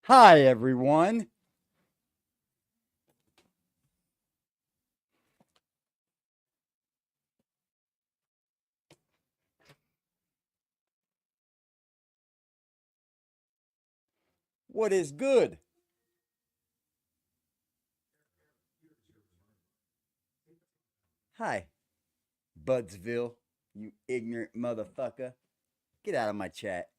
Hi, everyone. What is good? Hi, Budsville, you ignorant motherfucker. Get out of my chat.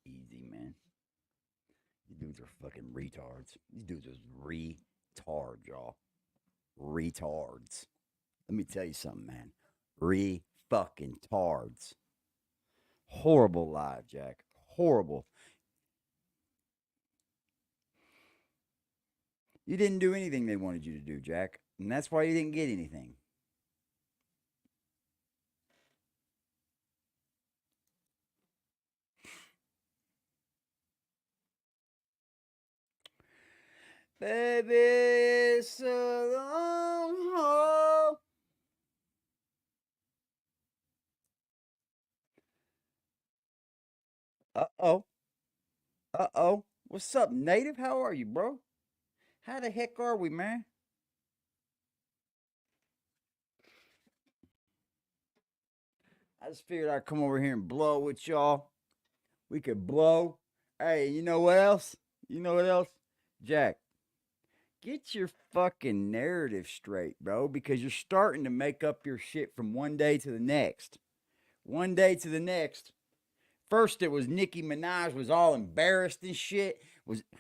Easy, man. These dudes are fucking retards. These dudes are retards, y'all. Retards. Let me tell you something, man. Fucking tards. Horrible live, Jack. Horrible. You didn't do anything they wanted you to do, Jack. And that's why you didn't get anything. Baby, it's a long haul. Uh oh. Uh oh. What's up, native? How are you, bro? How the heck are we, man? I just figured I'd come over here and blow with y'all. We could blow. Hey, you know what else? You know what else? Jack, get your fucking narrative straight, bro, because you're starting to make up your shit from one day to the next. One day to the next. First, it was Nicki Minaj was all embarrassed and shit.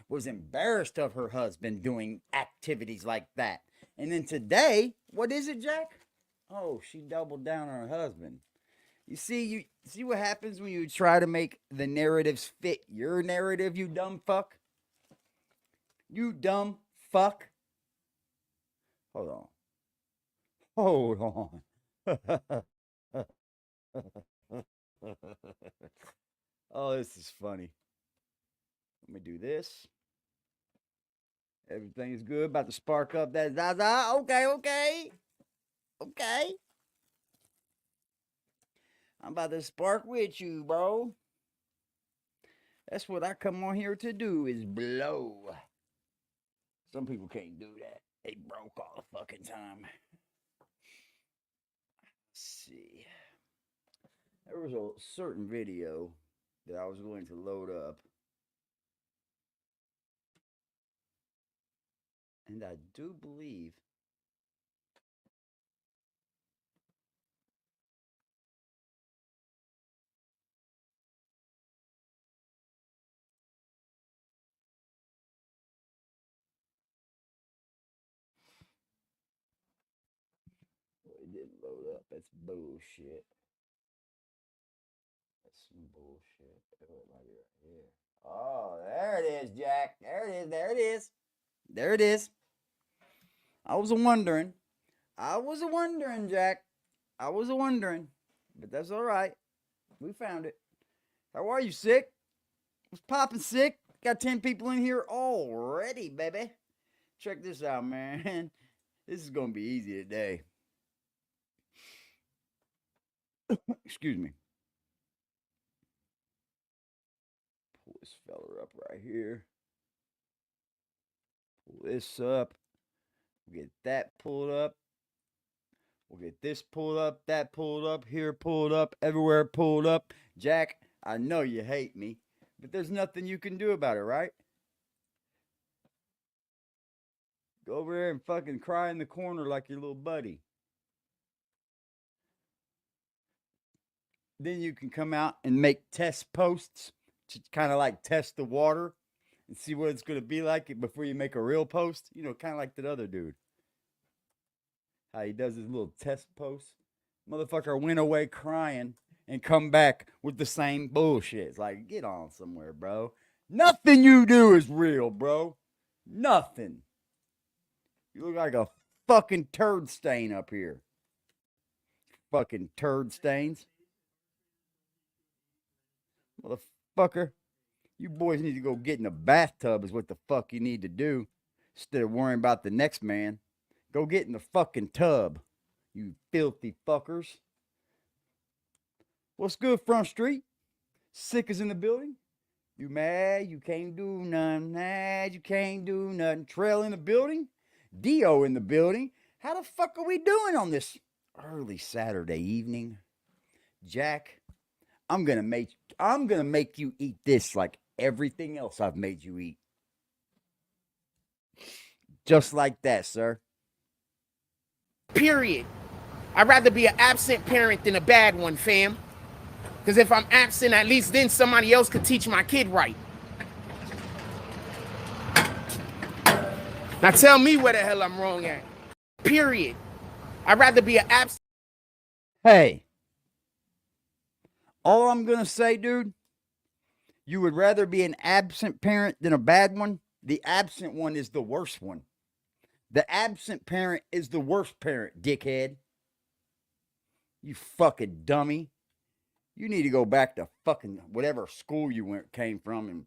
Was embarrassed of her husband doing activities like that. And then today, what is it, Jack? Oh, she doubled down on her husband. You see what happens when you try to make the narratives fit your narrative, you dumb fuck? You dumb fuck. Hold on. Hold on. Oh, this is funny. Let me do this. Everything is good. About to spark up that Zaza. Okay, okay. Okay. I'm about to spark with you, bro. That's what I come on here to do is blow. Some people can't do that. They broke all the fucking time. Let's see. There was a certain video that I was going to load up. And I do believe it didn't load up. That's bullshit. That's some bullshit. Oh, it might be right here. Oh, there it is, Jack. There it is. There it is. There it is. I was wondering. I was wondering, Jack. I was wondering. But that's all right. We found it. How are you, sick? What's popping, sick? Got 10 people in here already, baby. Check this out, man. This is going to be easy today. Excuse me. Pull this fella up right here. Pull this up. We'll get that pulled up. We'll get this pulled up, that pulled up, here pulled up, everywhere pulled up. Jack, I know you hate me, but there's nothing you can do about it, right? Go over there and fucking cry in the corner like your little buddy. Then you can come out and make test posts to kind of like test the water and see what it's going to be like before you make a real post. You know, kind of like that other dude. How he does his little test posts. Motherfucker went away crying and come back with the same bullshit. It's like, get on somewhere, bro. Nothing you do is real, bro. Nothing. You look like a fucking turd stain up here. Fucking turd stains. Motherfucker, you boys need to go get in the bathtub is what the fuck you need to do. Instead of worrying about the next man. Go get in the fucking tub, you filthy fuckers. What's good, Front Street? Sick is in the building? You mad? You can't do nothing. Mad? You can't do nothing. Trail in the building? Dio in the building? How the fuck are we doing on this early Saturday evening? Jack, I'm gonna make you eat this like everything else I've made you eat. Just like that, sir. Period. I'd rather be an absent parent than a bad one, fam. Because if I'm absent, at least then somebody else could teach my kid right. Now tell me where the hell I'm wrong at. Period. I'd rather be an absent. Hey. All I'm going to say, dude, you would rather be an absent parent than a bad one? The absent one is the worst one. The absent parent is the worst parent, dickhead. You fucking dummy. You need to go back to fucking whatever school you came from and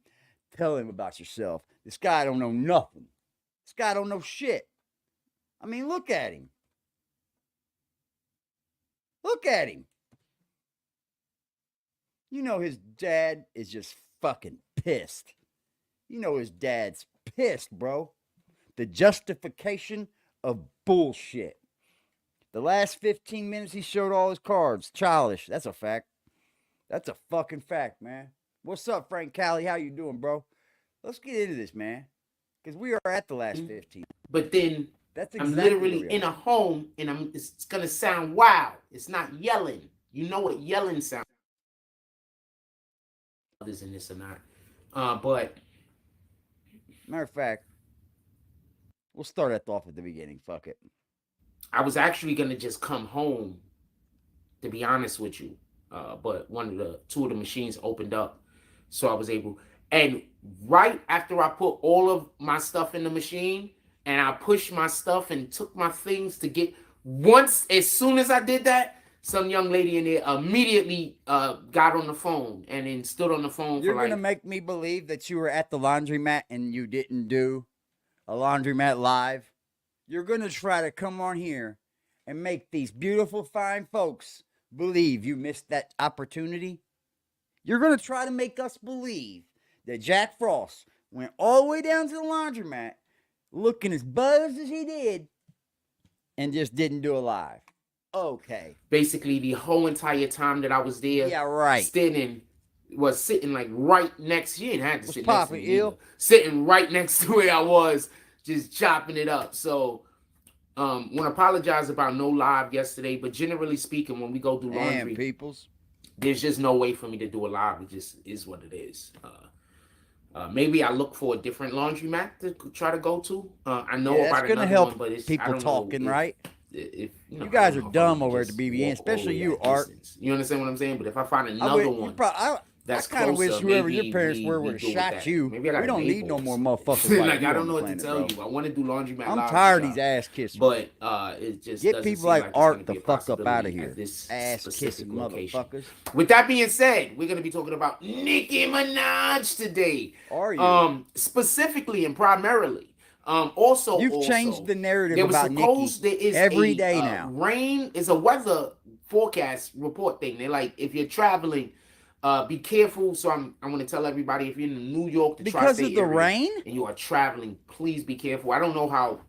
tell him about yourself. This guy don't know nothing. This guy don't know shit. I mean, look at him. Look at him. You know his dad is just fucking pissed. You know his dad's pissed, bro. The justification of bullshit. The last 15 minutes he showed all his cards. Childish. That's a fact. That's a fucking fact, man. What's up, Frank Cali? How you doing, bro? Let's get into this, man. Because we are at the last 15. But then that's exactly I'm literally in a home, and it's going to sound wild. It's not yelling. You know what yelling sounds others in this or not. But matter of fact, we'll start that off at the beginning. Fuck it. I was actually going to just come home, to be honest with you. But two of the machines opened up, so I was able. And right after I put all of my stuff in the machine, and I pushed my stuff and took my things to get. As soon as I did that, some young lady in there immediately got on the phone and then stood on the phone. You're gonna make me believe that you were at the laundromat and you didn't do a laundromat live. You're gonna try to come on here and make these beautiful, fine folks believe you missed that opportunity. You're going to try to make us believe that Jack Frost went all the way down to the laundromat looking as buzzed as he did and just didn't do a live. Okay. Basically, the whole entire time that I was there, yeah, right, sitting like right next. She didn't have to sit next to me. Ill? Sitting right next to where I was, just chopping it up. So want to apologize about no live yesterday, but generally speaking, when we go do laundry, there's just no way for me to do a live. It just is what it is. Maybe I look for a different laundromat to try to go to. I know about another help one, but it's people talking, right? If you guys are dumb over at the BBN, especially you, Art. You understand what I'm saying? But if I find another one, that's kind of wish whoever your parents were would have shot you. We don't need no more motherfuckers. Like I don't know what to tell you. I want to do laundromat. I'm tired of these ass kissing. But it just get people like Art the fuck up out of here. Ass kissing motherfuckers. With that being said, we're gonna be talking about Nicki Minaj today. Are you? Specifically and primarily. Also, you've changed the narrative about Nicki every day now. Rain is a weather forecast report thing. They're like, if you're traveling, be careful. So I want to tell everybody, if you're in New York, the tri-state area, rain, and you are traveling, please be careful. I don't know how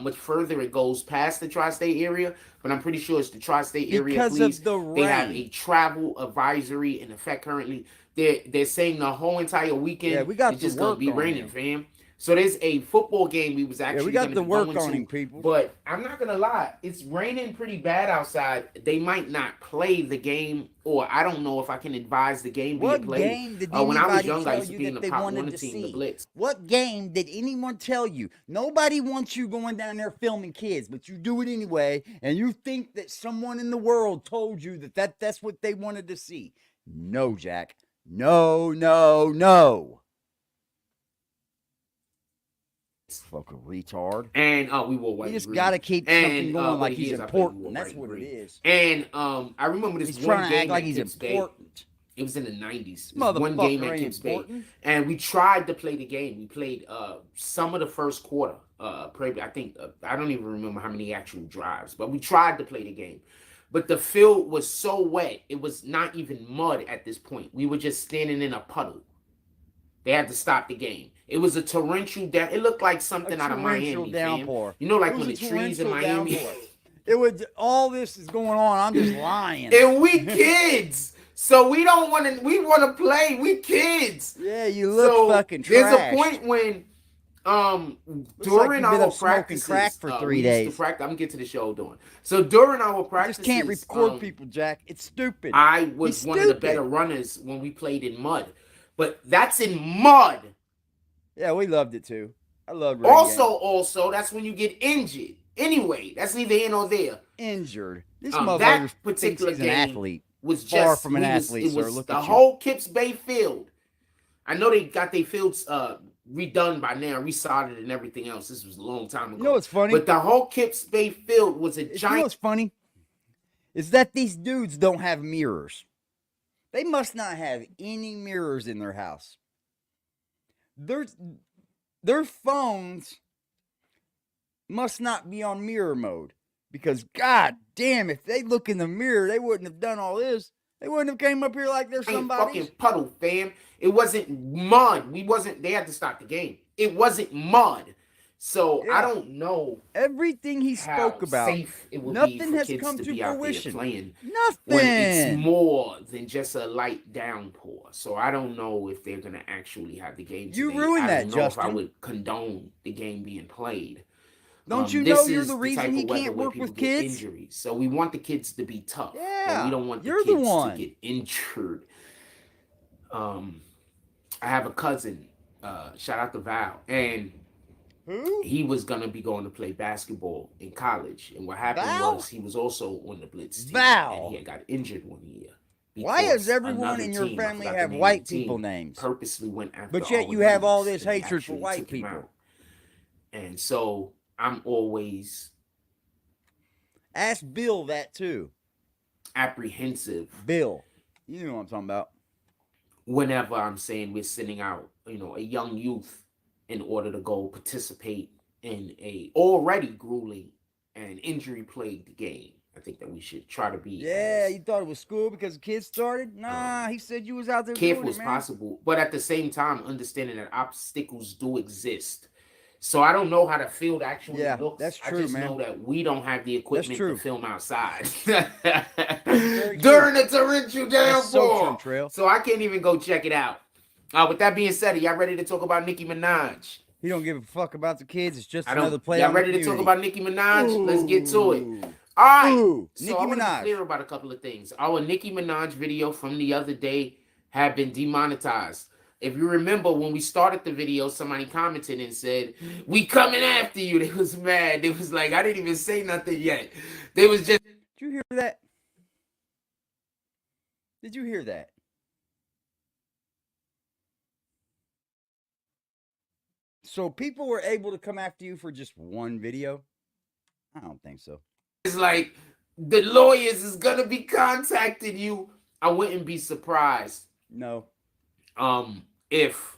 much further it goes past the tri-state area, but I'm pretty sure it's the tri-state area. Because of the rain, they have a travel advisory in effect currently. They're saying the whole entire weekend it's just gonna be raining, fam. So there's a football game we was actually we got to work on him, people. But I'm not gonna lie, it's raining pretty bad outside. They might not play the game, or I don't know if I can advise the game being played. What game did when I was young, tell I used to be in the Pop Warner team, the Blitz. What game did anyone tell you? Nobody wants you going down there filming kids, but you do it anyway, and you think that someone in the world told you that's what they wanted to see. No, Jack. No, no, no. Fucking retard. And we will wait. You just gotta keep something going like he's important. That's what it is. And I remember this he's trying to act like he's important. It was in the 90s. It was one game at Motherfucker ain't Kips Bay. important. And we tried to play the game. We played some of the first quarter. Probably, I think, I don't even remember how many actual drives, but we tried to play the game. But the field was so wet, it was not even mud at this point. We were just standing in a puddle. They had to stop the game. It was a torrential down. It looked like something out of Miami, downpour. Fam. You know, like when the trees in Miami. It would. All this is going on. I'm just lying. And we kids. So we don't want to. We want to play. We kids. Yeah, you look fucking trash. There's a point when, during like our practices, crack for 3 days. I'm gonna get to the show doing. So during our practices, you just can't record people, Jack. It's stupid. I was one of the better runners when we played in mud, but that's in mud. Yeah, we loved it too. I loved. Also, that's when you get injured. Anyway, that's neither here nor there. Injured. This that particular game an athlete. Was far just from an athlete. It was the whole Kips Bay field. I know they got their fields redone by now, resodded and everything else. This was a long time ago. You know what's funny? But the whole Kips Bay field was a giant. You know what's funny? Is that these dudes don't have mirrors. They must not have any mirrors in their house. Their phones must not be on mirror mode. Because, god damn, if they look in the mirror, they wouldn't have done all this. They wouldn't have came up here like they're somebody. Fucking puddle, fam. It wasn't mud. They had to stop the game. It wasn't mud. So, I don't know. Everything he spoke about, safe it would nothing be for has kids come to to be out fruition. there playing. Nothing. When it's more than just a light downpour. So, I don't know if they're going to actually have the game today. You ruined that, I don't know Justin. if I would condone the game being played. Don't you know you're the reason he can't work with kids? Injuries. So we want the kids to be tough. Yeah, we don't want the kids to get injured. I have a cousin, shout out to Val, and he was gonna be going to play basketball in college. And what happened was he was also on the blitz team, and he got injured one year. Why does everyone in your family have white people names? Purposely went after, but yet you have all this hatred for white people. And so I'm always ask Bill that too. Apprehensive. Bill, you know what I'm talking about. Whenever I'm saying we're sending out, a young youth in order to go participate in a already grueling and injury-plagued game, I think that we should try to be. Yeah, you thought it was school because the kids started? Nah, he said you was out there. Careful as possible, but at the same time, understanding that obstacles do exist. So I don't know how the field actually looks. That's true, I just man. know that we don't have the equipment to film outside During the torrential downpour. So I can't even go check it out. With that being said, are y'all ready to talk about Nicki Minaj? He don't give a fuck about the kids. It's just another play. Y'all ready to talk about Nicki Minaj? Let's get to it. All right. So I want to be clear about a couple of things. Our Nicki Minaj video from the other day had been demonetized. If you remember, when we started the video, somebody commented and said, "We coming after you." They was mad. They was like, I didn't even say nothing yet. They was just... Did you hear that? Did you hear that? So people were able to come after you for just one video? I don't think so. It's like, the lawyers is going to be contacting you. I wouldn't be surprised. No. If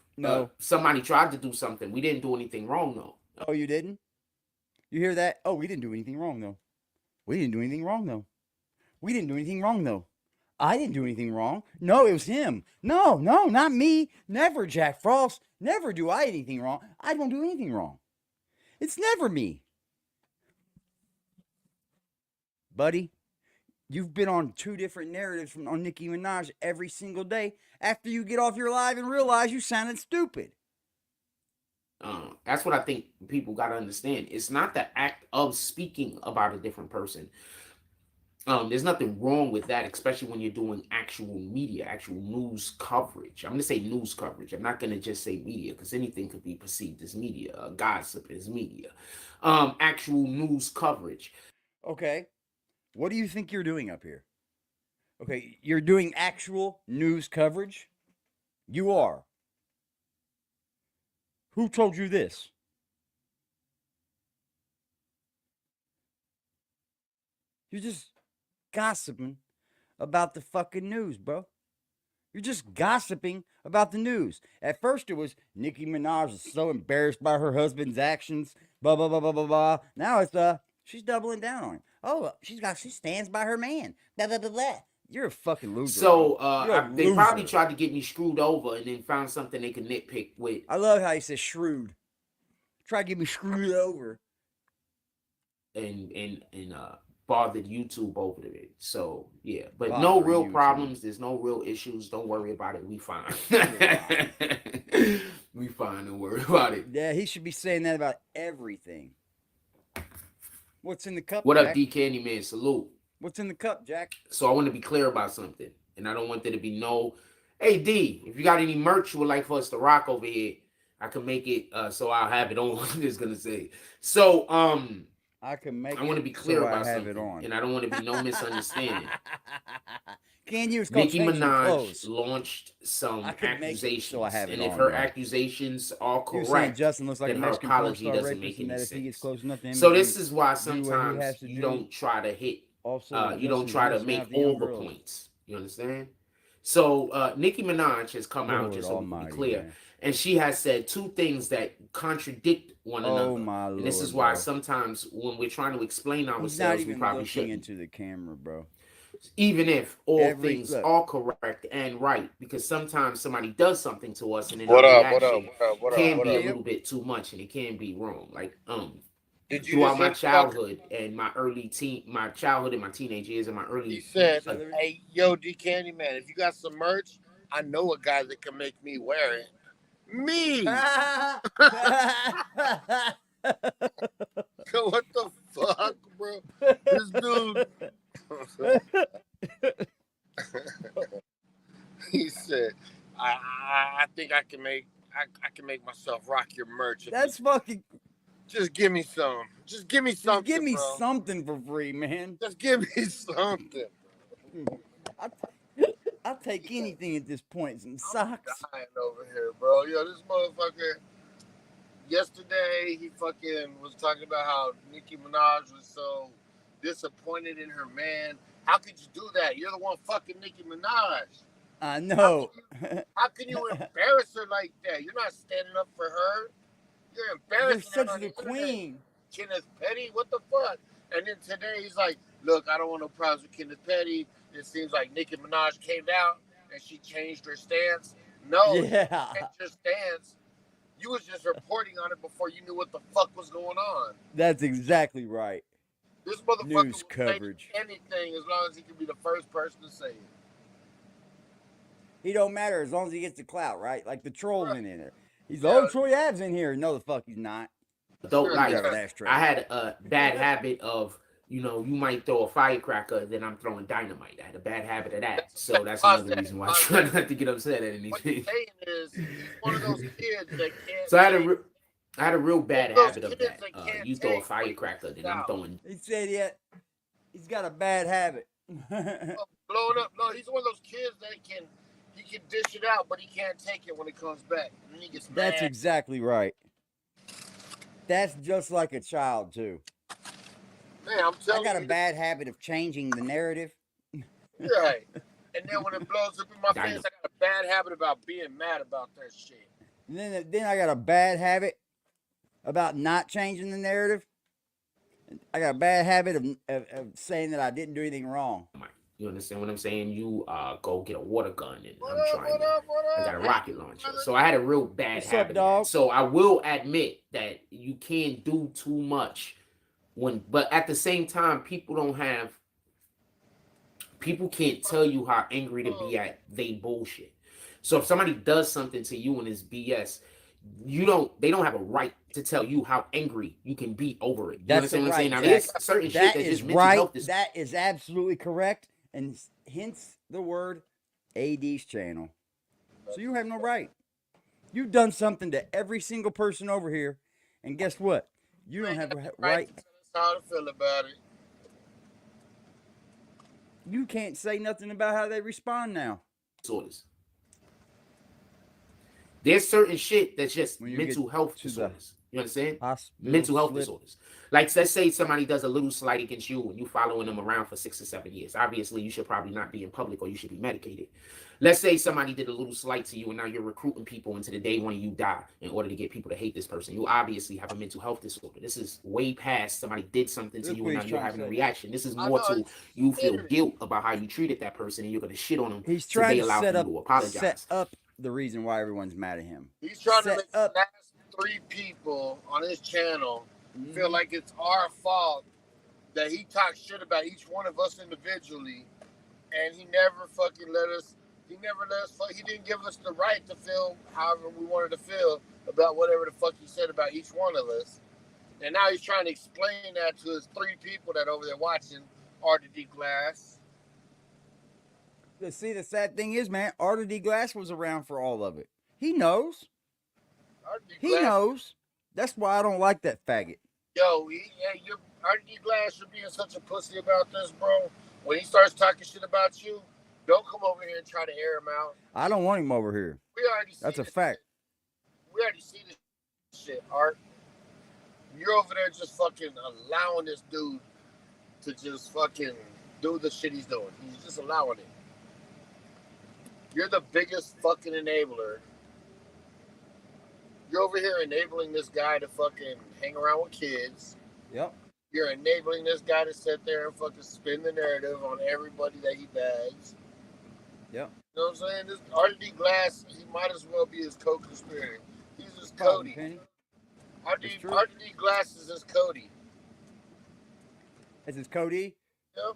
somebody tried to do something. We didn't do anything wrong, though. Oh, you didn't? You hear that? Oh, we didn't do anything wrong, though. We didn't do anything wrong, though. We didn't do anything wrong, though. I didn't do anything wrong. No, it was him. No, not me. Never, Jack Frost. Never do I anything wrong. I don't do anything wrong. It's never me. Buddy, you've been on 2 different narratives on Nicki Minaj every single day after you get off your live and realize you sounded stupid. That's what I think people got to understand. It's not the act of speaking about a different person. There's nothing wrong with that, especially when you're doing actual media, actual news coverage. I'm going to say news coverage. I'm not going to just say media because anything could be perceived as media. Gossip is media. Actual news coverage. Okay. What do you think you're doing up here? Okay, you're doing actual news coverage? You are. Who told you this? You're just gossiping about the fucking news, bro. You're just gossiping about the news. At first, it was Nicki Minaj is so embarrassed by her husband's actions. Blah blah blah blah blah blah. Now it's she's doubling down on it. Oh, she stands by her man. Blah blah blah blah. You're a fucking loser. So You're a they probably loser. tried to get me screwed over and then found something they could nitpick with. I love how he says shrewd. Try to get me screwed over. And bothered YouTube over it. So yeah, but Bother no real YouTube. problems. There's no real issues. Don't worry about it. We fine. We fine. Don't worry about it. Yeah, he should be saying that about everything. What's in the cup? What Jack? up, D Candyman? Salute. What's in the cup, Jack? So I want to be clear about something, and I don't want there to be no. Hey D, if you got any merch you would like for us to rock over here, I can make it. So I'll have it on. I'm just gonna say. So I can make. I want to be clear so about I have something, it on. and I don't want to be no misunderstanding. Can you? Nicki Minaj launched some accusations, so I have it and if on, her bro. accusations are You saying correct, Justin looks like a then her Mexican porn apology star doesn't rapist, make and any that if he gets sense. close enough to him, So he this is why do what he sometimes has to you do. don't try to hit. Also, You don't try to make all the points. You understand? So Nicki Minaj has come out, just so we be clear, man. and she has said two things that contradict one another. My Lord, and this is why bro. sometimes when we're trying to explain He's not ourselves, even we probably looking shouldn't. into the camera, bro. Even if all things look. are correct and right, because sometimes somebody does something to us and then What our up? What up? reaction What up? What can up? be What a up? little bit too much and it can be wrong. Like Did you throughout just my say childhood and my childhood and my teenage years and my early. He said, "Hey, yo, D Candy Man, if you got some merch, I know a guy that can make me wear it. Me." So what the fuck, bro? This dude. He said, "I think I can make myself rock your merch. That's fucking. Just give me some. Just give me something. Just give me bro. something for free, man. Just give me something." I'll take anything at this point. Some socks. I'm dying over here, bro. Yo, this motherfucker. Yesterday, he fucking was talking about how Nicki Minaj was so disappointed in her man. How could you do that? You're the one fucking Nicki Minaj. I know. How can you embarrass her like that? You're not standing up for her. You're embarrassing You're her. such a queen. Kenneth Petty, what the fuck? And then today he's like, look, I don't want no problems with Kenneth Petty. It seems like Nicki Minaj came out and she changed her stance. No, Yeah. she changed her stance. You was just reporting on it before you knew what the fuck was going on. That's exactly right. This motherfucker News will coverage. say anything as long as he can be the first person to say it. He don't matter as long as he gets the clout, right? Like the trolls in there. He's like, oh, Troy Ab's in here. No, the fuck he's not. Adult life. That's true. I had a bad habit of, you might throw a firecracker, then I'm throwing dynamite. I had a bad habit of that. So that's another reason why I try not to get upset at anything. What you're saying is, he's one of those kids that can't. So I had a real bad habit of that. You throw a firecracker, then I'm throwing. He said, yeah, he's got a bad habit. Blowing up. No, he's one of those kids that he can dish it out, but he can't take it when it comes back. And then he gets mad. That's exactly right. That's just like a child too. Man, I'm telling you. I got a bad habit of changing the narrative. Right. And then when it blows up in my face, I got a bad habit about being mad about that shit. And then I got a bad habit about not changing the narrative. I got a bad habit of saying that I didn't do anything wrong. You understand what I'm saying? You go get a water gun and I I got a rocket launcher. So I had a real bad What's habit. up, dog? So I will admit that you can't do too much but at the same time, people can't tell you how angry to be at they bullshit. So if somebody does something to you and it's BS, they don't have a right to tell you how angry you can be over it. You understand what I'm saying? Now there's certain shit that's just mental health. That is absolutely correct. And hence the word AD's channel. So you have no right. You've done something to every single person over here. And guess what? You don't have a right. That's how I feel about it. You can't say nothing about how they respond now. There's certain shit that's just mental health disorders. You understand? Hospital Mental health slip. disorders. Like, let's say somebody does a little slight against you and you following them around for 6 or 7 years. Obviously, you should probably not be in public or you should be medicated. Let's say somebody did a little slight to you and now you're recruiting people into the day when you die in order to get people to hate this person. You obviously have a mental health disorder. This is way past somebody did something to Look you what and now he's you're trying to having a say. reaction. This is I more know, to it's you feel considered. guilt about how you treated that person and you're going to shit on them. He's so trying they to allow set for you up to apologize. the reason why everyone's mad at him. He's trying to Set make the up. last 3 people on his channel Mhm. feel like it's our fault that he talks shit about each one of us individually, and he never fucking let us. He never let us. He didn't give us the right to feel however we wanted to feel about whatever the fuck he said about each one of us. And now he's trying to explain that to his 3 people that over there watching Arthur D. Glass. See, the sad thing is, man, Arthur D. Glass was around for all of it. He knows. Arthur D. He Glass, knows. That's why I don't like that faggot. yo, Arthur D. Glass should being such a pussy about this, bro. When he starts talking shit about you, don't come over here and try to air him out. I don't want him over here. We already see That's a this fact. shit. We already see this shit, Art. You're over there just fucking allowing this dude to just fucking do the shit he's doing. He's just allowing it. You're the biggest fucking enabler. You're over here enabling this guy to fucking hang around with kids. Yep. You're enabling this guy to sit there and fucking spin the narrative on everybody that he bags. Yep. You know what I'm saying? This Arthur D. Glass, he might as well be his co-conspirator. He's his Probably, Cody. Penny. Arthur It's true. D. Glass is his Cody. This is Cody. Yep.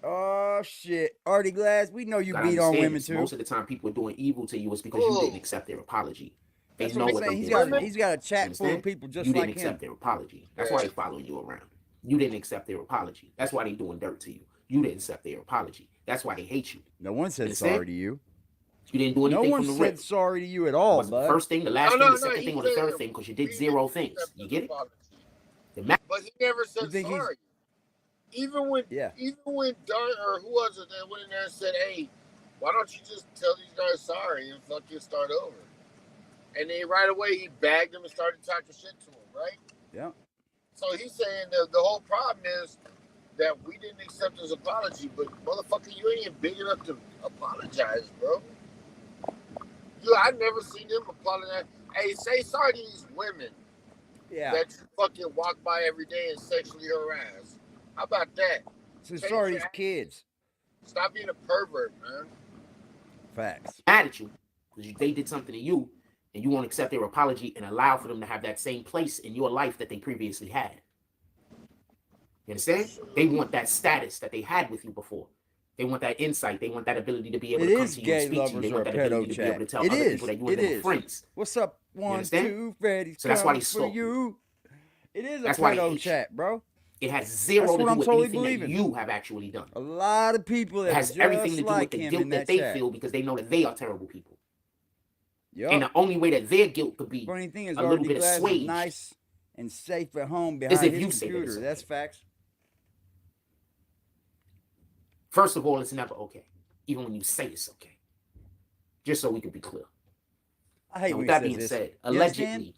Oh shit, Artie Glass. We know you Gotta beat on understand women this. too. Most of the time, people are doing evil to you is because you didn't accept their apology. They That's know what what I'm they saying. did. He's got a chat full Understand? of people just you like didn't him. accept their apology. That's why they're following you around. You didn't accept their apology. That's why they doing dirt to you. You didn't accept their apology. That's why they hate you. No one said Understand? sorry to you. You didn't do No anything one from the said rip. sorry to you at It all, was the bud. first thing, the last No, thing, no, the second he thing, or the said third thing, because you did we 0 didn't things. accept You his get it? apology. The ma- But he never said think he's- sorry. Even when Don or who was it that went in there and said, "Hey, why don't you just tell these guys sorry and fucking start over?" And then right away he bagged him and started talking shit to him, right? Yeah. So he's saying that the whole problem is that we didn't accept his apology, but motherfucker, you ain't even big enough to apologize, bro. I've never seen him apologize. Hey, say sorry to these women Yeah. that you fucking walk by every day and sexually harass. How about that? So sorry to these kids. Stop being a pervert, man. Facts. mad at you because they did something to you and you won't accept their apology and allow for them to have that same place in your life that they previously had. You understand? They want that status that they had with you before. They want that insight. They want that ability to be able to come to you and speak to you. They want that ability to be able to tell other people that you and them are friends. What's up? 1, 2, Freddy's So that's why coming they for stalk you. It is a That's why they pedo hate you. chat, bro. It has zero That's to what do I'm with totally anything that believing. you have actually done. A lot of people It that has just everything to do with like the him guilt in that that they chat. feel because they know that they are terrible people. Yep. And the only way that their guilt could be Funny thing is, a little Artie bit Glass is assuaged nice and safe at home is behind if you his say that computer. it's okay. That's facts. First of all, it's never okay, even when you say it's okay. Just so we can be clear. I hate Now, when with he that says being this. said, You understand? allegedly,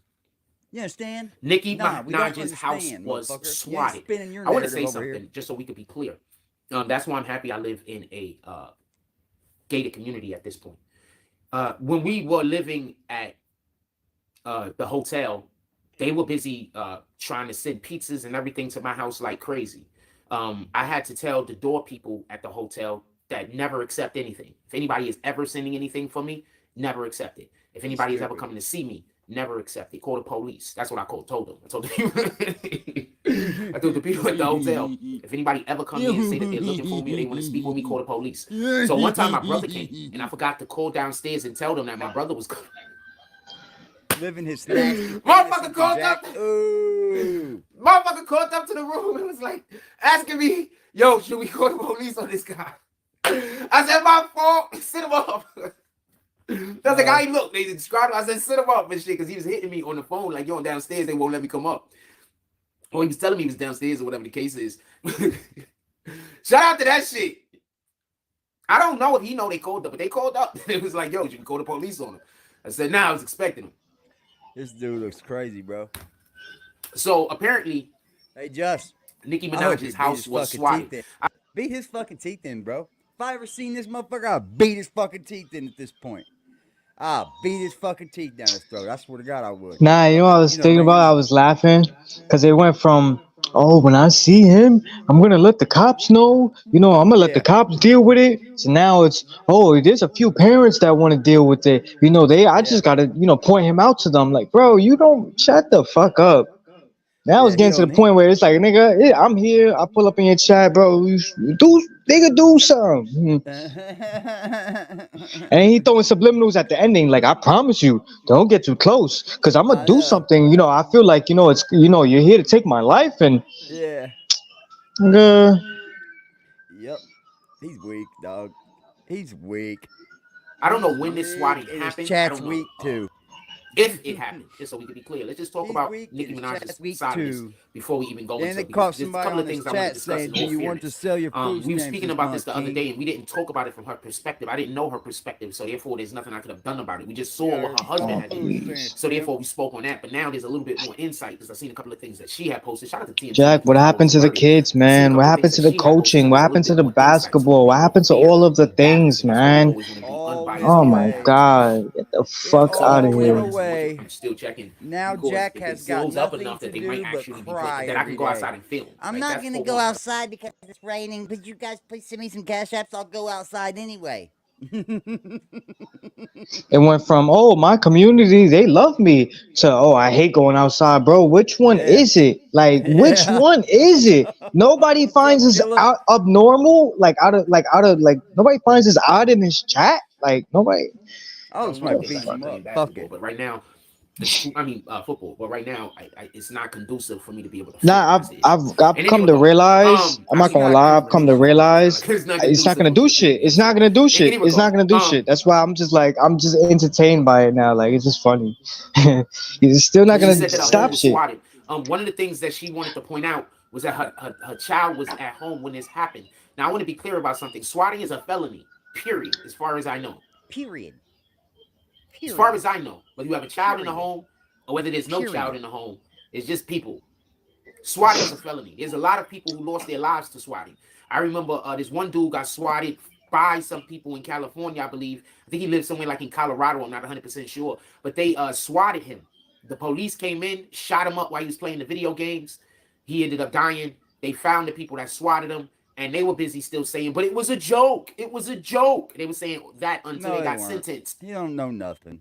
You understand? Nicki Nah, we don't Minaj's house understand, was motherfucker. You ain't swatted. spinning your I want to narrative say over something here. just so we could be clear. That's why I'm happy I live in a gated community at this point. When we were living at the hotel, they were busy trying to send pizzas and everything to my house like crazy. I had to tell the door people at the hotel that never accept anything. If anybody is ever sending anything for me, never accept it. If anybody is ever Stupid. coming to see me, never accept it. Call the police. That's what I told them. I told the people, I told the people at the hotel, if anybody ever come here and say that they're looking for me or they want to speak with me, call the police. So one time my brother came and I forgot to call downstairs and tell them that my brother was coming. Living his nasty Motherfucker called Jack. up. Ooh. Motherfucker called up to the room and was like asking me, yo, should we call the police on this guy? I said, my fault. Sit him up. That's like, how he looked. They described him. I said, sit him up and shit, because he was hitting me on the phone like, yo, I'm downstairs. They won't let me come up. Or he was telling me he was downstairs or whatever the case is. Shout out to that shit. I don't know if he know they called up, but they called up. It was like, yo, you can call the police on him. I said, nah, I was expecting him. This dude looks crazy, bro. So apparently, Hey, Just. Nicki I hope he Minaj's beat house his was fucking swatted. teeth in. Beat his fucking teeth in, bro. If I ever seen this motherfucker, I'd beat his fucking teeth in at this point. I'll beat his fucking teeth down his throat. I swear to God, I would. Nah, you know what I was thinking about? I was laughing because they went from, oh, when I see him, I'm gonna let the cops know. You know, I'm gonna let the cops deal with it. So now it's, oh, there's a few parents that want to deal with it. You know, I just gotta, point him out to them. Like, bro, you don't shut the fuck up. Now it's getting to the point where it's like, nigga, yeah, I'm here. I pull up in your chat, bro. Do something. And he throwing subliminals at the ending, like, I promise you, don't get too close, cause I'm gonna do something. You know, I feel like, it's, you're here to take my life, and Yep. He's weak, dog. He's weak. I don't know when this swatting happened. I don't know. Weak too. If it happened, just so we can be clear, let's just talk about Nicki Minaj's side of this before we even go into it. Because there's a couple of things I want to discuss in all fairness. We were speaking about this the other day, and we didn't talk about it from her perspective. I didn't know her perspective, so therefore there's nothing I could have done about it. We just saw what her husband had done, so therefore we spoke on that. But now there's a little bit more insight because I've seen a couple of things that she had posted. Shout out to TMZ. Jack, what happened to the kids, man? What happened to the coaching? What happened to the basketball? What happened to all of the things, man? Oh my God, get the fuck out of here. I'm still checking. Now Jack has got nothing to do but cry that I can go outside and film. I'm not gonna go outside because it's raining. But you guys please send me some cash apps. I'll go outside anyway. It went from, oh, my community, they love me, to, oh, I hate going outside, bro. Which one is it? Like, which one is it? Nobody finds this abnormal, nobody finds this odd in his chat. Like, nobody. Oh, it's my beat him up. Fuck it. But right now, football. But right now, it's not conducive for me to be able to. Nah, I've come to realize. I'm not gonna lie. I've come to realize it's not gonna do shit. It's not gonna do shit. It's not gonna do shit. That's why I'm just entertained by it now. Like, it's just funny. It's still not gonna stop shit. One of the things that she wanted to point out was that her child was at home when this happened. Now I want to be clear about something. Swatting is a felony. Period. As far as I know. Period. As far as I know, whether you have a child in the home or whether there's no child in the home, it's just people. Swatting is a felony. There's a lot of people who lost their lives to swatting. I remember this one dude got swatted by some people in California, I believe. I think he lived somewhere like in Colorado. I'm not 100% sure. But they swatted him. The police came in, shot him up while he was playing the video games. He ended up dying. They found the people that swatted him. And they were busy still saying, but it was a joke. It was a joke. They were saying that until they got sentenced. He don't know nothing.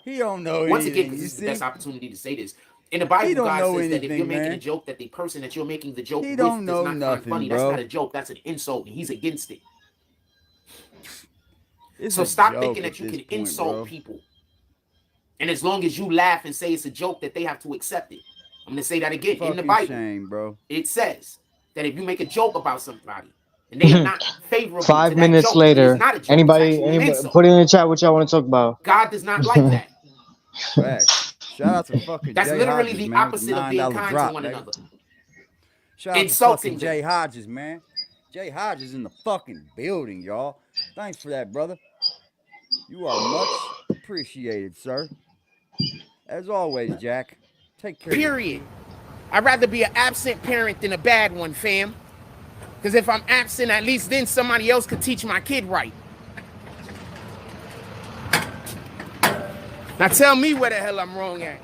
He don't know Once anything. again, this is the best opportunity to say this. In the Bible, God says that if you're making a joke, that the person that you're making the joke with does not find funny. That's not a joke. That's an insult, and he's against it. So stop thinking that you can insult people. And as long as you laugh and say it's a joke, that they have to accept it. I'm going to say that again. In the Bible, it says that if you make a joke about somebody and they are not favorable 5 to that minutes joke, later, it's not a joke, anybody put it in the chat what y'all want to talk about. God does not like that. Facts. Shout out to fucking That's Jay literally Hodges, the man. opposite of being kind to one another. Shout out Insulting to fucking Jay Hodges, man. Jay Hodges in the fucking building, y'all. Thanks for that, brother. You are much appreciated, sir. As always, Jack. Take care. Period. I'd rather be an absent parent than a bad one, fam. Because if I'm absent, at least then somebody else could teach my kid right. Now tell me where the hell I'm wrong at.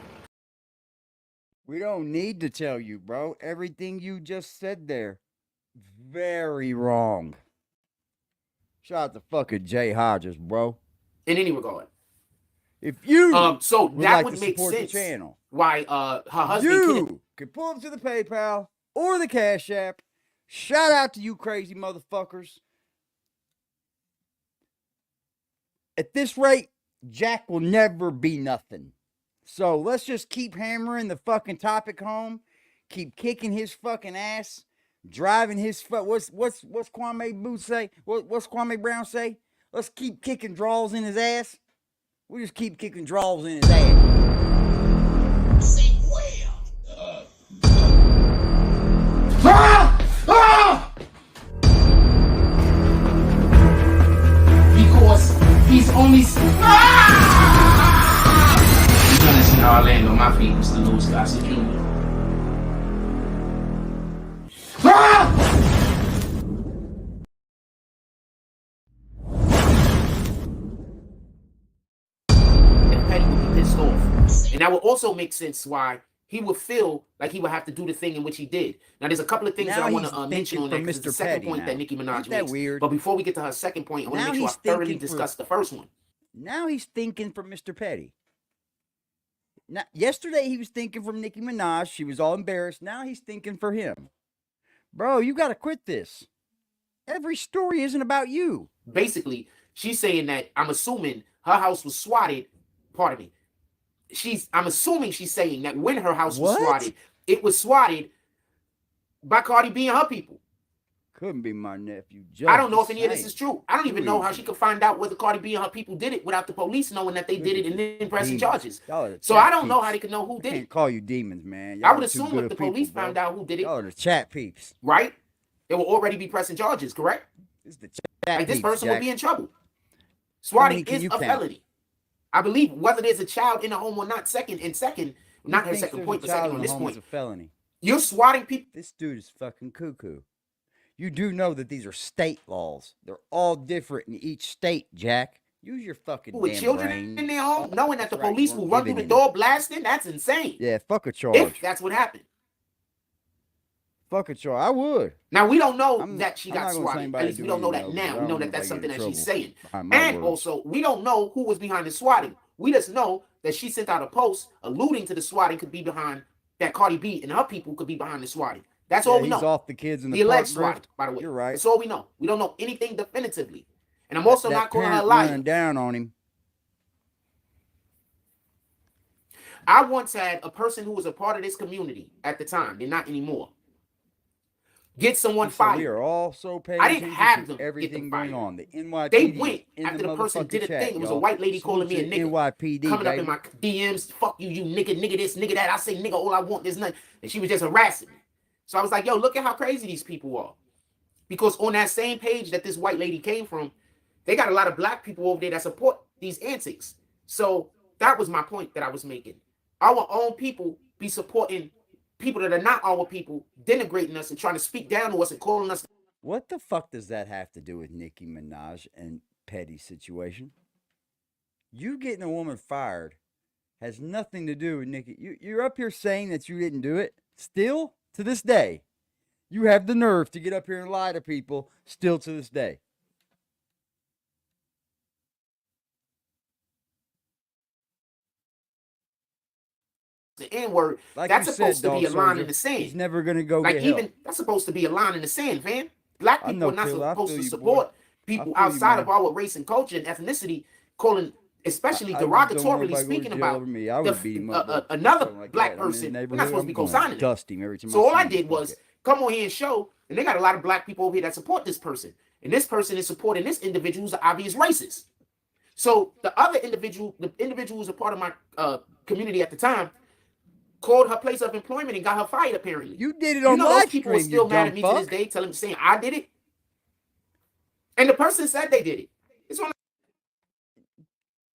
We don't need to tell you, bro. Everything you just said there, very wrong. Shout out to fucking Jay Hodges, bro. In any regard. If you so would that like would to make support sense. the channel, why her husband you can pull up to the PayPal or the Cash App. Shout out to you crazy motherfuckers. At this rate, Jack will never be nothing. So let's just keep hammering the fucking topic home. Keep kicking his fucking ass. Driving his what's Kwame Booth say? What's Kwame Brown say? Let's keep kicking draws in his ass. We just keep kicking draws in his ass. Because he's only. You're gonna see how I land on my feet, Mr. Louis Gossett Jr. that would also make sense why he would feel like he would have to do the thing in which he did. Now, there's a couple of things Now that I want he's to mention on that, thinking because for it's the second Mr. point Petty that Nicki now. Minaj Ain't that makes. weird? But before we get to her second point, I want to Now make sure I he's thoroughly thinking for- discuss the first one. Now he's thinking for Mr. Petty. Now, yesterday he was thinking from Nicki Minaj. She was all embarrassed. Now he's thinking for him. Bro, you got to quit this. Every story isn't about you. Basically, she's saying that I'm assuming her house was swatted. Pardon me. I'm assuming she's saying that when her house was What? swatted, it was swatted by Cardi B and her people. Couldn't be my nephew. Just I don't know if the any of this same. is true. I don't even know how she could find out whether Cardi B and her people did it without the police knowing that they Look did at it and you, then pressing demons. charges. Y'all are the So chat I don't know peeps. how they could know who I did can't it. call you demons, man. I Y'all would are too assume good if the of people, police bro. found out who did it, Y'all are the chat peeps. right? They will already be pressing charges, correct? This is the chat Like this peeps, person would Jack. be in trouble. many Swatting can is you a count? felony. I believe whether there's a child in the home or not, not her Thinks second there's point, a but child second in on the this home is point. a felony. You're swatting people. This dude is fucking cuckoo. You do know that these are state laws. They're all different in each state, Jack. Use your fucking With damn children brain. in their home, knowing that That's the right, police you will weren't run through giving the any. door blasting, that's insane. Yeah, fuck a charge. If that's what happened. Fuck a charge. I would. Now, we don't know I'm- that she I'm got not gonna say swatted. anybody At least do we don't know that anything, though, now. because We I know don't that know that's if I something get that in she's trouble saying. behind my And words. also, we don't know who was behind the swatting. We just know that she sent out a post alluding to the swatting could be behind, that Cardi B and her people could be behind the swatting. That's all we he's know. off the kids in The the park alleged swatting, grift. by the way. You're right. That's all we know. We don't know anything definitively. And I'm also that not calling her a parent liar. running down on him. I once had a person who was a part of this community at the time, they're not anymore, get someone He said, we fired. are all so paying I didn't attention have to them get everything them going fired. on. The NYPD They is went in after the person motherfucking did a chat, thing. It was a y'all. white lady calling me a Salute to nigga. NYPD, Coming up baby. in my DMs, fuck you, you nigga this, nigga that. I say nigga, all I want is nothing. And she was just harassing me. So I was like, yo, look at how crazy these people are. Because on that same page that this white lady came from, they got a lot of black people over there that support these antics. So that was my point that I was making. Our own people be supporting people that are not our people, denigrating us and trying to speak down to us and calling us. What the fuck does that have to do with Nicki Minaj and Petty's situation? You getting a woman fired has nothing to do with Nicki. You're up here saying that you didn't do it. Still, to this day, you have the nerve to get up here and lie to people. Still to this day. The N-word, Like that's you supposed said, to be a Dog line Soldier, in the sand. he's never gonna go Like get even help. that's supposed to be a line in the sand, man. Black I people know, are not Killer. I supposed feel to you, boy. support I people feel you, outside man. of our race and culture and ethnicity, calling, especially I just don't want derogatorily nobody to go to speaking jail about over me. I would beat him up. though, another something like black that. I'm in his person. We're neighborhood, not supposed to I'm be gonna co-signing that. dust him every time So all see I him. did Fuck was it. come on here and show, and they got a lot of black people over here that support this person, and this person is supporting this individual who's an obvious racist. So the other individual, the individual who was a part of my community at the time, called her place of employment and got her fired. Apparently, You did it you on know those live people are stream, still you mad dumb at me to this fuck. day, saying I did it, and the person said they did it. It's on.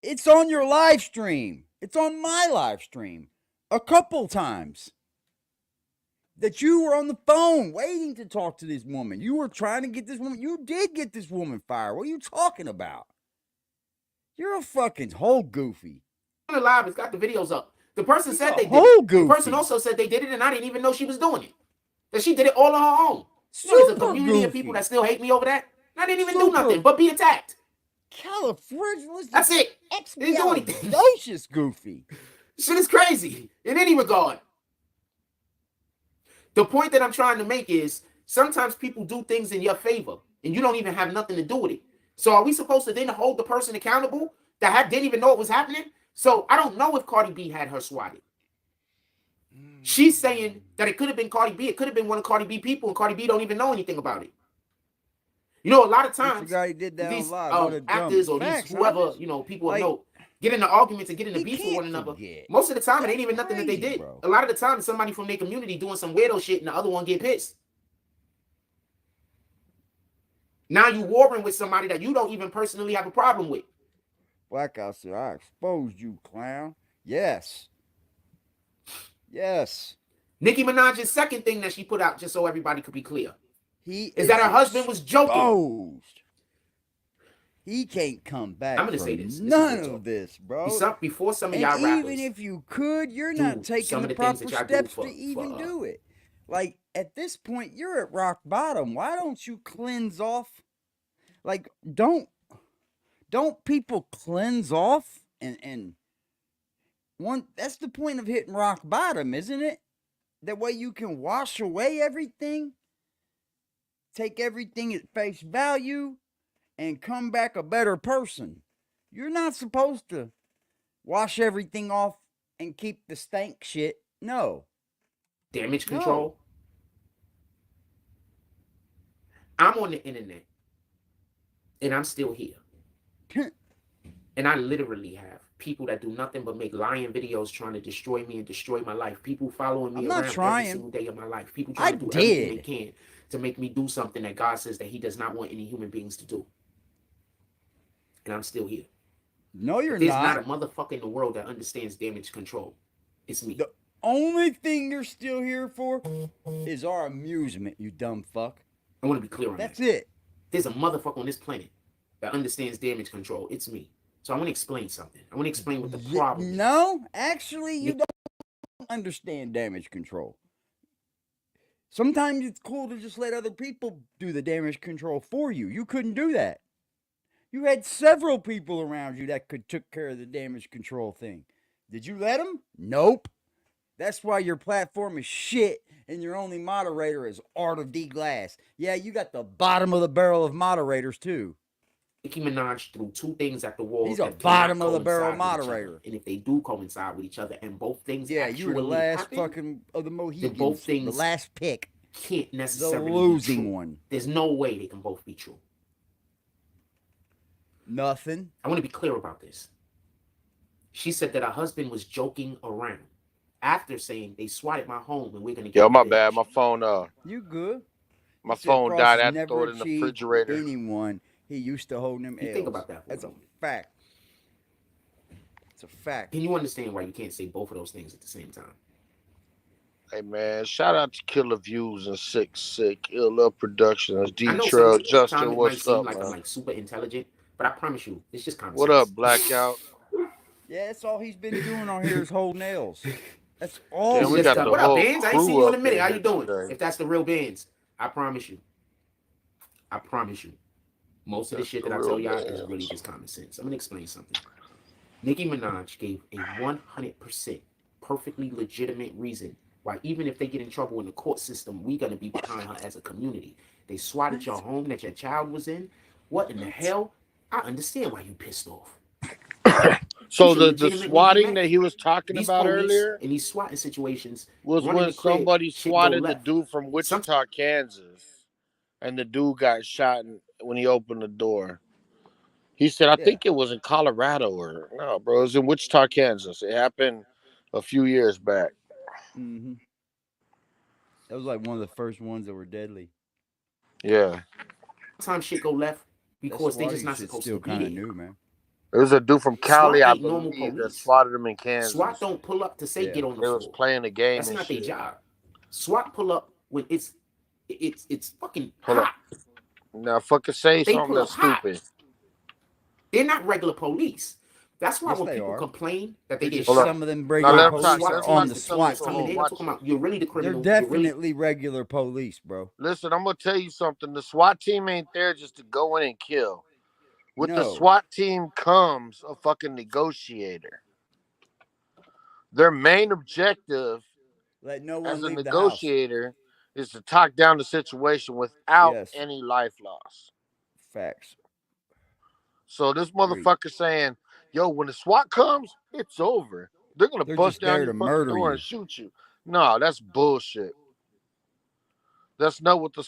It's on your live stream. It's on my live stream. A couple times. That you were on the phone waiting to talk to this woman. You were trying to get this woman. You did get this woman fired. What are you talking about? You're a fucking whole goofy. On the live, it's got the videos up. The person He's said a they did whole it. The goofy. person also said they did it, and I didn't even know she was doing it. That she did it all on her own. You know, there's a Super community of people goofy. that still hate me over that. And I didn't even do Super nothing but be attacked. California. That's it. Didn't do anything. Expialidocious goofy. Shit is crazy in any regard. The point that I'm trying to make is sometimes people do things in your favor and you don't even have nothing to do with it. So are we supposed to then hold the person accountable that didn't even know it was happening? So I don't know if Cardi B had her swatted. She's saying that it could have been Cardi B. It could have been one of Cardi B people, and Cardi B don't even know anything about it. You know, a lot of times did that these live. What a dumb actors or facts, these whoever, huh? you know, people Like, know, get into arguments and get into he beef with one can't another. forget. Most of the time, it ain't That's even nothing that they crazy, did. bro. A lot of the time, it's somebody from their community doing some weirdo shit, and the other one get pissed. Now you warring with somebody that you don't even personally have a problem with. Blackout said, I exposed you, clown. Yes. Yes. Nicki Minaj's second thing that she put out, just so everybody could be clear, He is that her husband was joking. exposed. He can't come back. I'm gonna from say this. none of this, bro. Before some of And y'all rappers, even if you could, you're do not taking some the of the things proper that y'all do steps for- to even for, do it. Like at this point, you're at rock bottom. Why don't you cleanse off? Like don't people cleanse off and one? That's the point of hitting rock bottom, isn't it? That way you can wash away everything, take everything at face value, and come back a better person. You're not supposed to wash everything off and keep the stank shit. No. damage control. I'm on the internet and I'm still here. And I literally have people that do nothing but make lying videos trying to destroy me and destroy my life. People following me around every single day of my life. People trying to do everything they can to make me do something that God says that he does not want any human beings to do. And I'm still here. No, you're There's not. not a motherfucker in the world that understands damage control. It's me. The only thing you're still here for is our amusement, you dumb fuck. I want to be clear on That's that. it. There's a motherfucker on this planet that understands damage control. It's me. So I want to explain something. I want to explain what the problem is. No, actually, you don't understand damage control. Sometimes it's cool to just let other people do the damage control for you. You couldn't do that. You had several people around you that could took care of the damage control thing. Did you let them? Nope. That's why your platform is shit and your only moderator is Art of D Glass. Yeah, you got the bottom of the barrel of moderators too. Nicki Minaj threw two things at the wall. He's a bottom of the barrel moderator. And if they do coincide with each other and both things you were the last happen, fucking of the Mohicans. both things the last pick. Can't necessarily the losing be true. one. There's no way they can both be true. Nothing. I want to be clear about this. She said that her husband was joking around after saying they swatted my home and we're gonna get. Yo, my bad. My phone. You good? My phone died. I had to throw it in the refrigerator. Anyone he used to hold them. Think about that. That's a fact. It's a fact. Can you understand why you can't say both of those things at the same time? Hey man, shout out to Killer Views and Sick Ill Love Productions. D Trail, Justin, what's up, like man? I'm like super intelligent, but I promise you, it's just common What sense. up, Blackout? Yeah, that's all he's been doing on here is hold nails. That's all. Damn, we got the what whole up, Bands? I ain't crew seen you in a up minute. in How here you doing? today. If that's the real Bands, I promise you. I promise you. Most of the shit that I tell y'all is really just common sense. I'm gonna explain something. Nicki Minaj gave a 100% perfectly legitimate reason why, even if they get in trouble in the court system, we gonna be behind her as a community. They swatted your home that your child was in. What in the hell? I understand why you pissed off. So the swatting that he was talking about earlier in these swatting situations was when somebody swatted the dude from Wichita, Kansas, and the dude got shot when he opened the door. He said, I think it was in Colorado or no, bro. It was in Wichita, Kansas. It happened a few years back. Mm-hmm. That was like one of the first ones that were deadly. Yeah. Sometimes shit go left because they just not supposed to be kind of there. new, man. There was a dude from Cali, I believe, that swatted him in Kansas. SWAT don't pull up to say get on the floor. They was playing the game. That's and not shit. their job. SWAT pull up when it's fucking hot. Now fucking say something that's stupid. They're not regular police. That's why when people complain that they get some of them regular police are on the SWAT team. You're really the criminal. They're definitely regular police, bro. Listen, I'm gonna tell you something. The SWAT team ain't there just to go in and kill. With the SWAT team comes a fucking negotiator. Their main objective as a negotiator is to talk down the situation without any life loss. Facts. So this motherfucker saying, yo, when the SWAT comes, it's over. They're going to bust down your fucking door and shoot you. No, that's bullshit. That's not what the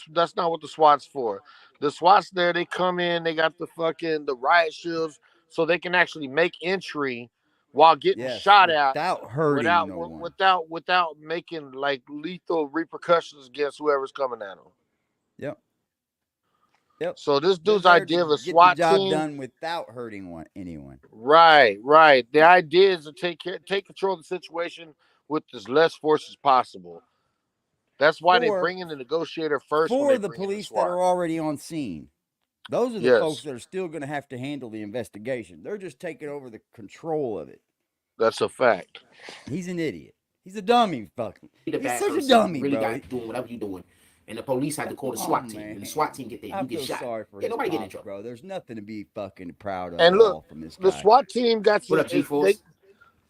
SWAT's for. The SWAT's there, they come in, they got the riot shields so they can actually make entry while getting shot at without hurting no one. without making like lethal repercussions against whoever's coming at them. Yep. So this dude's idea of a SWAT team team done without hurting anyone. Right. The idea is to take control of the situation with as less force as possible. That's why they bring in the negotiator first for the police that are already on scene. Those are the Yes. folks that are still going to have to handle the investigation. They're just taking over the control of it. That's a fact. He's an idiot. He's a dummy, fucking. The He's bad such a person, dummy, you really bro. got doing whatever you're doing. And the police had to call the Come SWAT on, team. man. And the SWAT team get there, I you get feel shot. sorry for Yeah, his nobody get in pops, trouble. bro. There's nothing to be fucking proud of And at look, all from this the guy. SWAT team got What up, G-Force?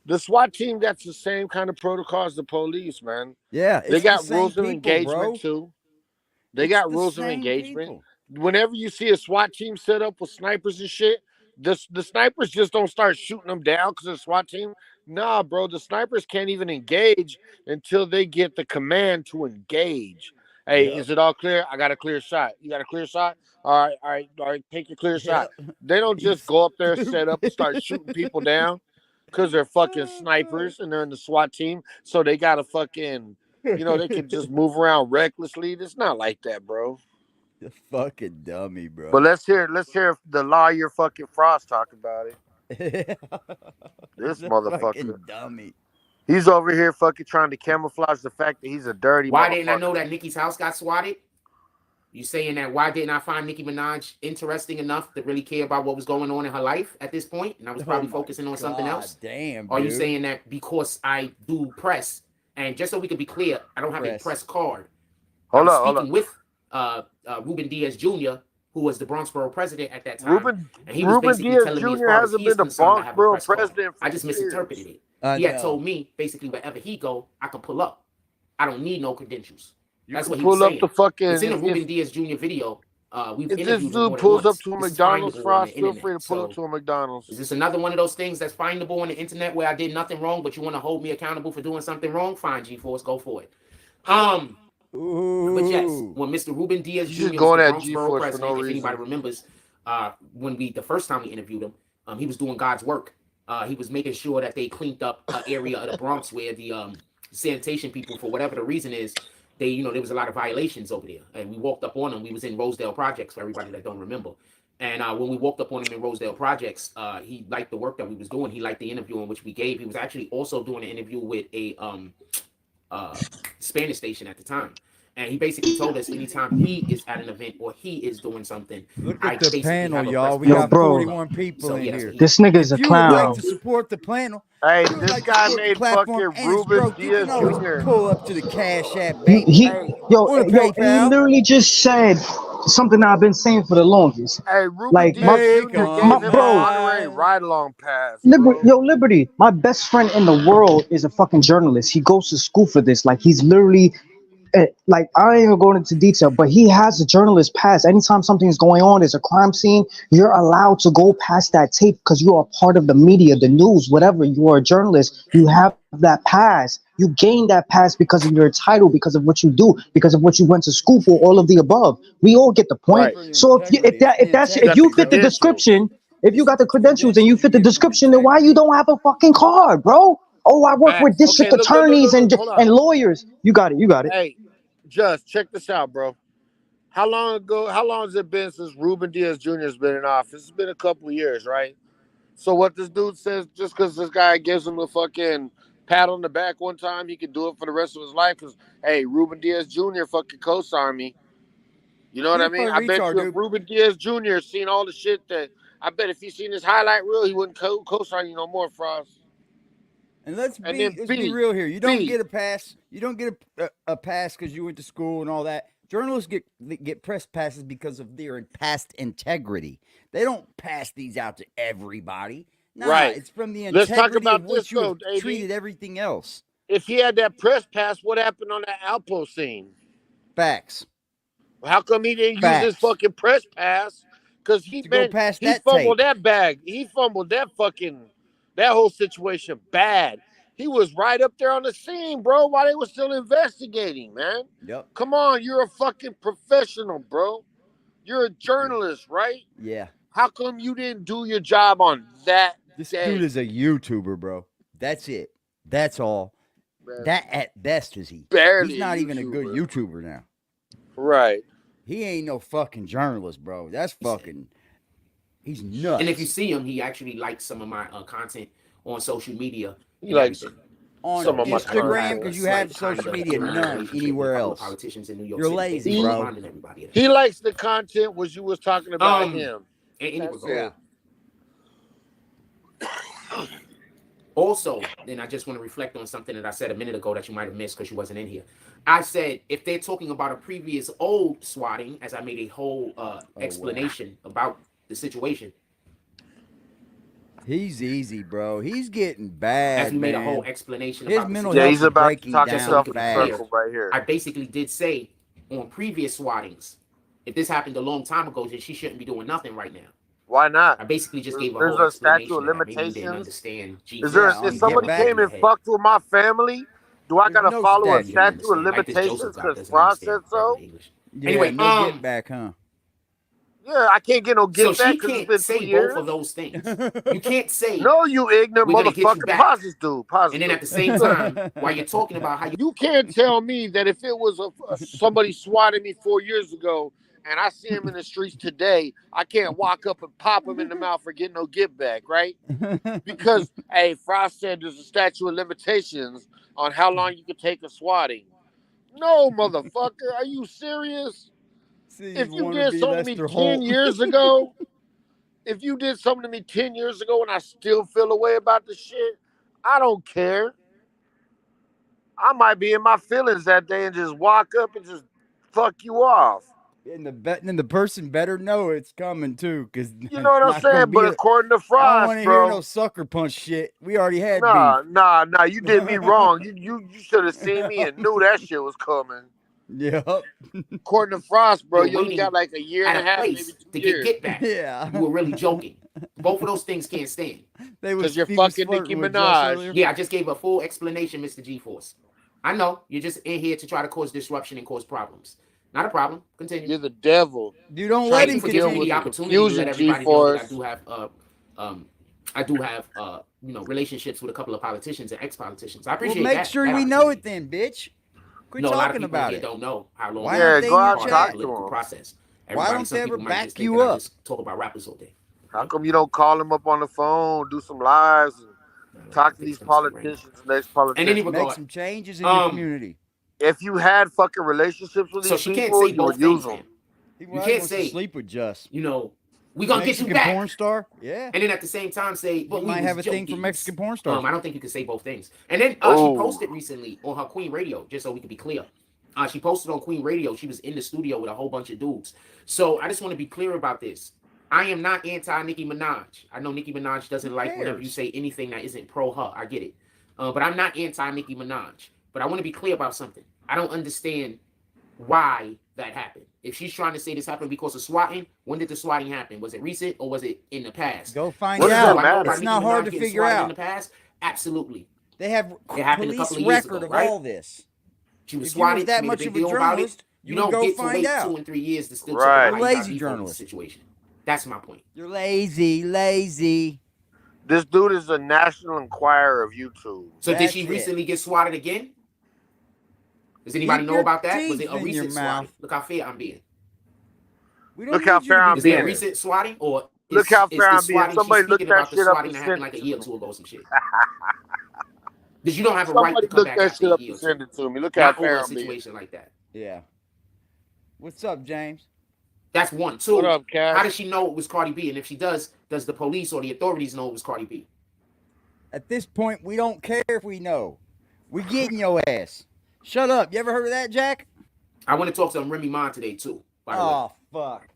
the SWAT team got the same kind of protocol as the police, man. Yeah, They it's got the same rules of people, engagement bro. too. They It's got the rules of same engagement. people. Whenever you see a SWAT team set up with snipers and shit, the snipers just don't start shooting them down because of the SWAT team. Nah, bro, the snipers can't even engage until they get the command to engage. Hey, Yep. is it all clear? I got a clear shot. You got a clear shot? All right. Take your clear shot. Yep. They don't He's just go up there, set up, and stupid. start shooting people down because they're fucking snipers and they're in the SWAT team. So they got to fucking, they can just move around recklessly. It's not like that, bro. The fucking dummy, bro. But let's hear the lawyer fucking Frost talk about it. This The motherfucker. fucking dummy. He's over here fucking trying to camouflage the fact that he's a dirty Why motherfucker. didn't I know that Nicki's house got swatted? You saying that why didn't I find Nicki Minaj interesting enough to really care about what was going on in her life at this point? And I was probably focusing on something else. Damn, Are you dude. saying that because I do press, and just so we could be clear, I don't have a press card. I was speaking with Ruben Diaz Jr., who was the Bronxboro president at that time. And he was basically Diaz telling me as Jr. far as hasn't he's been the concerned, I have a Bronxboro press card. president for I just misinterpreted years. it. He had told me basically wherever he go, I can pull up. I don't need no credentials. That's what he was saying. It's in the Ruben Diaz Jr. video. We've if interviewed this him dude more pulls than up once. to a This is McDonald's, findable on Frost, the feel internet. free to pull So, up to a McDonald's. is this another one of those things that's findable on the internet where I did nothing wrong, but you want to hold me accountable for doing something wrong? Fine, G-Force, go for it. But yes, when Mr. Ruben Diaz Jr. was the Bronxboro president, if anybody remembers, when the first time we interviewed him, he was doing God's work. He was making sure that they cleaned up an area of the Bronx where the sanitation people, for whatever the reason is, there was a lot of violations over there. And we walked up on him. We was in Rosedale Projects, for everybody that don't remember. And when we walked up on him in Rosedale Projects, he liked the work that we was doing. He liked the interview in which we gave. He was actually also doing an interview with a Spanish station at the time. And he basically told us anytime he is at an event or he is doing something, look at the panel, have y'all. We press got bro. 41 people in here. This nigga's a If you would like clown. to support the panel, Hey, if you would this like to guy support the made platform fucking and it's Ruben broke, you can Diaz always Jr. pull up to the Cash App, baby. Yo, Or the and he PayPal. literally just said something I've been saying for the longest. Hey, Ruben Like Diaz Jr. Take gave on him bro, an honorary ride-along pass. Liberty, my best friend in the world is a fucking journalist. He goes to school for this. Like, he's literally, like, I ain't even going into detail, but he has a journalist pass. Anytime something's going on, there's a crime scene, you're allowed to go past that tape because you are part of the media, the news, whatever. You are a journalist. You have that pass. You gain that pass because of your title, because of what you do, because of what you went to school for, all of the above. We all get the point. Right. So if you fit the description, if you got the credentials and you fit the description, then why you don't have a fucking card, bro? Oh, I work with district attorneys and lawyers. You got it. Hey, just check this out, bro. How long has it been since Ruben Diaz Jr. has been in office? It's been a couple of years, right? So what this dude says, just because this guy gives him a fucking pat on the back one time, he can do it for the rest of his life. Because, hey, Ruben Diaz Jr. fucking co-signed me. You know what I mean? I bet you if Ruben Diaz Jr. seen all the shit that, I bet if he seen his highlight reel, he wouldn't co-sign you no more, Frost. And let's be real here. You don't get a pass. You don't get a pass because you went to school and all that. Journalists get press passes because of their past integrity. They don't pass these out to everybody. Nah, right. It's from the Let's talk integrity about of what you have treated everything else. If he had that press pass, what happened on that outpost scene? Facts. How come he didn't use his fucking press pass? Because he fumbled that bag. He fumbled that whole situation bad. He was right up there on the scene, bro, while they were still investigating, man. Yep. Come on, you're a fucking professional, bro. You're a journalist, right? Yeah. How come you didn't do your job on that This day? dude is a YouTuber, bro. That's it. That's all. Man. That at best is he. Barely. He's not even a good YouTuber now. Right. He ain't no fucking journalist, bro. That's fucking... He's nuts. And if you see him, he actually likes some of my content on social media. He likes it. on Some of my Instagram content. because you have social media none anywhere else. Politicians in New York You're City. lazy, Basically bro. reminding everybody of that. He likes the content was you was talking about him. In any That's regard. it. Also, then I just want to reflect on something that I said a minute ago that you might have missed because you wasn't in here. I said if they're talking about a previous old swatting, as I made a whole explanation about the situation. He's easy, bro. He's getting bad. As we made a man. whole explanation His about mental the health he's is about to breaking talk down himself in a fast. circle right here. I basically did say on previous swattings, if this happened a long time ago, then she shouldn't be doing nothing right now. Why not? I basically just gave a There's whole a statute explanation of of that. Maybe you didn't limitations. understand. Is there? Yeah, If somebody get back came in and fucked with my family, do I There's gotta no follow a statute. statute of Like this limitations Joseph guy because doesn't Frost understand said so? regular English. Yeah, Anyway, no get back, huh? Yeah, I can't get no so get back she because it's can't been say 2 years. both of those things. You can't say No, you ignorant we're gonna get you motherfucker. back. Pause this dude. Pause and this then at dude. the same time, while you're talking about how You can't tell me that if it was somebody swatted me 4 years ago and I see him in the streets today, I can't walk up and pop him in the mouth for getting no get back, right? Because, hey, Frost said there's a statute of limitations on how long you can take a swatting. No, motherfucker. Are you serious? See, If you wanna did be something to me Lester 10 Holt. years ago, if you did something to me 10 years ago and I still feel a way about the shit, I don't care. I might be in my feelings that day and just walk up and just fuck you off. And the person better know it's coming too, because You know what I'm saying? But according to I don't Frost, want to hear no bro, sucker punch shit. We already had nah, you did me wrong. You should have seen me and knew that shit was coming. beef. Yep. According to Frost, bro, You're you only waiting got like a year at and a a half, maybe place 2 to years. get back, Yeah. you were really joking. Both of those things can't stand. Because you're fucking Nicki Minaj. Yeah, I just gave a full explanation, Mr. G-Force. I know you're just in here to try to cause disruption and cause problems. Not a problem. Continue. You're the devil. You don't Trying let to him for deal giving me with the continue. opportunity to let confusion, everybody know that G-Force. I do have relationships with a couple of politicians and ex-politicians. I appreciate Well, that. make sure that we know opportunity. it then, bitch. Quit No, a lot of talking people about here it. don't know how long Why Yeah, aren't they go in your out and part talk of to the political them. process. Why Everybody, don't some they people ever might back just think you that I up? just talk about rappers all day. How come you don't call them up on the phone, do some lives, and talk to these politicians and And any ex-politicians? Make regard, some changes in your community. If you had fucking relationships with so these she can't people, say you both would use things. them. Then He you probably can't wants to say, sleep with Just. you know, we're gonna get you Mexican back. porn star. Yeah. And then at the same time say, but He we might was have a thing for joking. Mexican porn stars. I don't think you can say both things. And then she Oh, posted recently on her Queen Radio, just so we can be clear. She posted on Queen Radio. She was in the studio with a whole bunch of dudes. So I just want to be clear about this. I am not anti-Nicki Minaj. I know Nicki Minaj doesn't like whenever you say anything that isn't pro her. I get it. But I'm not anti-Nicki Minaj. But I want to be clear about something. I don't understand why that happened. If she's trying to say this happened because of swatting, when did the swatting happen? Was it recent or was it in the past? Go find What does out. that matter? It's not hard to figure out. In the past, absolutely. They have It happened a police couple of years record ago, of right? all this. She was If you was swatted. that She made much a big of a deal about it. journalist, You would don't go get to find wait out. 2 and 3 years to still Right. talk about You're how you got lazy beef over the journalist. situation. That's my point. You're lazy. this dude is a National Enquirer of YouTube. So did That's she it. recently get swatted again? Does anybody Keep know your about that? Was it teeth a in your recent mouth. swatting? Look how fair I'm being. We don't Look how need you fair to I'm be Is it a being. recent swatting or Look how is fair the I'm being. swatting Somebody she's look speaking that about the shit up swatting and that send happened like it a to year or me. two ago, some shit? Because you don't have a right Somebody to come look back that after shit a up year or and send two. it to me. Look how Not over fair a I'm being. situation like that. Yeah. What's up, James? That's one. Two, What up, Cash? how does she know it was Cardi B? And if she does the police or the authorities know it was Cardi B? At this point, we don't care if we know. We getting your ass. Shut up. You ever heard of that, Jack? I want to talk to Remy Ma today, too, by the way. Oh, fuck.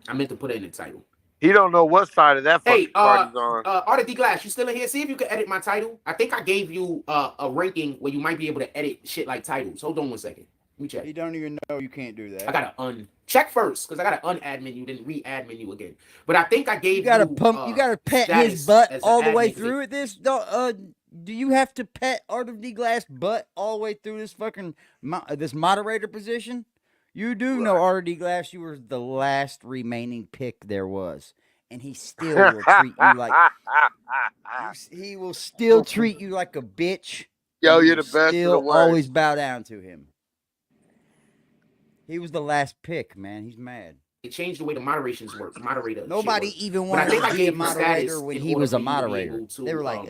I meant to put it in the title. He don't know what side of that fucking Hey, party's on. Artie D Glass, you still in here? See if you can edit my title. I think I gave you a ranking where you might be able to edit shit like titles. Hold on 1 second. Let me check. You don't even know you can't do that. I gotta uncheck first because I gotta unadmin you, then re-admin you again. But I think I gave You gotta pump. You gotta pet his butt all the way through it. Do you have to pet Art of D Glass butt all the way through this fucking this moderator position? You do know Art of D Glass. You were the last remaining pick there was, and he still will treat you like he will still treat you like a bitch. Yo, You you're the will best of the still worst. always bow down to him. He was the last pick, man. He's mad. It changed the way the moderations work. Nobody shit works. even But I wanted think to I be a gave you moderator status when in he order was for a you to be moderator. able to, They were like,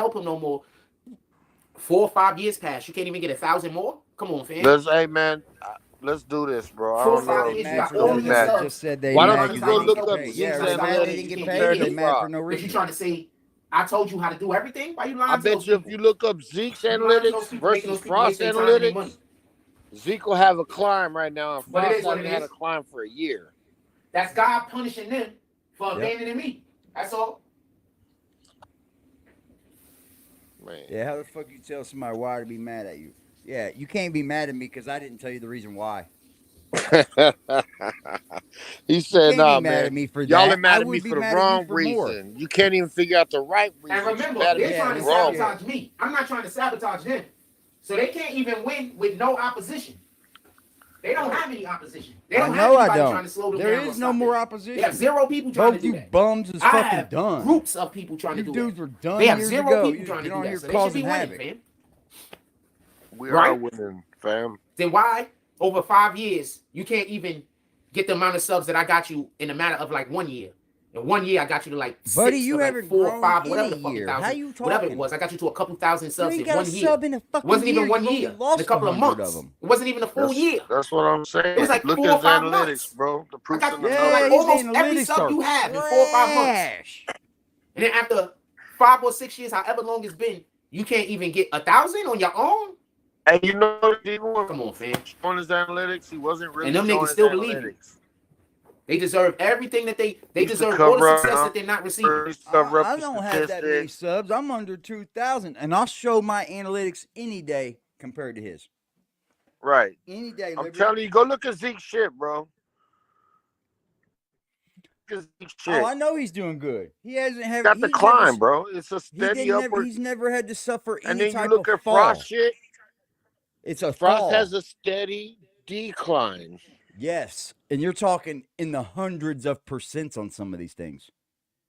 help him no more. 4 or 5 years pass. You can't even get 1,000 more. Come on, fam. Let's, hey man, Let's do this, bro. I 4 or don't 5 know. years, you Mad got for all nothing. these They subs. just said they Why mad don't you because go they look didn't up get paid. Zeke's Yeah, they mad they analytics didn't get compared paid. to They mad for Frost? no But you reason. trying to say I told you how to do everything? Why you lying I to bet those you if people? you look up Zeke's You lying to those analytics people, making versus those people waste Frost their time and their money. analytics, Zeke will have a climb right now, and But it Frost is what hasn't it had a is. climb for a year. That's God punishing them for Yep. abandoning me. That's all. Man. Yeah, how the fuck you tell somebody why to be mad at you? Yeah, you can't be mad at me because I didn't tell you the reason why. He You said, can't be "Nah, mad man, at me for y'all are that. I mad at me would be for the mad at you wrong for more. reason. You can't even figure out the right And reason. You remember, mad at they're me Yeah, trying for to the wrong yeah. sabotage me. I'm not trying to sabotage them. So they can't even win with no opposition. They don't have any opposition. They I don't have know I anybody trying don't. to slow them There down or is no stop more them. They have opposition. 0 people trying to Both do you that. bums is I fucking have done. groups of people trying You to do dudes that. were done They have years 0 ago. people You trying to get do on that. here So they should causing be winning, havoc. fam. We Right? are winning, fam. Then why over 5 years you can't even get the amount of subs that I got you in a matter of like 1 year? In 1 year, I got you to like Buddy, 6 you or like haven't 4 or grown 5, in whatever a the fucking year. How thousand, you whatever it talking? was. I got you to a couple thousand You subs ain't in got a 1 year. sub in a It fucking wasn't year. even 1 You've only year. In a lost couple of 100 of months. them. It wasn't even a full year. That's what I'm It saying. was like Look 4 at or his 5 analytics, months. bro. The I proof's got in the you to like Yeah, numbers. his almost every analytics sub are you have in 4 or 5 months. trash. And then after 5 or 6 years, however long it's been, you can't even get 1,000 on your own? And you know, even Come on, fam. showing his analytics, he wasn't And really them showing niggas his still believe you. analytics. They deserve everything that they He used to deserve all the cover success that up they're not receiving. numbers, cover up I the don't have that many statistics. subs. I'm under 2,000, and I'll show my analytics any day compared to his. Right. Any day, I'm Liberty. telling you, go look at Zeke's shit, bro. Look at Zeke's Oh, shit. I know he's doing good. He hasn't had. Got the He's climb, never, bro. It's a he steady didn't. upward. He's never had to suffer And any then you type look of at fall. Frost shit. It's a Frost fall. has a steady decline. Yes, and you're talking in the hundreds of percents on some of these things.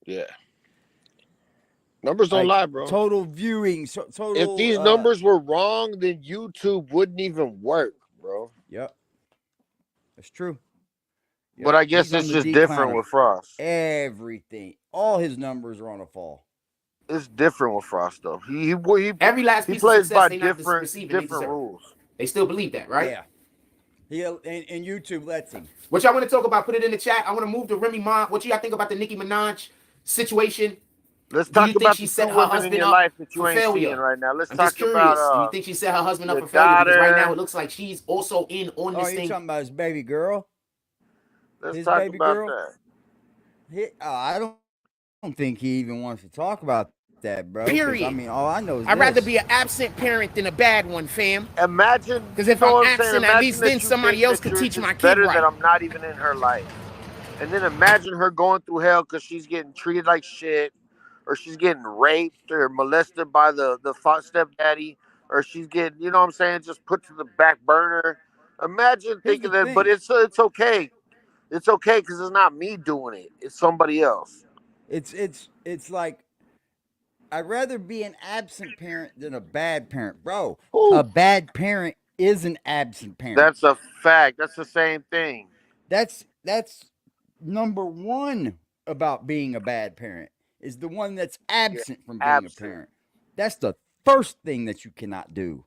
Yeah. Numbers don't lie, bro. Total viewing. Total. If these numbers were wrong, then YouTube wouldn't even work, bro. Yep. That's true. Yep. But I guess He's on it's the just decline different of with Frost. everything. All his numbers are on a fall. It's different with Frost, though. He Every last piece of plays success by they not different receiving, they different deserve. rules. They still believe that, right? Yeah. And YouTube lets him. What y'all want to talk about? Put it in the chat. I want to move to Remy Ma. What y'all think about the Nicki Minaj situation? Let's Do talk you think about she the set two her women in husband your up life that you for ain't seeing failure? right now. Let's I'm talk just curious. Do you about think she set her husband up your for failure? Because right daughter. now it looks like she's also in on Oh, this you're thing. talking about his baby girl? let's his talk baby about girl? that. I don't think he even wants to talk about that, bro. 'Cause, Period. I mean, all I know is I'd rather this. be an absent parent than a bad one, fam. Imagine, Because you if know I'm what I'm saying? absent, at Imagine least that then you somebody think else that could you're teach just my kid better right. that I'm not even in her life. And then imagine her going through hell because she's getting treated like shit, or she's getting raped or molested by the stepdaddy, or she's getting, you know what I'm saying, just put to the back burner. Imagine Here's thinking the that, but thing. it's okay. It's okay because it's not me doing it. It's somebody else. It's like I'd rather be an absent parent than a bad parent, bro. Ooh, A bad parent is an absent parent. that's a fact. That's the same thing. That's number one about being a bad parent is the one that's absent from being absent. a parent. That's the first thing that you cannot do.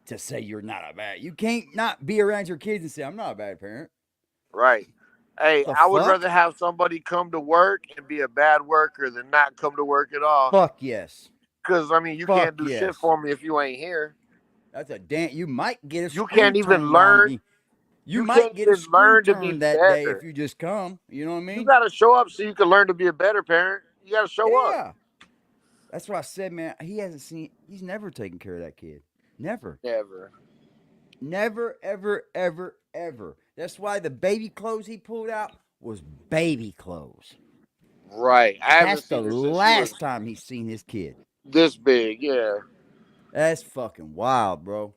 To say you're not a bad, you can't not be around your kids and say I'm not a bad parent. Right. Hey, The I would fuck? rather have somebody come to work and be a bad worker than not come to work at all. Fuck yes. Because, I mean, you Fuck can't do yes. shit for me if you ain't here. That's a damn. You might get a You screw can't even turned learn. on me. You You might can't get a even screw learn to be turned that day better. if you just come. You know what I mean? You got to show up so you can learn to be a better parent. You got to show up. Yeah. That's what I said, man. He's never taken care of that kid. Never. Never. Never, ever, ever, ever. That's why the baby clothes he pulled out was baby clothes. Right. I haven't That's the seen her since she last was time he's seen his kid. this big. Yeah. That's fucking wild, bro.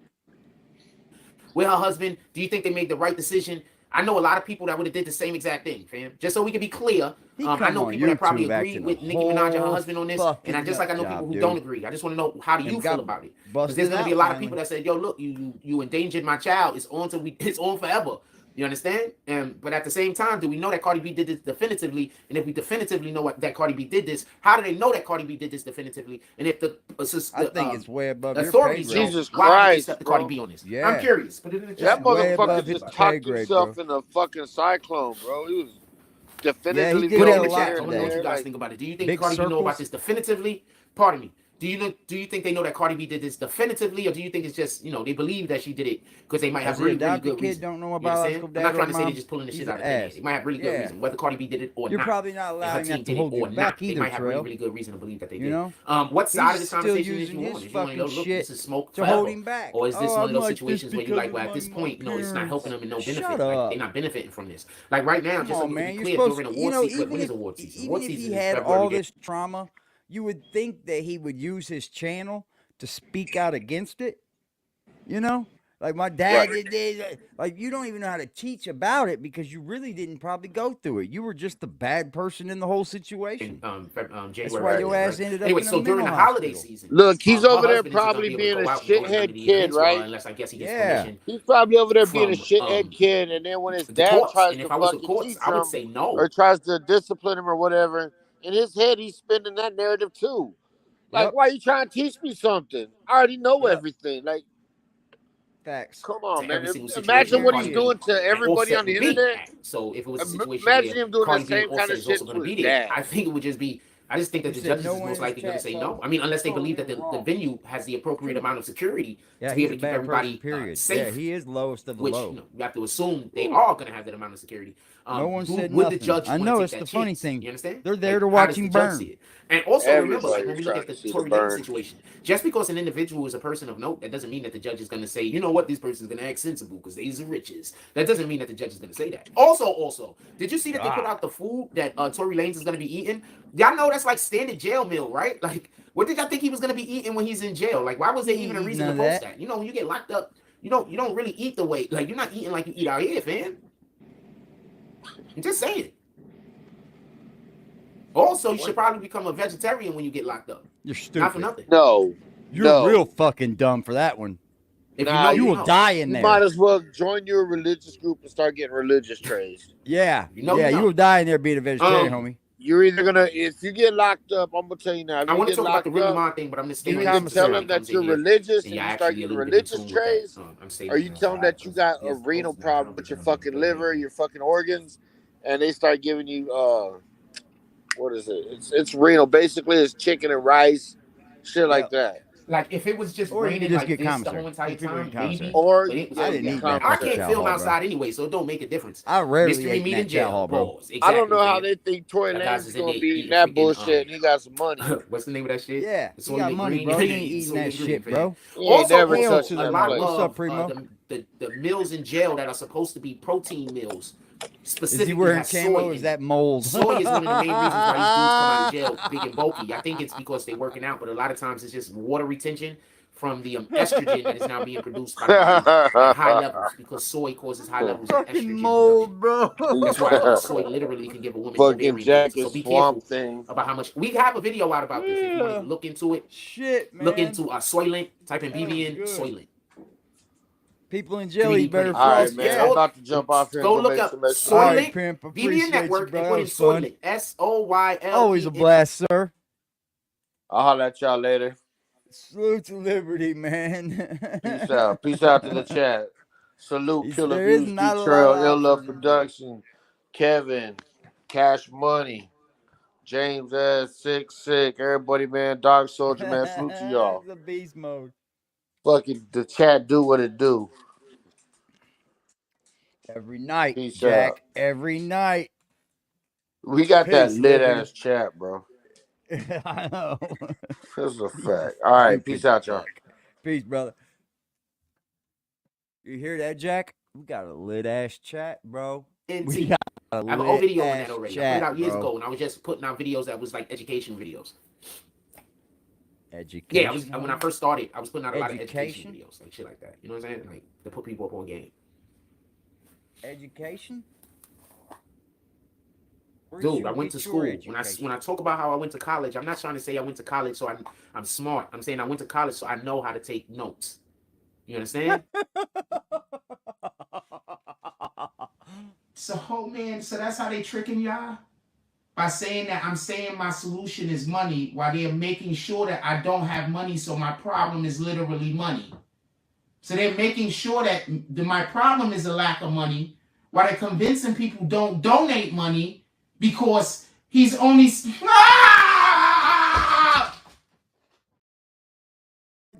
With her husband, do you think they made the right decision? I know a lot of people that would have did the same exact thing, fam. Just so we can be clear, I know people that probably agree with Nicki Minaj and her husband on this, and I know people who don't agree. I just want to know, how do you feel about it? Because there's going to be a lot of people that said, "Yo, look, you endangered my child. It's on forever." You understand? But at the same time, do we know that Cardi B did this definitively? And if we definitively know that Cardi B did this, how do they know that Cardi B did this definitively? And if I think it's way above your pay authorities grade. know, Jesus why did they Christ, step to bro. Cardi B on this? Yeah. I'm curious. Put it in the That chat. way above motherfucker his just pay talked grade, himself bro. in a fucking cyclone, bro. He was Yeah, definitively he Put did it a in the lot chat. I there, want to know what today. you guys like, think about it. Do you think Big Cardi B know about circles. this definitively? Pardon me. Do you think they know that Cardi B did this definitively, or do you think it's just, they believe that she did it because they might have As the really, really adopted good kid reason? don't know a You understand? biological I'm dad not or trying to say they're mom. just pulling the He's shit an out of thin air. ass. They might have really good Yeah. reason, whether Cardi B did it or You're not. probably not And her allowing team that to did it hold you or back not. They either, might have really, Trail. really good reason to believe that they You did. know? What side of He's this still conversation is using you his on? Is you want to fucking look, shit this is smoke to hold forever? him back. Or is this Oh, one of I'm those like this situations where you're because like, well, of at this my point, it's not helping them parents. in no Shut benefit. Like, up. they're not benefiting from this. Like right now, Come just so on, we can man. be You're clear, supposed during to, award season, even when if is award season? even Award if he season is had February. all this trauma, you would think that he would use his channel to speak out against it. You know? Like my dad right. did this. Like you don't even know how to teach about it because you really didn't probably go through it. You were just the bad person in the whole situation. That's January. why Right. your ass ended up Anyway, in a so during mental the holiday hospital. season, Look, he's her over there husband isn't going to probably be able to being a go out and go to none of shithead the kid, events with her right? unless I guess he gets Yeah. permission He's probably over there being a from shithead kid, and then when his the dad courts. tries And to if I was the fucking courts, teach I would him say or no. tries to discipline him or whatever, in his head he's spinning that narrative too. Like, Yep. why you trying to teach me something? I already know Yep. everything. Like, Facts. come on, To man. every single situation Imagine where what he's Cardi B doing to and everybody on Offset the would be internet. at. So if it was a situation Imagine where him doing the Cardi B and same kind Offset of is also shit going to to his be there, dad. I think it would just be. I just think You that the said judges no is one most in his likely going to chat say told no. him. I mean, unless they Told believe him that it was the wrong. venue has the appropriate amount of security Yeah, to be he's able a to keep bad person. everybody Period. safe. Yeah, he is lowest of the Which low. you have to assume they are going to have that amount of security. No one said Would the nothing. judge I want know to it's take the that funny chance? thing. You understand? They're there Like, to how watch does the him judge burn. see it? And also remember, like when Everybody's we look trying at to the see the Tory Lanez burn. situation, just because an individual is a person of note, that doesn't mean that the judge is going to say, you know what, this person is going to act sensible because these are riches. That doesn't mean that the judge is going to say that. Also, did you see that they put out the food that Tory Lanez is going to be eating? Y'all know that's like standard jail meal, right? Like, what did y'all think he was going to be eating when he's in jail? Like, why was there He even a ain't reason to none of post that. that? You know, when you get locked up, you don't really eat the way, like, you're not eating like you eat out here, fam. I'm just saying. Also, you should probably become a vegetarian when you get locked up. You're Not for stupid. nothing. No. You're No. real fucking dumb for that one. If Nah, you You know, will die in You there. might as well join your religious group and start getting religious trays. Yeah. You know, Yeah, you you know. will die in there being a vegetarian, homie. You're either gonna, if you get locked up, I'm gonna tell you now. If I you want to get talk about the locked Remy up, Ma thing, but I'm just you staying either on tell this. them that you're religious and you start getting religious trays, or you tell them that you got a renal problem with your fucking liver, your fucking organs, and they start giving you what is it? It's renal. Basically, it's chicken and rice, shit like that. Like if it was just Or you raining could just like get this the commissary. whole entire People time, eat commissary. maybe. Or But it was I yeah, didn't you eat get in that I fucking commissary. can't chow film hall, bro. outside anyway, so it don't make a difference. I rarely Mystery ate in meat that in chow jail. hall, bro. Pause. I don't know Exactly, how man. they think Tory That guys Lanez is is in gonna there be eating eating that freaking, bullshit and he got some money. What's the name of that shit? Yeah, The he got Soylent money, Green. bro. He ain't The eating that Soylent Green, shit, fam. bro. He ain't never Hail touched to A them, that lot bro. What's plate. up, of Primo? the meals in jail that are supposed to be protein meals Is he specifically wearing has soy camo? in Is it. that mold? Soy is one of the main reasons why these dudes come out of jail big and bulky. I think it's because they're working out, but a lot of times it's just water retention from the estrogen that is now being produced by the body at high levels because soy causes high levels of Fucking estrogen mold, production. bro. That's why soy literally can give a woman Fucking ovarian cancer. jacket So be swamp careful thing. about how much. We have a video out about this. If you want Yeah. to look into it, Shit, man. look into Soylent. Type in That was BBN good. Soylent. People in jail 3D eat better printed. All right, frost. man. Yeah. I'm about to jump off here and Go go look make up some extra All Soylent right, money. Pimp. BBN Appreciate Network you, bro. and That put in was fun. Soylent. SOYLENT. Always a blast, sir. I'll holler at y'all later. Salute to liberty, man. Peace out. Peace out to the chat. Salute Killer There is Views, not a lot D-Trail, of Ill Love options. Production, Kevin, Cash Money, James S. Sick, everybody, man, Dark Soldier, man, salute to y'all. It's a beast mode. Fucking the chat do what it do. Every night, Peace Jack. out. Every night. We got that Peace, lit liberty. ass chat, bro. I know. This is a fact. All right, peace out, y'all. Peace, brother. You hear that, Jack? We got a lit ass chat, bro. We got a I have an old video on lit-ass that already. chat, I put it out years bro. ago, and I was just putting out videos that was like education videos. Education. Yeah, when I first started, I was putting out a lot of education Education? videos, like shit like that. You know what I'm saying? Like to put people up on game. Education? Where'd Dude, you I went get to your school. When I talk about how I went to college, I'm not trying to say I went to college so I'm smart. I'm saying I went to college so I know how to take notes. You understand? So, man, so that's how they tricking y'all? By saying that I'm saying my solution is money while they're making sure that I don't have money, so my problem is literally money. So they're making sure that my problem is a lack of money while they're convincing people don't donate money because he's only...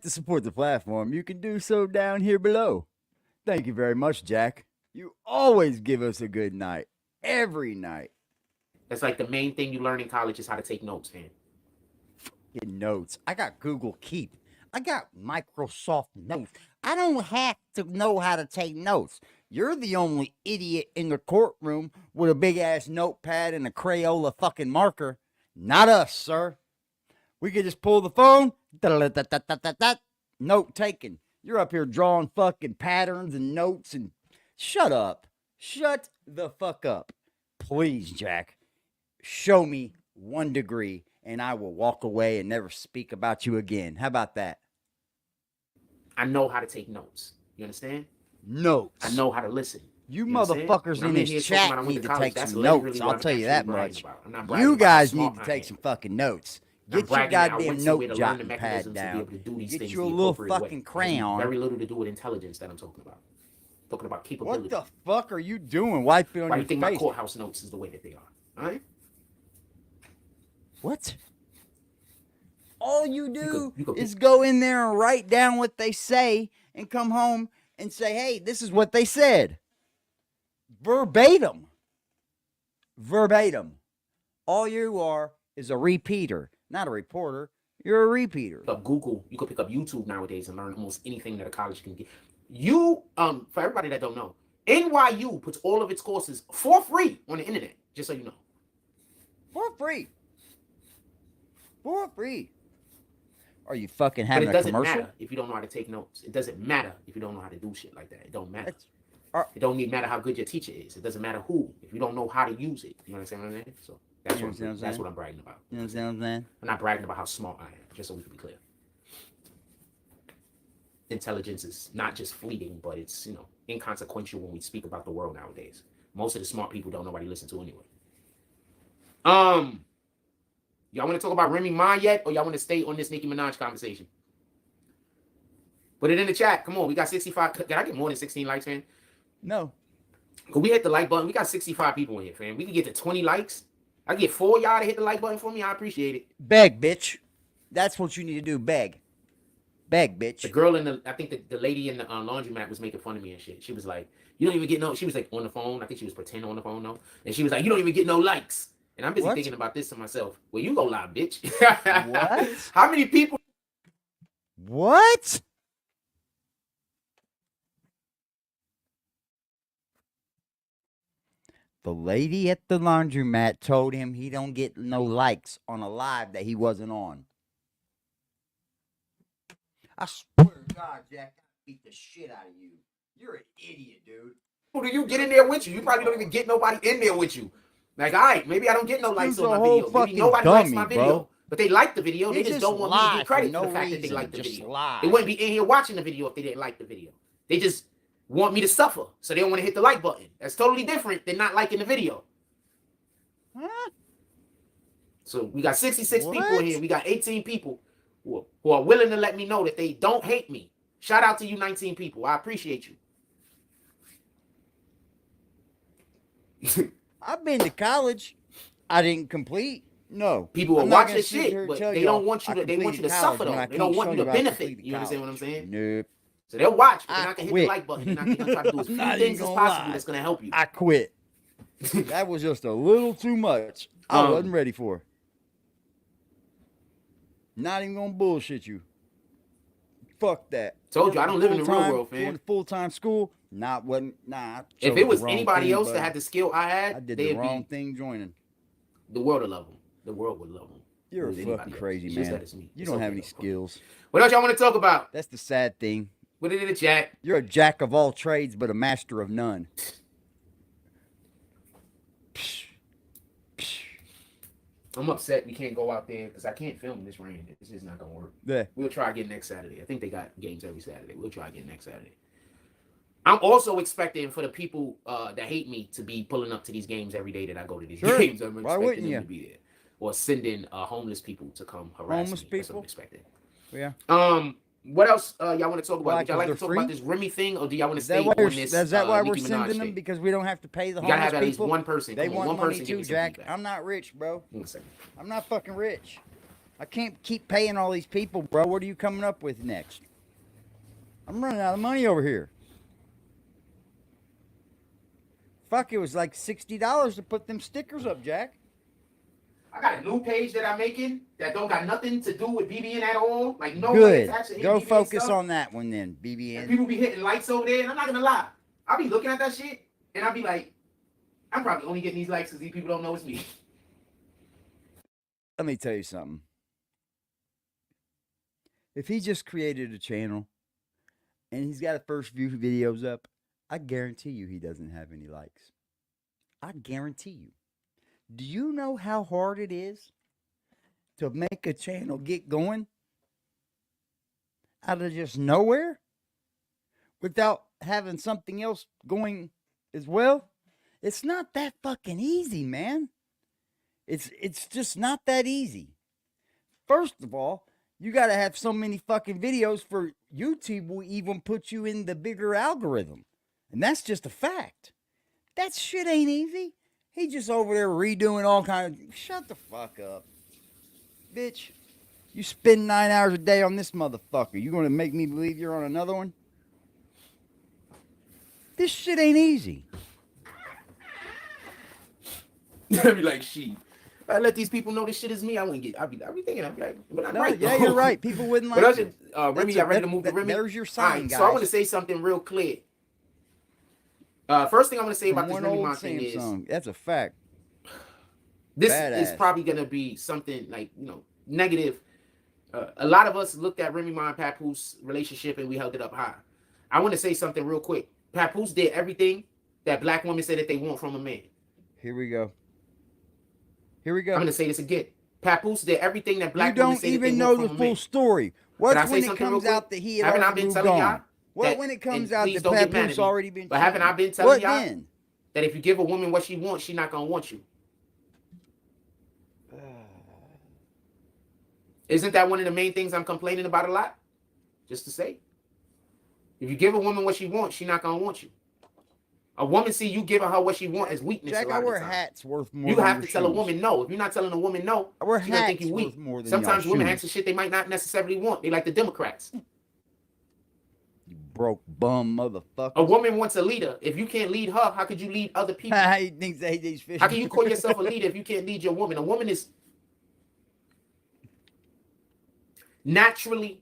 To support the platform, you can do so down here below. Thank you very much, Jack. You always give us a good night. Every night. That's like the main thing you learn in college is how to take notes, man. Get notes. I got Google Keep. I got Microsoft Notes. I don't have to know how to take notes. You're the only idiot in the courtroom with a big ass notepad and a Crayola fucking marker. Not us, sir. We could just pull the phone. Note taken. You're up here drawing fucking patterns and notes and shut up. Shut the fuck up. Please, Jack. Show me 1 degree and I will walk away and never speak about you again. How about that? I know how to take notes. You understand? Notes. I know how to listen. You motherfuckers in this chat need to take some notes. I'll tell you that much. You guys need to take some fucking notes. Get your goddamn note jotting pad down. Get you a little fucking crayon. Very little to do with intelligence that I'm talking about. Talking about capability. What the fuck are you doing? Why feel on your face? Why do you think my courthouse notes is the way that they are? All right? What? All you do is go in there and write down what they say and come home and say, hey, this is what they said. Verbatim. Verbatim. All you are is a repeater, not a reporter. You're a repeater. Google, you could pick up YouTube nowadays and learn almost anything that a college can get. You, for everybody that don't know, NYU puts all of its courses for free on the internet, just so you know. For free. For free. Are you fucking having a commercial? But it doesn't matter if you don't know how to take notes. It doesn't matter if you don't know how to do shit like that. It don't matter. It don't even matter how good your teacher is. It doesn't matter who. If you don't know how to use it. You understand what I'm saying? So that's what I'm bragging about. You understand what I'm saying? I'm not bragging about how smart I am, just so we can be clear. Intelligence is not just fleeting, but it's, inconsequential when we speak about the world nowadays. Most of the smart people don't nobody listen to anyway. Y'all want to talk about Remy Ma yet, or y'all want to stay on this Nicki Minaj conversation? Put it in the chat. Come on, we got 65. Can I get more than 16 likes, man? No. Can we hit the like button? We got 65 people in here, fam. We can get to 20 likes. I get 4 y'all to hit the like button for me. I appreciate it. Beg, bitch. That's what you need to do. Beg. Beg, bitch. The girl I think the lady in the laundromat was making fun of me and shit. She was like, you don't even get no, she was like on the phone. I think she was pretending on the phone though. And she was like, you don't even get no likes. And I'm busy thinking about this to myself. Well, you go lie, bitch. What? How many people? What? The lady at the laundromat told him he don't get no likes on a live that he wasn't on. I swear to God, Jack, I beat the shit out of you. You're an idiot, dude. Who do you get in there with you? You probably don't even get nobody in there with you. Like, all right, maybe I don't get no likes on my video. Maybe nobody likes my video. Bro. But they like the video. They just don't want me to get credit for the fact that they like the video. They wouldn't be in here watching the video if they didn't like the video. They just want me to suffer. So they don't want to hit the like button. That's totally different than not liking the video. Huh? So we got 66 people in here. We got 18 people who are willing to let me know that they don't hate me. Shout out to you 19 people. I appreciate you. I've been to college. I didn't complete. No. People will watch this shit, but they don't want you to. They want you to suffer though. They don't want you to benefit. You understand what I'm saying? Nope. So they'll watch, but they're not gonna hit the like button. They're not gonna try to do as few things as possible that's gonna help you. I quit. That was just a little too much. I wasn't ready for. Not even gonna bullshit you. Fuck that. Told you I don't live in the real world, fam. Going to full-time school. If it was anybody else that had the skill I had, I did the wrong thing joining. The world would love them. The world would love them. You're a fucking crazy man. You don't have any skills. What else y'all want to talk about? That's the sad thing. Put it in the chat. You're a jack of all trades, but a master of none. I'm upset we can't go out there because I can't film in this rain. It's just not gonna work. Yeah. We'll try again next Saturday. I think they got games every Saturday. We'll try again next Saturday. I'm also expecting for the people that hate me to be pulling up to these games every day that I go to these Sure. games. I'm Why expecting wouldn't them you? to be there. Or sending homeless people to come harass Homeless me. That's what people? I'm expecting. Yeah. What else y'all want to talk about? Why? Would y'all 'Cause like they're to talk free? about this Remy thing, or do y'all want to Is that stay why on this is that why we're Nicki Minaj sending them? thing? Because we don't have to pay the You gotta homeless have at least people? one person. They Come on, want one money person give too, me some Jack. feedback. I'm not rich, bro. Give me a second. I'm not fucking rich. I can't keep paying all these people, bro. What are you coming up with next? I'm running out of money over here. Fuck, it was like $60 to put them stickers up, Jack. I got a new page that I'm making that don't got nothing to do with BBN at all. Like no Good. attached to Go BBN focus stuff. on that one then, And BBN. people be hitting likes over there, and I'm not gonna lie. I'll be looking at that shit, and I'll be like, I'm probably only getting these likes because these people don't know it's me. Let me tell you something. If he just created a channel and he's got a first few videos up, I guarantee you he doesn't have any likes. I guarantee you. Do you know how hard it is to make a channel get going out of just nowhere without having something else going as well? It's not that fucking easy, man. It's just not that easy. First of all, you got to have so many fucking videos for YouTube will even put you in the bigger algorithm. And that's just a fact. That shit ain't easy. He just over there redoing all kinds of... Shut the fuck up. Bitch, you spend 9 hours a day on this motherfucker. You going to make me believe you're on another one? This shit ain't easy. I'd be like, she. I let these people know this shit is me. I wouldn't get. I'd be thinking. I'd be like, but I'm No, right. yeah, though. you're right. People wouldn't like But else, you. Remy, y'all ready to move to Remy? There's your All sign, right, guys. so I want to say something real clear. First thing I want to say From about this one Remy old Ma thing is Samsung. That's a fact. this Badass. is probably gonna be something like negative. A lot of us looked at Remy Ma and Papoose relationship and we held it up high. I want to say something real quick. Papoose did everything that black women say that they want from a man. Here we go. Here we go. I'm gonna say this again. Papoose did everything that You black women don't say that they even want know the from a full man. story. Can I What's say when it something real comes out quick? that he had Haven't I already been moved telling y'all on? What that- when it comes and out please that don't get mad at Papoose me, already been but haven't I cheating? been telling What y'all then? that if you give a woman what she wants, she's not gonna want you? Isn't that one of the main things I'm complaining about a lot? Just to say, if you give a woman what she wants, she's not gonna want you. A woman see you giving her what she wants as weakness. Jack, a lot I of wear the time. hats worth more You than have your to tell a shoes. woman no. If you're not telling a woman no, I wear she's gonna think hats you worth weak. more than Sometimes y'all women shoes. ask for shit they might not necessarily want. They like the Democrats. You broke bum motherfucker. A woman wants a leader. If you can't lead her, how could you lead other people? He thinks that he's fish. How can you call yourself a leader if you can't lead your woman? A woman is naturally.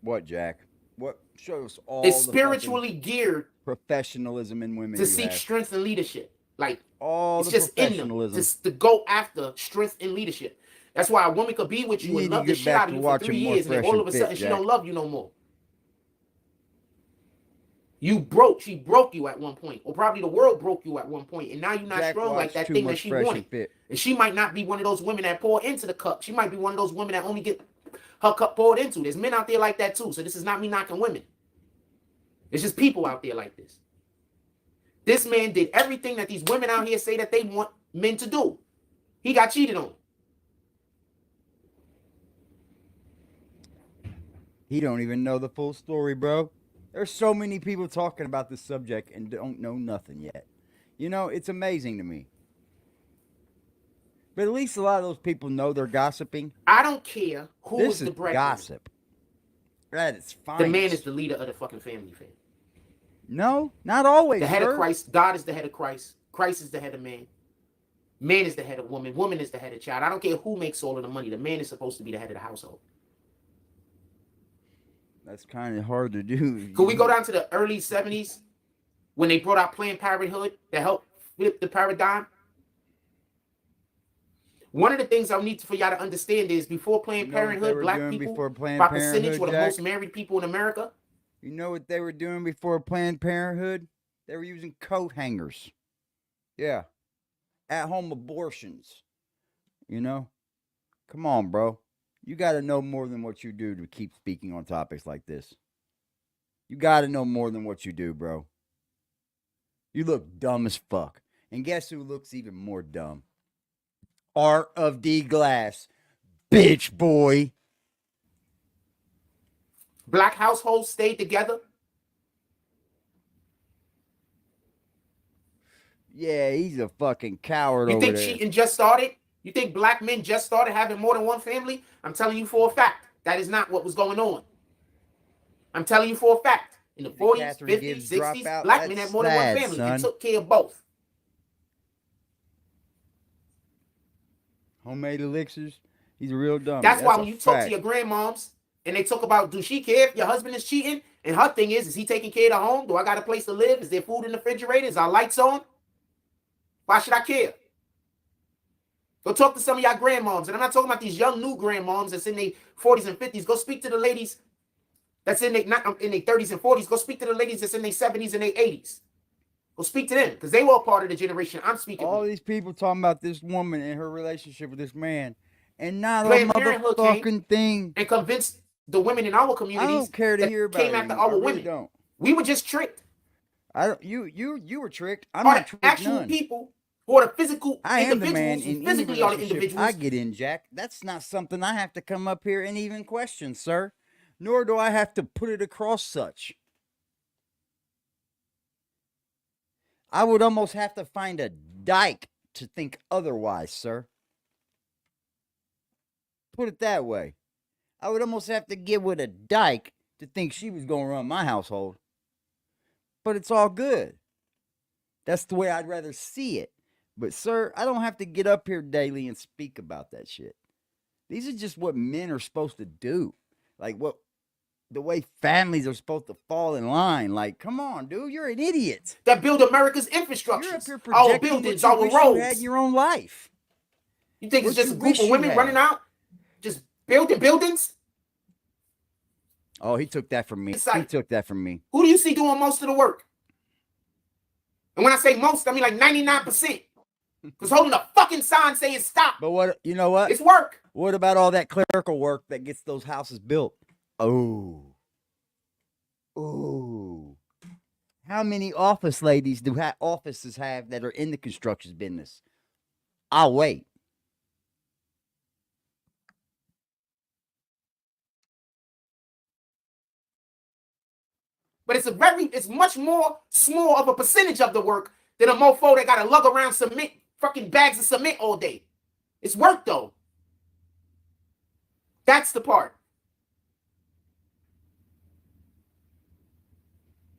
What, Jack? What shows all It's the spiritually geared professionalism in women to you seek have? strength and leadership. Like All it's the just in them professionalism. to go after strength and leadership. That's why a woman could be with you You and need to love the get shit back out of to you for watching 3 more years, and then Fresh all and of a Fit, sudden she Jack. don't love you no more. You broke. She broke you at one point, or probably the world broke you at one point, and now you're not Jack strong like watched that too thing that much she Fresh wanted. and Fit. And she might not be one of those women that pour into the cup. She might be one of those women that only get her cup poured into. There's men out there like that too. So this is not me knocking women. It's just people out there like this. This man did everything that these women out here say that they want men to do. He got cheated on. He don't even know the full story, bro. There's so many people talking about this subject and don't know nothing yet. You know, it's amazing to me. But at least a lot of those people know they're gossiping. I don't care who This is the is breadwinner. gossip. That is fine. The man is the leader of the fucking family, fam. No, not always. The head sir. of Christ. God is the head of Christ. Christ is the head of man. Man is the head of woman. Woman is the head of child. I don't care who makes all of the money. The man is supposed to be the head of the household. That's kind of hard to do. Could we go down to the early 70s when they brought out Planned Parenthood that helped flip the paradigm? One of the things I need for y'all to understand is before Planned You know what they Parenthood, were black doing people before Planned by percentage Parenthood, were the Jack? most married people in America. You know what they were doing before Planned Parenthood? They were using coat hangers. Yeah. At home abortions. You know? Come on, bro. You got to know more than what you do to keep speaking on topics like this. You got to know more than what you do, bro. You look dumb as fuck. And guess who looks even more dumb? Art of D Glass. Bitch boy. Black households stayed together. Yeah, he's a fucking coward You over think there. cheating just started? You think black men just started having more than one family? I'm telling you for a fact. That is not what was going on. I'm telling you for a fact. In the 40s, Catherine 50s, Gibbs 60s, dropout? black men That's had more than one sad, family son. and took care of both. Homemade elixirs. He's a real dumb. That's why a when you talk fact. to your grandmoms and they talk about, do she care if your husband is cheating? And her thing is he taking care of the home? Do I got a place to live? Is there food in the refrigerator? Is our lights on? Why should I care? Go talk to some of y'all grandmoms. And I'm not talking about these young new grandmoms that's in their 40s and 50s. Go speak to the ladies that's in their 30s and 40s. Go speak to the ladies that's in their 70s and their 80s. Go speak to them because they were a part of the generation I'm speaking All with. these people talking about this woman and her relationship with this man, and not a Planned Parenthood motherfucking thing. And convinced the women in our communities I don't care to that hear about came it after anymore. our I really women. don't. We were just tricked. I don't. You were tricked. I'm Are not the tricked actual none. people who are the physical I am the man individuals who in any physically are the relationship individuals. I get in, Jack. That's not something I have to come up here and even question, sir. Nor do I have to put it across such. I would almost have to find a dyke to think otherwise, sir. Put it that way. I would almost have to get with a dyke to think she was going to run my household. But it's all good. That's the way I'd rather see it. But, sir, I don't have to get up here daily and speak about that shit. These are just what men are supposed to do. Like, what the way families are supposed to fall in line. Like, come on, dude, you're an idiot. That build America's infrastructure. You're up here Our projecting buildings, that you our wish you roads. had in your own life. You think it's What just you a group wish of you women had. running out? Just building buildings? Oh, he took that from me. It's like- He took that from me. Who do you see doing most of the work? And when I say most, I mean like 99%. Because holding a fucking sign saying stop. But what, you know what? It's work. What about all that clerical work that gets those houses built? Oh. Ooh. How many office ladies do offices have that are in the construction business? I'll wait. But it's much more small of a percentage of the work than a mofo that got to lug around cement, fucking bags of cement all day. It's work though. That's the part.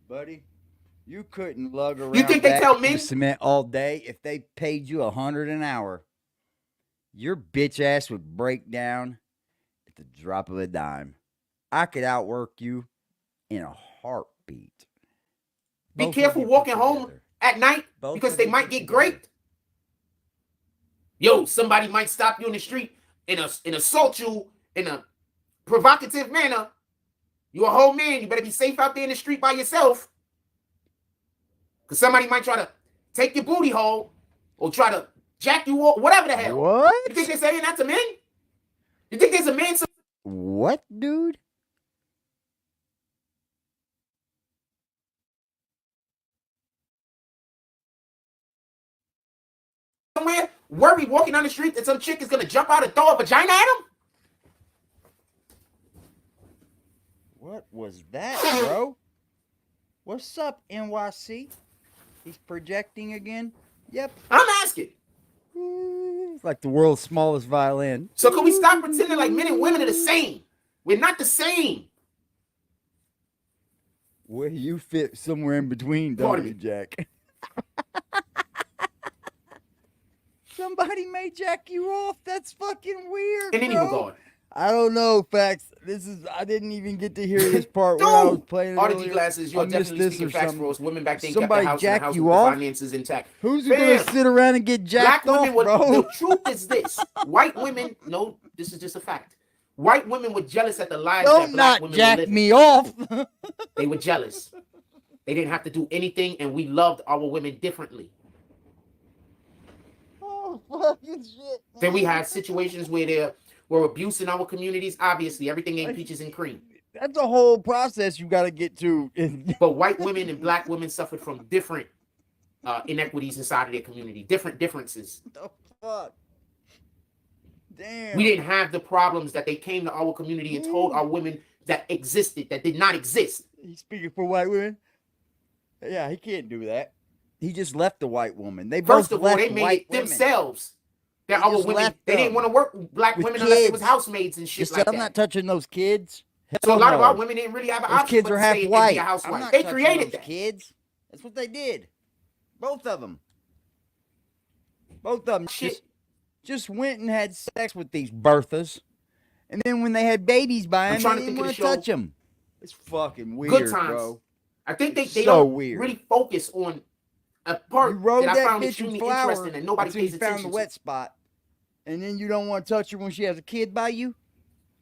Buddy, you couldn't lug around You think they tell bags men? of cement all day if they paid you $100 an hour. Your bitch ass would break down at the drop of a dime. I could outwork you in a heartbeat. Be Both of careful you walking put home together. at night Both because of they you might put get together. raped. Yo, somebody might stop you in the street and assault you in a provocative manner. You a whole man. You better be safe out there in the street by yourself. Because somebody might try to take your booty hole or try to jack you off, whatever the hell. What? You think they're saying that to men? You think there's a man What, dude? somewhere worried walking down the street that some chick is going to jump out and throw a vagina at him? What was that, bro? What's up, NYC? He's projecting again? Yep. I'm asking. It's like the world's smallest violin. So can we stop pretending like men and women are the same? We're not the same. Where you fit somewhere in between, don't Pardon you, me. Jack? Somebody may jack you off. That's fucking weird, In any bro. regard. I don't know, facts. I didn't even get to hear this part where I was playing it Audigy earlier. glasses, I you're missed definitely this speaking or facts something. for us. Women back then kept Somebody the house jack and the house you with the off? finances intact. Who's Fam, gonna sit around and get Black jacked off, women would, bro? the truth is this. White women, no, this is just a fact. White women were jealous at the lives Don't that black not women were jack living. me off. They were jealous. They didn't have to do anything, and we loved our women differently. Oh, fucking shit. Then we had situations where were abused in our communities. Obviously, everything ain't peaches and cream. That's a whole process you got to get to. But white women and black women suffered from different inequities inside of their community, different differences. What the fuck? Damn. We didn't have the problems that they came to our community and told our women that existed, that did not exist. He's speaking for white women? Yeah, he can't do that. He just left the white woman. They First both of all, left they made white it themselves. That They our just women, left they didn't them want to work with black with women unless it was kids. housemaids and shit Just like said, I'm that. not touching those kids. So a Hell lot of no. our women didn't really have an Those option kids but are to half stay and white. be a I'm housewife. not They touching created those that. kids. That's what they did. Both of them. Both of them Shit. just went and had sex with these Berthas. And then when they had babies by I'm them, trying they to didn't think of want the to show. touch them. It's fucking weird, Good times. bro. I think they It's they so don't weird. really focus on a You part rode that I that found bitch in extremely flour interesting and nobody until you pays found attention the to. wet spot. And then you don't want to touch her when she has a kid by you?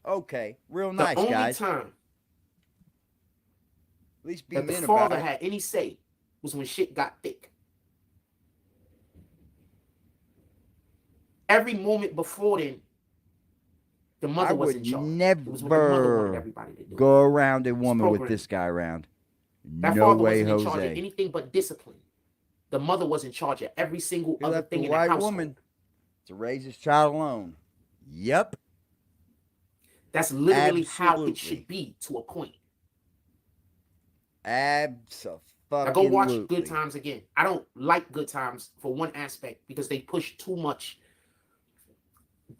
Okay, real The nice, only guys. time At least be that the men about father it. had any say was when shit got thick. Every moment before then, the mother I was would in charge. It was what the mother wanted never everybody to do. go around a woman with programmed. this guy around. That No father way, wasn't in charge of Jose. anything but discipline. The mother was in charge of every single He other left the thing in the white household. woman to raise his child alone. Yep. That's literally how Absolutely. it should be to a point. Absolutely. Now go watch Good Times again. I don't like Good Times for one aspect because they push too much.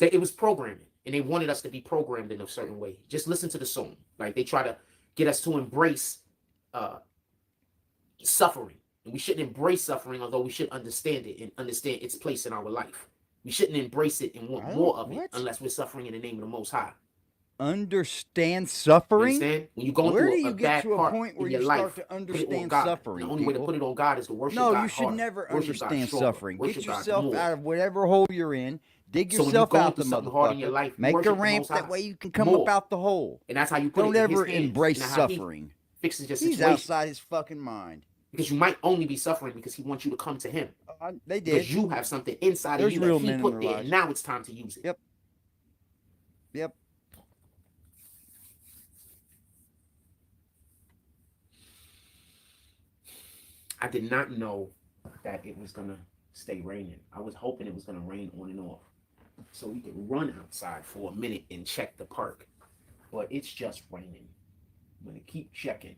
It was programming, and they wanted us to be programmed in a certain way. Just listen to the song. Like they try to get us to embrace suffering, and we shouldn't embrace suffering, although we should understand it and understand its place in our life. We shouldn't embrace it and want more of it unless we're suffering in the name of the Most High. Understand suffering? Understand? When you go Where do through you a get bad to a part point where in you your start life, to put it on understand God. suffering? And the only way to put it on God is to worship No, God you should harder. never Worship God understand stronger. suffering. Worship Get God yourself more. out of whatever hole you're in. Dig So when yourself you go out the through something hard in your motherfucker. life, you Make a worship the ramp Most that High way you can come more. up out the hole. And that's how you put Don't it in ever his hands. embrace and how he suffering. fixes your He's situation. outside his fucking mind. Because you might only be suffering because he wants you to come to him. They Because did. you have something inside There's of you real that he men in put their there, lives. and now it's time to use it. Yep. Yep. I did not know that it was going to stay raining. I was hoping it was going to rain on and off so we could run outside for a minute and check the park. But it's just raining. I'm going to keep checking.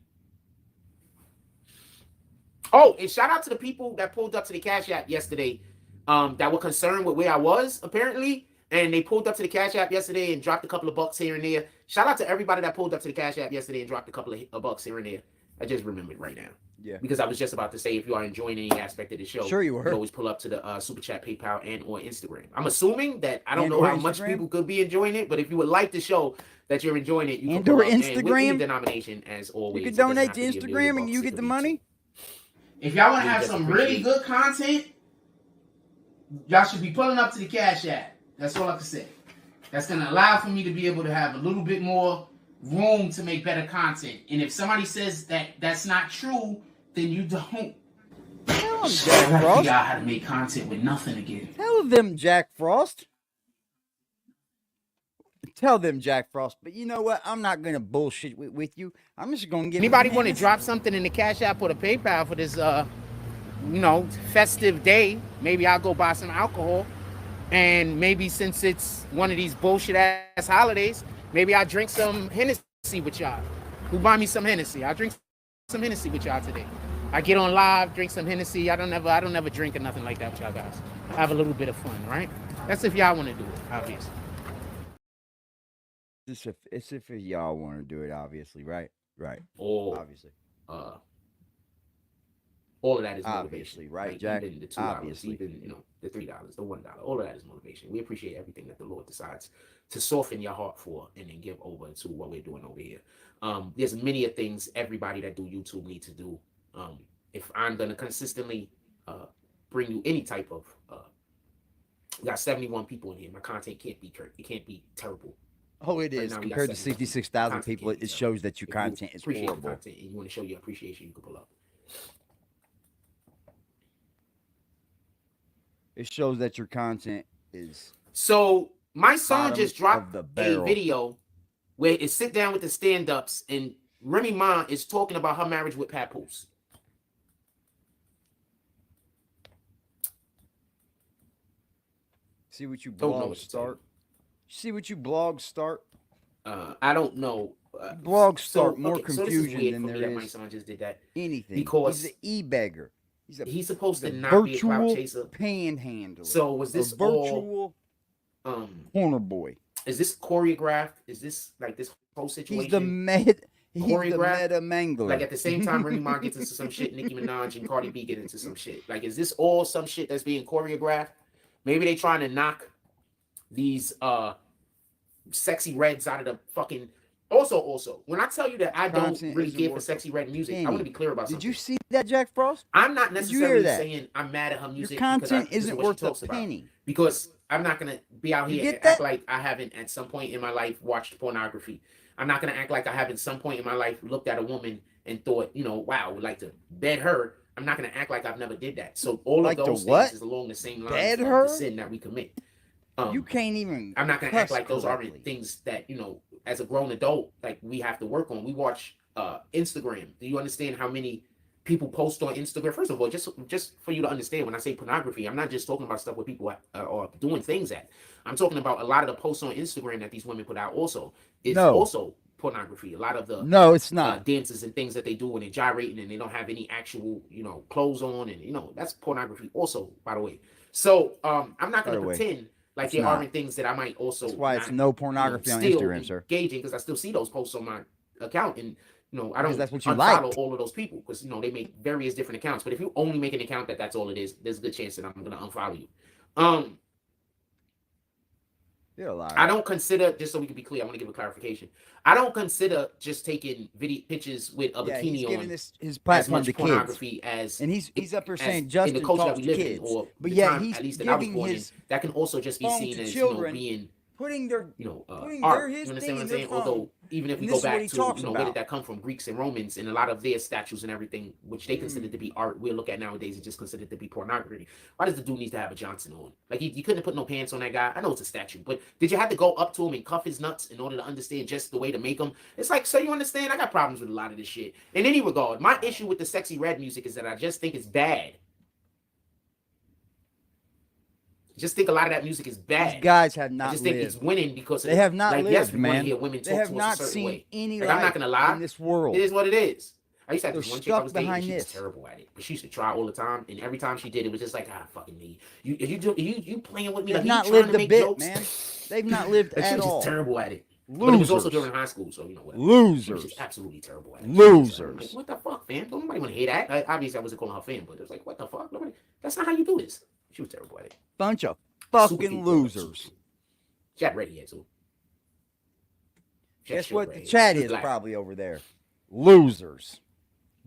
Oh, and shout out to the people that pulled up to the Cash App yesterday that were concerned with where I was, apparently. And they pulled up to the Cash App yesterday and dropped a couple of bucks here and there. Shout out to everybody that pulled up to the Cash App yesterday and dropped a couple of bucks here and there. I just remembered right now. Yeah. Because I was just about to say, if you are enjoying any aspect of the show, Sure you you were. can always pull up to the Super Chat, PayPal, and or Instagram. I'm assuming that I don't And know or how much Instagram? people could be enjoying it, but if you would like to show that you're enjoying it, you can And pull or up. And with any Instagram? denomination, as always. You can It doesn't donate have to be $1 million Instagram and you bucks. get It the could be money. If y'all want to We have just some appreciate really it. good content, y'all should be pulling up to the Cash App. That's all I can say. That's going to allow for me to be able to have a little bit more room to make better content. And if somebody says that that's not true, then you don't. Tell them, I Jack gotta Frost. figure out how to make content with nothing again. Tell them, Jack Frost. Tell them, Jack Frost. But you know what? I'm not going to bullshit with you. I'm just going to get... Anybody want to drop something in the Cash App or the PayPal for this, festive day? Maybe I'll go buy some alcohol. And maybe since it's one of these bullshit-ass holidays, maybe I'll drink some Hennessy with y'all. Who buy me some Hennessy? I'll drink some Hennessy with y'all today. I get on live, drink some Hennessy. I don't ever drink or nothing like that with y'all guys. Have a little bit of fun, right? That's if y'all want to do it, obviously. It's if y'all want to do it, obviously, right? Right. Or obviously. All of that is Obviously, motivation, right, Jack? Even the $2, Obviously. even the $3, the $1, all of that is motivation. We appreciate everything that the Lord decides to soften your heart for, and then give over to what we're doing over here. There's many of things everybody that do YouTube need to do. If I'm gonna consistently bring you any type of, we got 71 people in here. My content can't be terrible. Oh, it Right is. now, we got Compared to 71. 66,000 Content people, can't be it terrible. shows that your If you content is appreciate the horrible. content and you want to show your appreciation, you can pull up. It shows that your content is... So My son bottom just dropped of the a barrel. video where it sit down with the stand-ups and Remy Ma is talking about her marriage with Papoose. See what you Don't know blog what to start. See what you blog start. I don't know. Blog start more So this is confusion weird than for me there that my is son just did that. anything. Because he's an e-beggar. He's supposed to he's a not be a clout virtual chaser. panhandler. So was this a virtual corner boy? Is this choreographed? Is this like this whole situation? He's the meta mangler. Like at the same time, Remy Ma gets into some shit, Nicki Minaj and Cardi B get into some shit. Like, is this all some shit that's being choreographed? Maybe they trying to knock these sexy reds out of the fucking. Also, when I tell you that I don't really care for sexy red music, I want to be clear about something. Did you see that, Jack Frost? I'm not necessarily saying I'm mad at her music. Your content isn't worth a penny. Because I'm not gonna be out here and act like I haven't at some point in my life watched pornography. I'm not gonna act like I have at some point in my life looked at a woman and thought, you know, wow, I would like to bed her. I'm not gonna act like I've never did that. So all like of those things is along the same lines of the sin that we commit. You can't even. I'm not gonna act like those aren't things that, you know, as a grown adult, like we have to work on. We watch Instagram. Do you understand how many people post on Instagram? First of all, just for you to understand, when I say pornography, I'm not just talking about stuff where people are doing things at. I'm talking about a lot of the posts on Instagram that these women put out also. It's also pornography. A lot of the it's not dances and things that they do when they're gyrating and they don't have any actual, you know, clothes on, and you know, that's pornography also, by the way. So I'm not gonna pretend like there aren't things that I might also. That's why it's no pornography on Instagram, sir. Engaging, because I still see those posts on my account, and you know I don't that's what you unfollow all of those people because you know they make various different accounts. But if you only make an account that's all it is, there's a good chance that I'm gonna unfollow you. You're a liar. I don't consider, just so we can be clear, I'm gonna give a clarification. I don't consider just taking pictures with a bikini he's giving on his platform as much to pornography kids. as, and he's up there saying Justin in the culture talks that we live to kids, in, or but the yeah, time, he's at least that I was giving born his in, that can also just be seen as children, being putting their art. his You understand thing what I'm in saying? their phone. Although even if we go back to where did that come from, Greeks and Romans, and a lot of their statues and everything, which they considered to be art, we look at nowadays, it's just considered to be pornography. Why does the dude need to have a Johnson on? Like you couldn't have put no pants on that guy. I know it's a statue, but did you have to go up to him and cuff his nuts in order to understand just the way to make them? It's like, so you understand? I got problems with a lot of this shit. In any regard, my issue with the sexy red music is that I just think it's bad. Just think a lot of that music is bad. These guys have not I just lived. think it's winning because they have not like, lived, yes, we man. want to hear women talk they have to not us a certain seen way. any like, life I'm not gonna lie. in this world. It is what it is. I used to have They're this one chick I was dating. behind She was this. terrible at it, but she used to try all the time. And every time she did, it was just like, fucking me. You playing with me? They've like, not you lived trying to a make bit, jokes? man. They've not lived like, at she was all. just terrible at it. Losers. But it was also during high school, so you know what? Losers. She was just absolutely terrible at it. Losers. Like, what the fuck, man? Don't nobody want to hear that. Obviously, I wasn't calling her fan, but it was like, what the fuck? Nobody. That's not how you do this. She was terrible at it. Bunch of fucking losers. She had red hair too. Guess what? The chat is probably over there. Losers.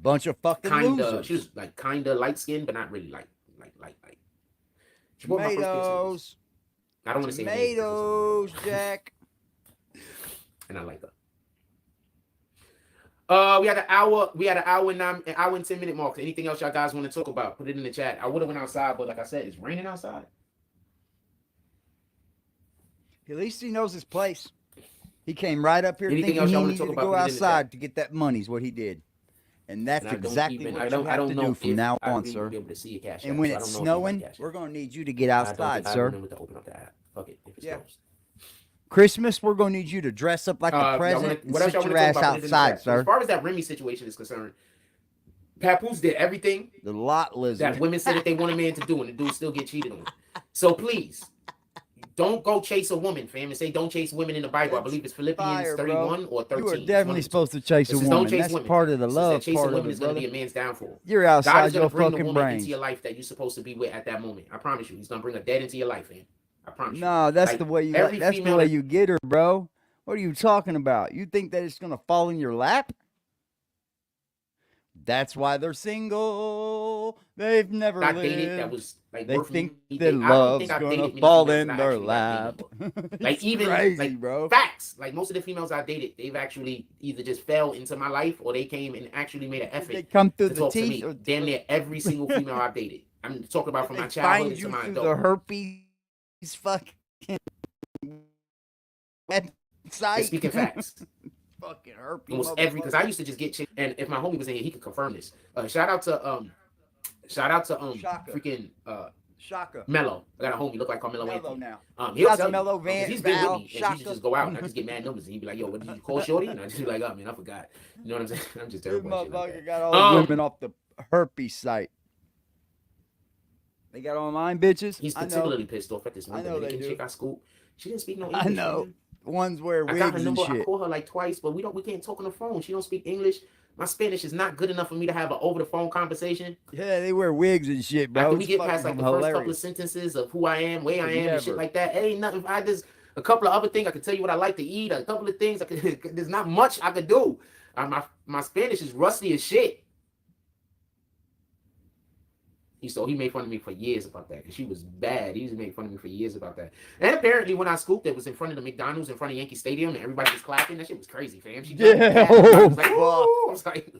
Bunch of fucking losers. She was like kinda light skinned, but not really like. Tomatoes. I don't want to say tomatoes, Jack. And I like her. We had an hour. We had an hour and 10 minute mark. Anything else y'all guys want to talk about? Put it in the chat. I would have went outside, but like I said, it's raining outside. At least he knows his place. He came right up here Anything thinking else he y'all needed want to to talk go about? outside to get that money is what he did. And that's exactly what you have to do from now on, sir. And when it's snowing, we're going to need you to get outside, sir. Fuck it, if it's closed. Christmas, we're going to need you to dress up like a present and sit your ass outside, sir. As far as that Remy situation is concerned, Papoose did everything the lot lizard that women said that they want a man to do, and the dude still get cheated on. So please, don't go chase a woman, fam, and say don't chase women in the Bible. I believe it's Philippians 31 or 13. You are definitely supposed to chase a woman. That's part of the love chasing part of women it, is going to brother. be a man's downfall. You're outside your bring fucking the woman brains. into your life that you're supposed to be with at that moment. I promise you, he's going to bring her dead into your life, fam. I promise you. No, that's Like, the way you. every That's the female way that- you get her, bro. What are you talking about? You think that it's gonna fall in your lap? That's why they're single. They've never I lived. dated that was like They worth think me their dating. I don't love's think I've gonna dated many fall females in that I their actually like lap. dating. It's Like even crazy, like bro. facts. Like most of the females I dated, they've actually either just fell into my life or they came and actually made an effort They come through to the talk to teeth. me. Damn near every single female I've dated. I'm talking about from They my childhood find into you my through the adult. herpes fucking website. Speaking facts. Fucking herpes. Almost every, because I used to just get chicks, and if my homie was in here, he could confirm this. Shout out to Shaka. freaking Shaka. Mello. I got a homie look like Carmelo Mello Anthony. now. He'll Shout out tell to Mello, you, Van, he's been Val, with me, and he used to just go out and I just get mad numbers, and he'd be like, "Yo, what did you call Shorty?" And I just be like, "Oh man, I forgot." You know what I'm saying? I'm just This terrible. At shit like motherfucker that. got all the women off the herpes site. They got online bitches. He's I know. particularly pissed off at this one I know they Dominican do. chick I scooped. She didn't speak no English. I know. Man. Ones wear I got her wigs and number. I shit. call her like twice, but we can't talk on the phone. She don't speak English. My Spanish is not good enough for me to have an over the phone conversation. Yeah, they wear wigs and shit, bro. After we It's get past like fucking the first couple of hilarious. sentences of who I am, where I am, and shit Never. like that, ain't nothing. I just a couple of other things I can tell you what I like to eat. A couple of things I could. There's not much I could do. My Spanish is rusty as shit. He made fun of me for years about that because she was bad. He used to make fun of me for years about that. And apparently, when I scooped, it was in front of the McDonald's, in front of Yankee Stadium, and everybody was clapping. That shit was crazy, fam. She Yeah. I was like, "Woo!" I was like,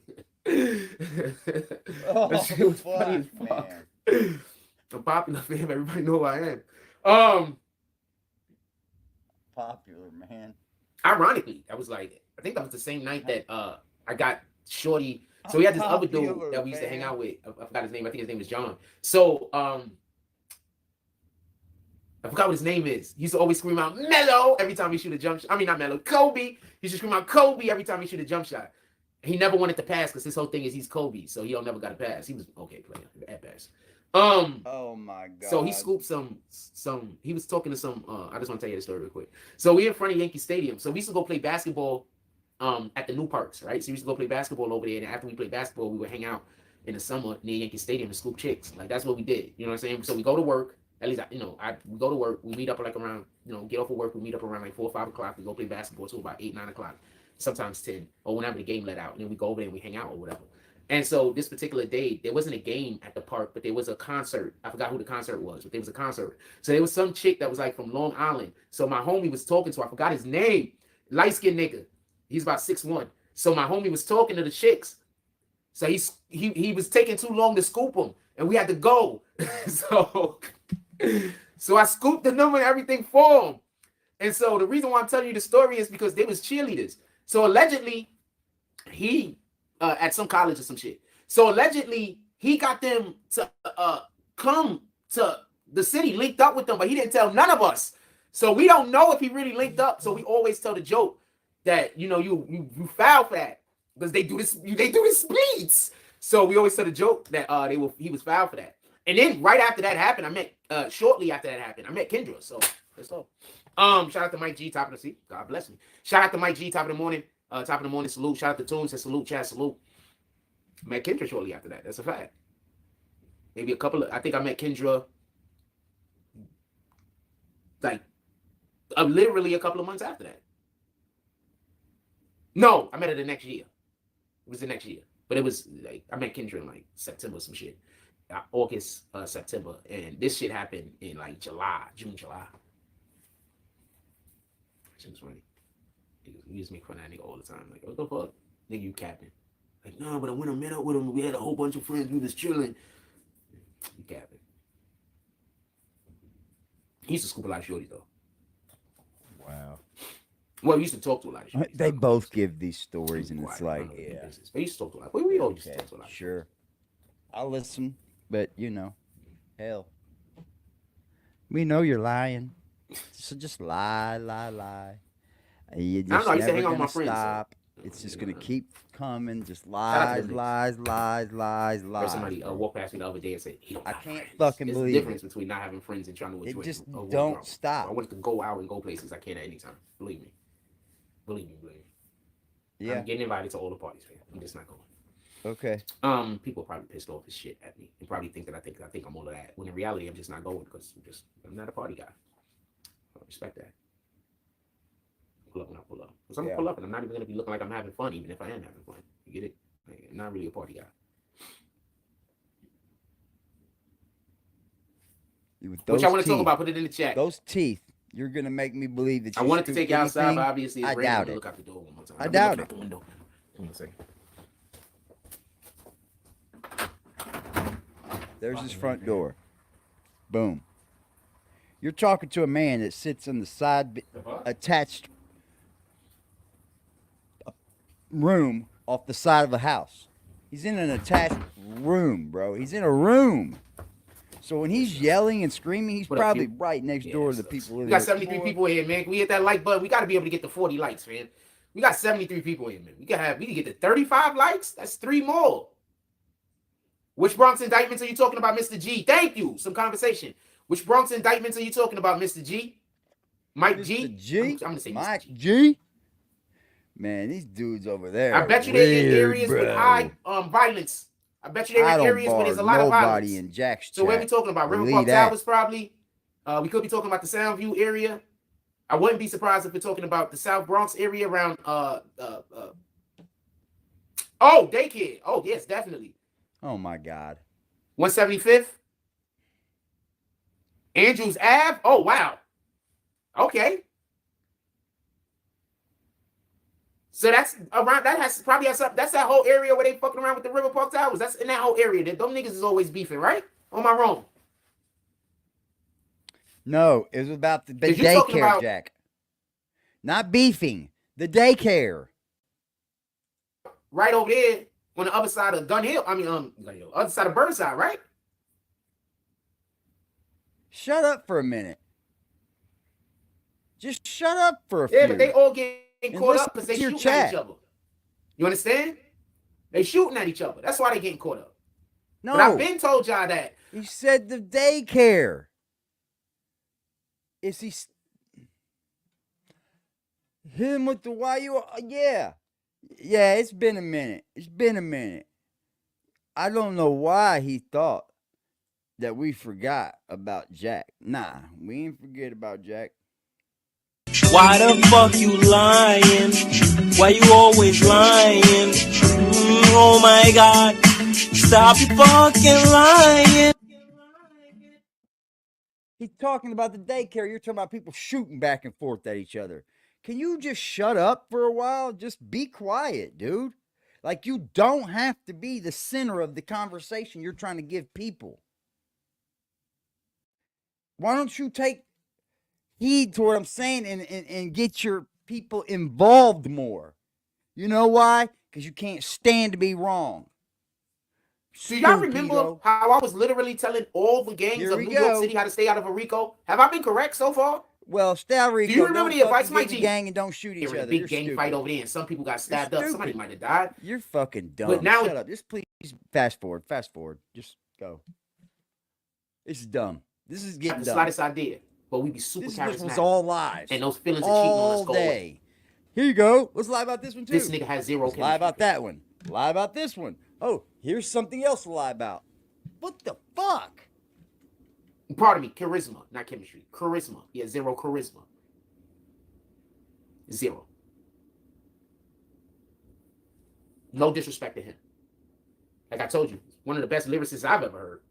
Oh, that shit was funny as fuck, fuck. man. I'm popular, fam. Everybody know who I am. Popular, man. Ironically, I think that was the same night that I got Shorty. So we had this other dude Popular, that we used to hang man. out with. I forgot his name. I think his name was John. So I forgot what his name is. He used to always scream out Mello every time he shoot a jump shot. I mean, not Mello, Kobe. He used to scream out Kobe every time he shoot a jump shot. He never wanted to pass because his whole thing is he's Kobe, so he don't never got a pass. He was okay player at pass. Oh my god. So he scooped some. He was talking to some. I just want to tell you the story real quick. So we in front of Yankee Stadium. So we used to go play basketball. At the new parks, right? So we used to go play basketball over there, and after we played basketball, we would hang out in the summer near Yankee Stadium and scoop chicks. Like that's what we did. You know what I'm saying? So we go to work. At least we go to work. We meet up like around, get off of work. We meet up around like 4 or 5 o'clock. We go play basketball till about 8, 9 o'clock, sometimes 10, or whenever the game let out. And then we go over there and we hang out or whatever. And so this particular day, there wasn't a game at the park, but there was a concert. I forgot who the concert was, but there was a concert. So there was some chick that was like from Long Island. So my homie was talking to her. I forgot his name. Light-skinned nigga. He's about 6'1". So my homie was talking to the chicks. So he was taking too long to scoop them, and we had to go. So I scooped the number and everything for him. And so the reason why I'm telling you the story is because they was cheerleaders. So allegedly, he at some college or some shit. So allegedly, he got them to come to the city, linked up with them, but he didn't tell none of us. So we don't know if he really linked up. So we always tell the joke that you foul for that because they do this speeds. So we always tell the joke that he was foul for that. And then right after that happened, I met shortly after that happened, I met Kendra. So let's go. Shout out to Mike G, top of the seat. God bless me. Shout out to Mike G, top of the morning. Salute. Shout out to Toons, says salute, chat, salute. Met Kendra shortly after that. That's a fact. Maybe I think I met Kendra like literally a couple of months after that. No, I met her the next year. It was the next year. But it was like, I met Kendra in like September or some shit. August, September. And this shit happened in like June, July. Shit was funny. We used to make fun of that nigga all the time. Like, what the fuck? Nigga, you capping. Like, no, but I went and met up with him. We had a whole bunch of friends. We was chilling. You capping. He used to scoop a lot of shorties, though. Wow. Well, we used to talk to a lot of shorties. They both give these stories, and it's like, yeah. yeah. They used to talk to a lot. We all used to Okay, talk to a lot. sure. I'll listen, but hell. We know you're lying. So just lie. You just I don't know, I used to hang out with never my friends, so- stop. It's just gonna keep coming. Just out to lies. Or somebody bro. walked past me the other day and said, he don't I got can't friends. fucking There's believe a difference it. between not having friends and trying to enjoy It just a world don't problem. stop. I want to go out and go places I can at any time. Believe me. Believe me. Yeah. I'm getting invited to all the parties, man. I'm just not going. Okay. People are probably pissed off as shit at me and probably think that I think I'm all of that. When in reality, I'm just not going because I'm not a party guy. I respect that. Pull up when I pull up. Because I'm gonna pull up and I'm not even gonna be looking like I'm having fun, even if I am having fun. You get it? Like, I'm not really a party guy. Which I want to talk about. Put it in the chat. Those teeth. You're gonna make me believe that you I wanted to scoop take you outside, anything. but obviously it's I raining. doubt I'm gonna it. look out the door one more time. I doubt it. The window. Hold on a second. There's his front door. Boom. You're talking to a man that sits on the side attached room off the side of a house. He's in an attached room, bro. He's in a room. So when he's yelling and screaming, he's What up, probably Q? right next door to the people We in got there. 73 people in here, man. Can we hit that like button? We got to be able to get to 40 likes, man. We got 73 people in, man. We can get to 35 likes. That's 3 more. Which Bronx indictments are you talking about, Mr. G? Thank you. Some conversation. Which Bronx indictments are you talking about, Mr. G? Mike G? Mr. G? I'm gonna say Mike Mr. G? Man, these dudes over there. I bet you they're in areas with high violence. I bet you they're in areas where there's a lot of violence. In Jack's so where are we talking about? River Park Towers, probably. We could be talking about the Soundview area. I wouldn't be surprised if we're talking about the South Bronx area around daycare. Oh, yes, definitely. Oh my God. 175th. Andrews Ave. Oh, wow. Okay. So that's around. That's that whole area where they fucking around with the River Park Towers. That's in that whole area. Them niggas is always beefing, right? Or am I wrong? No, it was about the daycare, Jack. Not beefing. The daycare. Right over there on the other side of Gun Hill. Other side of Burnside, right? Shut up for a minute. Just shut up for a few. Yeah, but they all get caught up because they shooting at each other. You understand? They shooting at each other. That's why they getting caught up. No. But I've been told y'all that. He said the daycare. Is he him with the why you? Yeah. Yeah, it's been a minute. I don't know why he thought that we forgot about Jack. Nah, we ain't forget about Jack. Why the fuck you lying? Why you always lying? Oh my God, stop you fucking lying. He's talking about the daycare. You're talking about people shooting back and forth at each other. Can you just shut up for a while? Just be quiet, dude. Like, you don't have to be the center of the conversation you're trying to give people. Why don't you take heed to what I'm saying and get your people involved more? You know why? Because you can't stand to be wrong. Do y'all remember how I was literally telling all the gangs of New York City how to stay out of a RICO? Have I been correct so far? Well, stay out of RICO. Do you remember the advice, Mike G? Gang and don't shoot each other. Big gang fight over there, and some people got stabbed up. Somebody might have died. You're fucking dumb. But now, shut up. Just please fast forward. Just go. This is dumb. This is getting dumb. The slightest idea, but we be super charismatic. This was all lies. And those feelings of cheating on us go away. Here you go. Let's lie about this one too. This nigga has zero. Lie about that one. Lie about this one. Oh, here's something else to lie about. What the fuck? Pardon me, charisma, not chemistry. Charisma. Yeah, zero charisma. Zero. No disrespect to him. Like I told you, one of the best lyricists I've ever heard.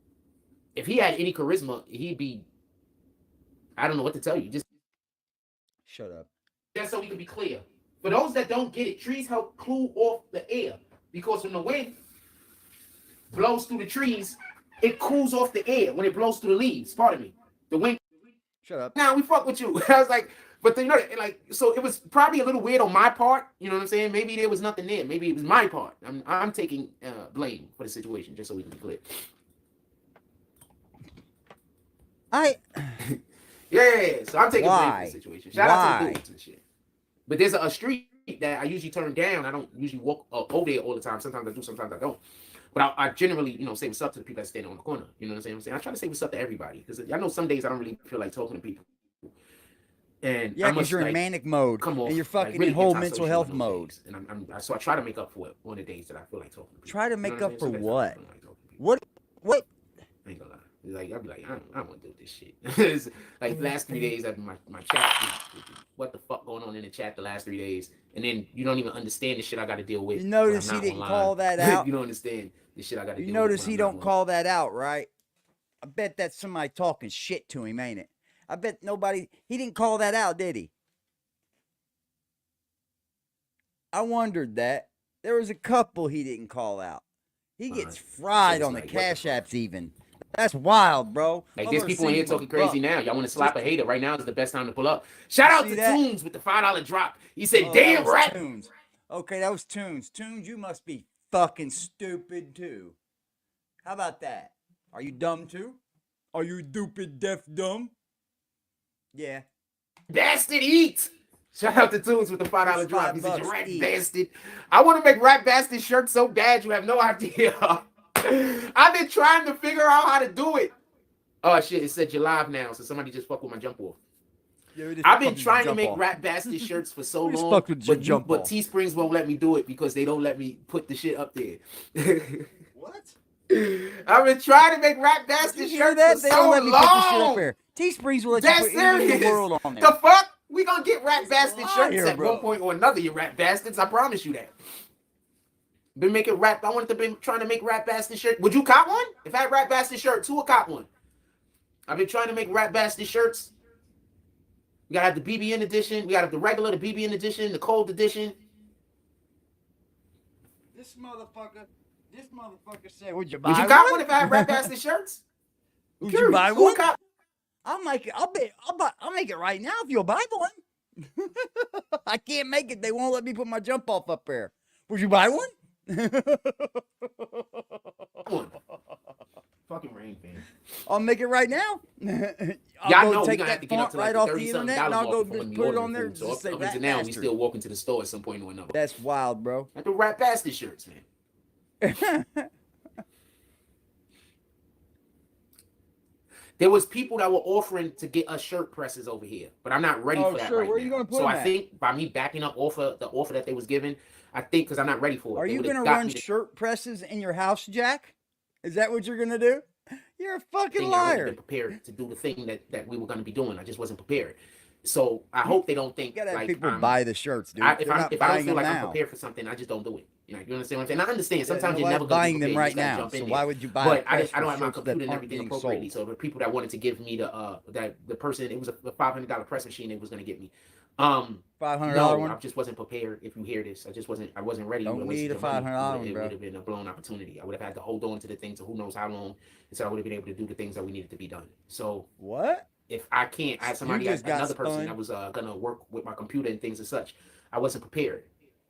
If he had any charisma, he'd be, I don't know what to tell you. Just shut up. Just so we can be clear. For those that don't get it, trees help cool off the air. Because when the wind blows through the trees, it cools off the air when it blows through the leaves. Pardon me. The wind. Shut up. Now we fuck with you. I was like, but you know, like, so it was probably a little weird on my part. You know what I'm saying? Maybe there was nothing there. Maybe it was my part. I'm taking blame for the situation, just so we can be clear. Yeah. So I'm taking blame for the situation. Shout out to the dudes and shit. But there's a street that I usually turn down. I don't usually walk over there all the time. Sometimes I do, sometimes I don't. But I generally, say what's up to the people that stand on the corner. You know what I'm saying? I try to say what's up to everybody. Because I know some days I don't really feel like talking to people. And yeah, because you're in manic mode. Come on. And you're fucking really in whole mental health mode. Days. And so I try to make up for it on the days that I feel like talking to people. Try to make up for what? What? I ain't gonna lie. Like, I'll be like, I don't want to do this shit. Like, last 3 days, I've been my chat. What the fuck going on in the chat the last 3 days? And then you don't even understand the shit I got to deal with. You notice he didn't call that out. You don't understand the shit I got to deal with. You notice he don't call that out, right? I bet that's somebody talking shit to him, ain't it? I bet he didn't call that out, did he? I wondered that. There was a couple he didn't call out. He gets fried on the Cash Apps even. That's wild, bro. Like, there's people in here talking crazy now. Y'all want to slap a hater right now is the best time to pull up. Shout out to Tunes with the $5 drop. He said, damn right. Tunes. Okay, that was Tunes. Tunes, you must be fucking stupid too. How about that? Are you dumb too? Are you stupid, deaf, dumb? Yeah. Bastard eat. Shout out to Tunes with the $5 It's drop. He said, $5 "You rat each. bastard." I want to make Rat Bastard shirts so bad you have no idea. I've been trying to figure out how to do it. Oh shit! It said you're live now, so somebody just fuck with my jump off. Yeah, I've been trying to make Rat Bastard shirts for so long, but Teesprings won't let me do it because they don't let me put the shit up there. What? I've been trying to make Rat Bastard shirts for They so don't let me put this shit up long. there. Teesprings will let That's you put anything in the serious. world on there. The fuck? We gonna get Rat He's a Bastard shirts liar, at bro. one point or another, you rat bastards. I promise you that. Been making rap. I wanted to be trying to make Rat Bastard shirt. Would you cop one? If I had Rat Bastard shirts, who would cop one? I've been trying to make Rat Bastard shirts. We gotta have the BBN edition. We gotta have the regular, the BBN edition, the cold edition. This motherfucker said, "Would you buy Would you cop one if I had Rat Bastard shirts? Would you buy Who one? cop- I'll make it. I'll make it right now if you'll buy one. I can't make it. They won't let me put my jump off up there. Would you buy one? one? Fucking rain, man. I'll make it right now. I'll Y'all go know we're take gonna have that to get up font to like right the off the 30-something internet and dollar I'll go mark before just we put it order on there. food. So Just say up Rat until now, we Bastard. still walking to the store at some point or another. That's wild, bro. Like the Rat Bastard shirts, man. There was people that were offering to get us shirt presses over here, but I'm not ready for that right Where now. you gonna put so them I at? think by me backing up off of the offer that they was giving, I think because I'm not ready for it. Are they you would've gonna got run me to shirt presses in your house, Jack? Is that what you're gonna do? You're a fucking thing. I would have liar. been prepared to do the thing that we were going to be doing. I just wasn't prepared. So I hope they don't think You gotta have like people buy the shirts, dude. if They're I not don't buying feel them like I'm now. prepared for something, I just don't do it. You know, you understand what I'm saying? And I understand Yeah, sometimes you're nobody's never going to buying be them prepared. right You just gotta now. jump So in why there. would you buy? But a I press don't for have my shirts that computer and aren't everything being appropriately. sold? So the people that wanted to give me the person, it was a $500 press machine they was going to get me. $500 No, one? I just wasn't prepared. If you hear this, I wasn't ready. Don't need a $500 one, It bro. would have been a blown opportunity. I would have had to hold on to the things for who knows how long, so I would have been able to do the things that we needed to be done. So What? if I can't, I had somebody, just got another person spun. that was gonna work with my computer and things and such. I wasn't prepared.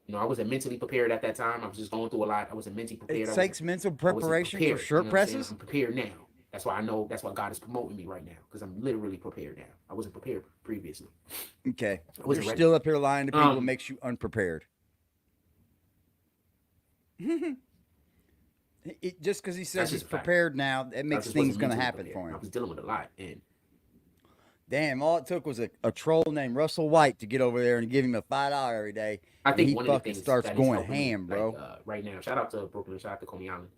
You know, I wasn't mentally prepared at that time. I was just going through a lot. I wasn't mentally prepared. It takes mental preparation for shirt presses? I'm prepared now. That's why I know. That's why God is promoting me right now, because I'm literally prepared now. I wasn't prepared previously. Okay. I You're wasn't ready. still up here lying to people makes you unprepared. Just because he says That's he's just a fact. prepared now, it I makes just things wasn't going to mentally happen prepared. for I him. was dealing with a lot, and Damn, all it took was a troll named Russell White to get over there and give him a $5 every day. I think he one of the fucking things starts that is going helping me, ham, bro. like, right now, shout out to Brooklyn, shout out to Coney Island.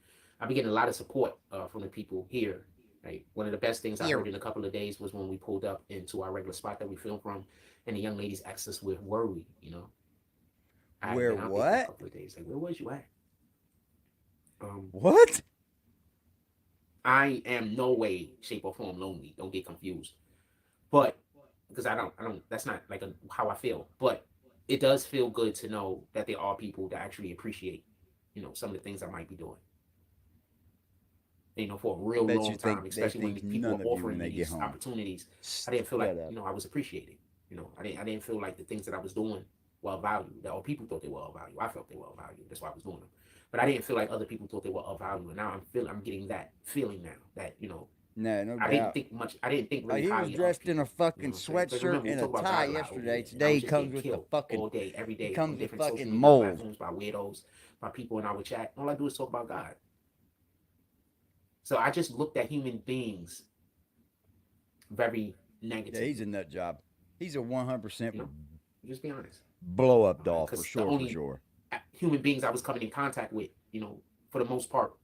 I've been getting a lot of support from the people here. Like, one of the best things I heard in a couple of days was when we pulled up into our regular spot that we filmed from, and the young ladies asked us where were we, you know. I Where been out there for what? a couple of days. Like, where was you at? What? I am no way, shape, or form lonely. Don't get confused. But because I don't. That's not like how I feel. But it does feel good to know that there are people that actually appreciate, you know, some of the things I might be doing. You know, for a real long time, especially when people are offering me these opportunities, I didn't feel like, you know, I was appreciated. You know, I didn't feel like the things that I was doing were of value. That or people thought they were of value. I felt they were of value. That's why I was doing them. But I didn't feel like other people thought they were of value. And now I'm getting that feeling now that, you know, No doubt. I didn't think much. I didn't think really He was highly dressed of in a people, fucking sweatshirt and a tie yesterday. Today he comes with the fucking all day, every day. he comes with different fucking social media mold. platforms by weirdos, by people in our chat. All I do is talk about God. So I just looked at human beings very negative. Yeah, he's a nut job. He's a 100% You know, just be honest. blow up doll for 'Cause the sure. only- For sure. Human beings I was coming in contact with, you know, for the most part,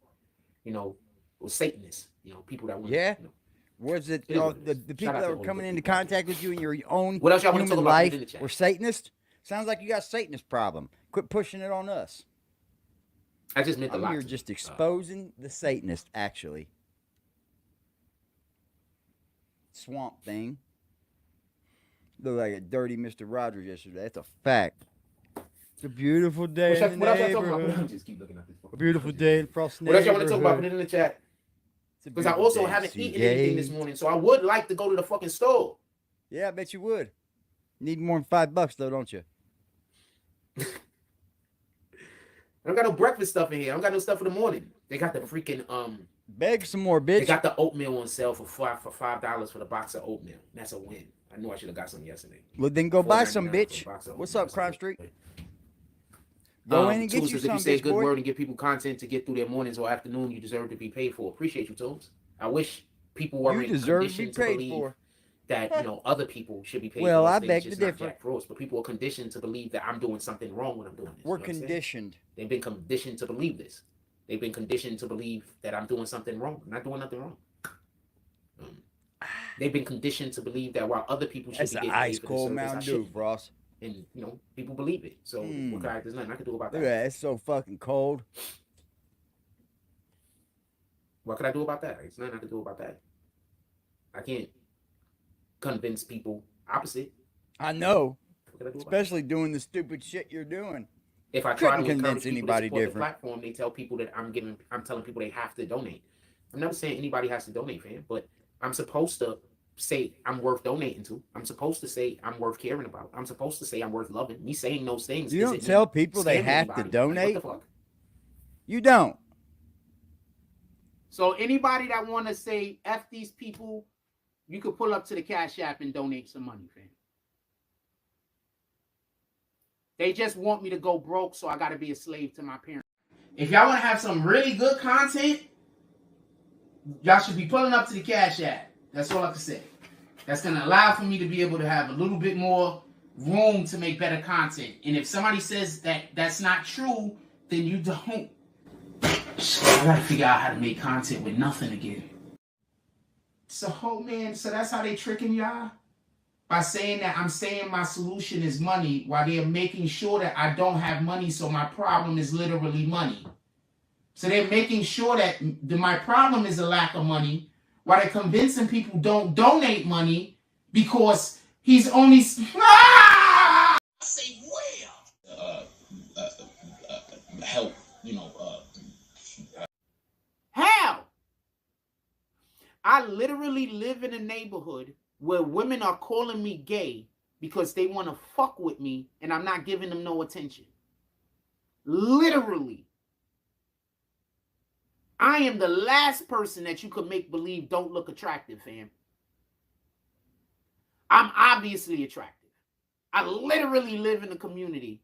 you know, was Satanists. You know, people that were, Yeah. you know, Was it It is all what it the is. people Shout out that to were all coming the into people. contact with you in your own What else y'all want to human talk about? Put life it in the chat. were Satanists? Sounds like you got Satanist problem. Quit pushing it on us. I just meant a lot. You're to just me. exposing the Satanist, actually. Swamp thing. Looked like a dirty Mr. Rogers yesterday. That's a fact. It's a beautiful day in the What else y'all talking about? neighborhood. Just keep looking at this. A beautiful day in Frost What else y'all want to talk about? Put neighborhood. it in the chat. It's a Because I beautiful also day in haven't eaten CJ. anything this morning, so I would like to go to the fucking store. Yeah, I bet you would. Need more than $5 though, don't you? I don't got no breakfast stuff in here. I don't got no stuff for the morning. They got the freaking Beg some more, bitch. They got the oatmeal on sale for $5 for the box of oatmeal. That's a win. I knew I should have got some yesterday. Well, then go buy some, $4.99 bitch. for a box of What's oatmeal. up, Crime Street? Go in and get Tunes you says, if some, you say bitch, good boy. word and give people content to get through their mornings or afternoon, you deserve to be paid for. Appreciate you, Tunes. I wish people weren't conditioned to believe that, you know, other people should be paid well, for. I beg to differ. But people are conditioned to believe that I'm doing something wrong when I'm doing this. We're conditioned. They've been conditioned to believe this. They've been conditioned to believe that I'm doing something wrong. I'm not doing nothing wrong. They've been conditioned to believe that while other people should be getting paid for the service, Mountain Dew, Ross. And, you know, people believe it. So there's nothing I can do about that. Look at that. It's so fucking cold. What could I do about that? There's nothing I can do about that. I can't convince people opposite. I know. Especially doing the stupid shit you're doing. If I try to convince anybody different, the platform, they tell people that I'm telling people they have to donate. I'm never saying anybody has to donate, fam, but I'm supposed to say I'm worth donating to. I'm supposed to say I'm worth caring about. I'm supposed to say I'm worth loving. Me saying those things. You don't tell people they have to donate. Like, what the fuck? You don't. So anybody that want to say F these people, you could pull up to the Cash App and donate some money, fam. They just want me to go broke, so I got to be a slave to my parents. If y'all want to have some really good content, y'all should be pulling up to the Cash App. That's all I can say. That's going to allow for me to be able to have a little bit more room to make better content. And if somebody says that that's not true, then you don't. I got to figure out how to make content with nothing again. So, man, so that's how they tricking y'all? By saying that I'm saying my solution is money while they're making sure that I don't have money, so my problem is literally money. So they're making sure that my problem is a lack of money while they're convincing people don't donate money because he's only... Ah! Say where? Help, you know... How? I literally live in a neighborhood where women are calling me gay because they want to fuck with me and I'm not giving them no attention. Literally. I am the last person that you could make believe don't look attractive, fam. I'm obviously attractive. I literally live in a community,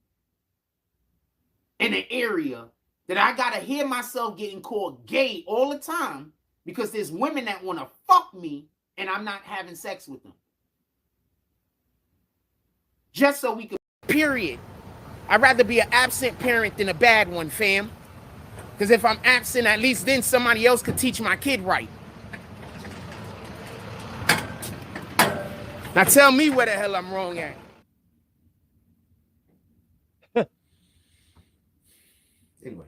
in an area that I gotta hear myself getting called gay all the time because there's women that want to fuck me and I'm not having sex with them. Just so we could, period. I'd rather be an absent parent than a bad one, fam. Because if I'm absent, at least then somebody else could teach my kid right. Now tell me where the hell I'm wrong at. Anyway,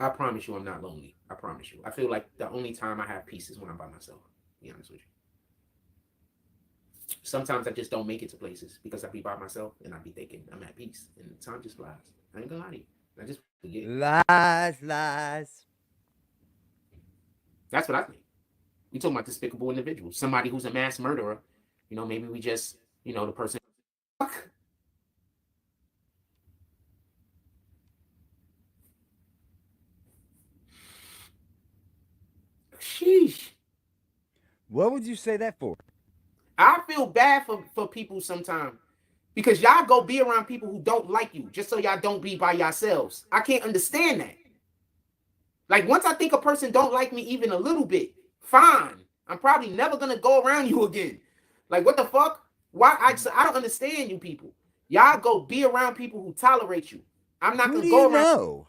I promise you I'm not lonely. I promise you. I feel like the only time I have peace is when I'm by myself, to be honest with you. Sometimes I just don't make it to places because I be by myself and I be thinking I'm at peace and time just flies. I ain't gonna lie to you. I just forget. Lies. That's what I think. We talking about despicable individuals. Somebody who's a mass murderer. You know, maybe we just, you know, the person. Fuck. Sheesh. What would you say that for? I feel bad for people sometimes because y'all go be around people who don't like you just so y'all don't be by yourselves. I can't understand that. Like once I think a person don't like me even a little bit, fine. I'm probably never going to go around you again. Like what the fuck? Why? I don't understand you people. Y'all go be around people who tolerate you. I'm not going to go around. Know?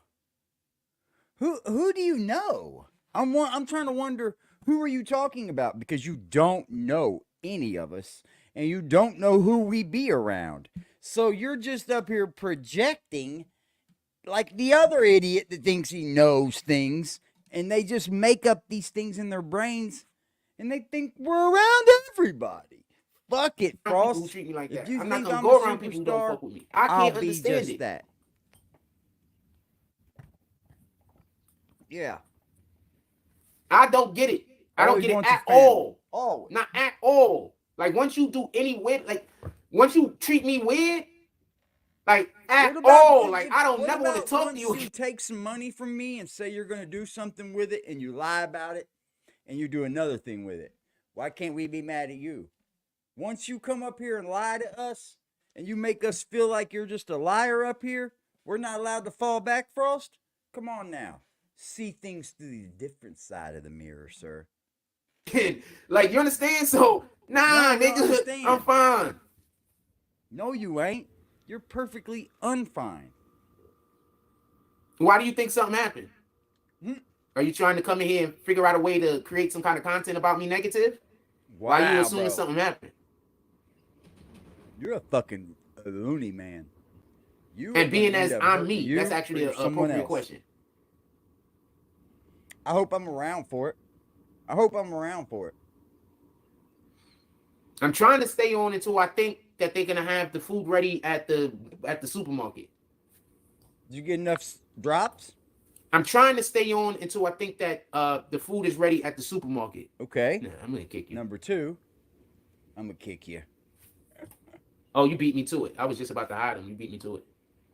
Who do you know? I'm trying to wonder, who are you talking about? Because you don't know any of us, and you don't know who we be around. So you're just up here projecting like the other idiot that thinks he knows things, and they just make up these things in their brains, and they think we're around everybody. Fuck it, Frost. People treat me like that. If you I'm not think gonna I'm go a around people who don't superstar, fuck with me. I can't I'll be understand just it. that. Yeah. I don't get it. I don't Always get it want your at family. all. Always. Not at all. Like once you do any weird, like Once you treat me weird, like at What about all, if- like if- I don't what never want to about talk once to you. you take some money from me and say you're gonna do something with it, and you lie about it, and you do another thing with it? Why can't we be mad at you? Once you come up here and lie to us, and you make us feel like you're just a liar up here, we're not allowed to fall back, Frost? Come on now. See things through the different side of the mirror, sir. Like, you understand? So, nah, No, I don't nigga, understand. I'm fine. No, you ain't. You're perfectly unfine. Why do you think something happened? Hmm. Are you trying to come in here and figure out a way to create some kind of content about me negative? Wow, Why are you assuming bro. something happened? You're a fucking loony, man. You And are being gonna as end up I'm hurting me, you that's actually or an someone appropriate else. question. I hope I'm around for it. I hope I'm around for it. I'm trying to stay on until I think that they're gonna have the food ready at the supermarket. Did you get enough drops? I'm trying to stay on until I think that the food is ready at the supermarket. Okay. Nah, I'm gonna kick you. Number 2, I'm gonna kick you. Oh, you beat me to it. I was just about to hide him. You beat me to it.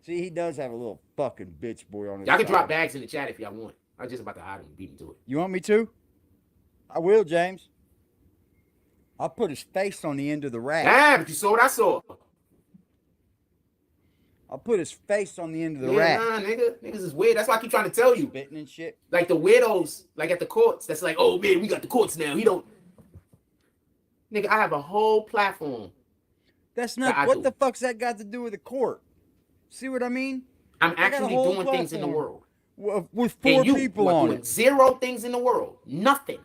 See, he does have a little fucking bitch boy on his Y'all can side. drop bags in the chat if y'all want. I was just about to hide him. You beat me to it. You want me to? I will, James. I'll put his face on the end of the rack. Damn, but you saw what I saw. I'll put his face on the end of the Yeah, rack. nah, nigga. Niggas is weird. That's why I keep trying to tell you. Spitting and shit. Like the weirdos, like at the courts, that's like, oh man, we got the courts now. He don't. Nigga, I have a whole platform. That's not. What the fuck's that got to do with the court? See what I mean? I'm I got a actually whole doing things in the platform. world. With 4 And you people are on doing it. 0 things in the world. Nothing.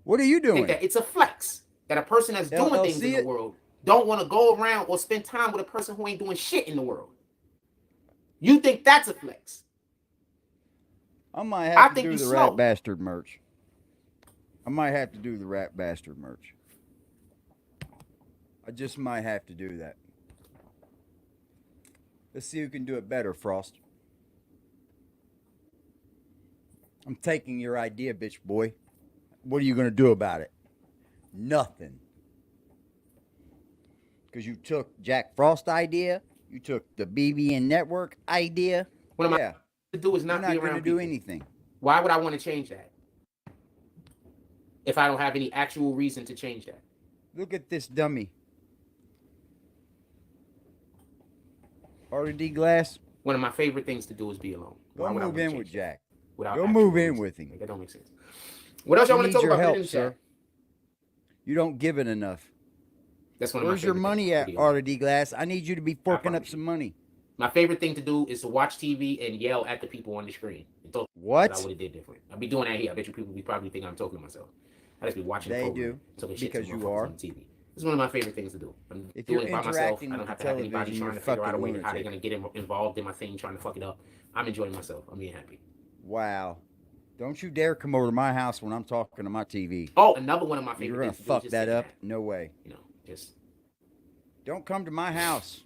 What are you doing? Think that it's a flex that a person that's doing things in the world don't want to go around or spend time with a person who ain't doing shit in the world. You think that's a flex? I might have to think do you the slow. Rat Bastard merch. I might have to do the Rat Bastard merch. I just might have to do that. Let's see who can do it better, Frost. I'm taking your idea, bitch boy. What are you going to do about it? Nothing. Because you took Jack Frost's idea. You took the BBN network idea. What am I to do is not be You're not around going to do people. anything. Why would I want to change that? If I don't have any actual reason to change that. Look at this dummy. RD Glass. One of my favorite things to do is be alone. Go move in with Jack. Go move in with him. That don't make sense. What else y'all want to talk about? Help, sir. You don't give it enough. That's one of Where's your money at, RD Glass? I need you to be forking up some money. My favorite thing to do is to watch TV and yell at the people on the screen. What? I would have did different. I'll be doing that here. I bet you people probably think I'm talking to myself. I just be watching. They do because you are on TV. It's one of my favorite things to do. I'm if doing you're it by myself. I interacting don't with have the to have anybody television, trying to you're figure out a way fucking how they're gonna get involved in my thing, trying to fuck it up. I'm enjoying myself. I'm being happy. Wow. Don't you dare come over to my house when I'm talking to my TV. Oh, another one of my favorite You're gonna things fuck to do is that just up? No way. You know, just don't come to my house.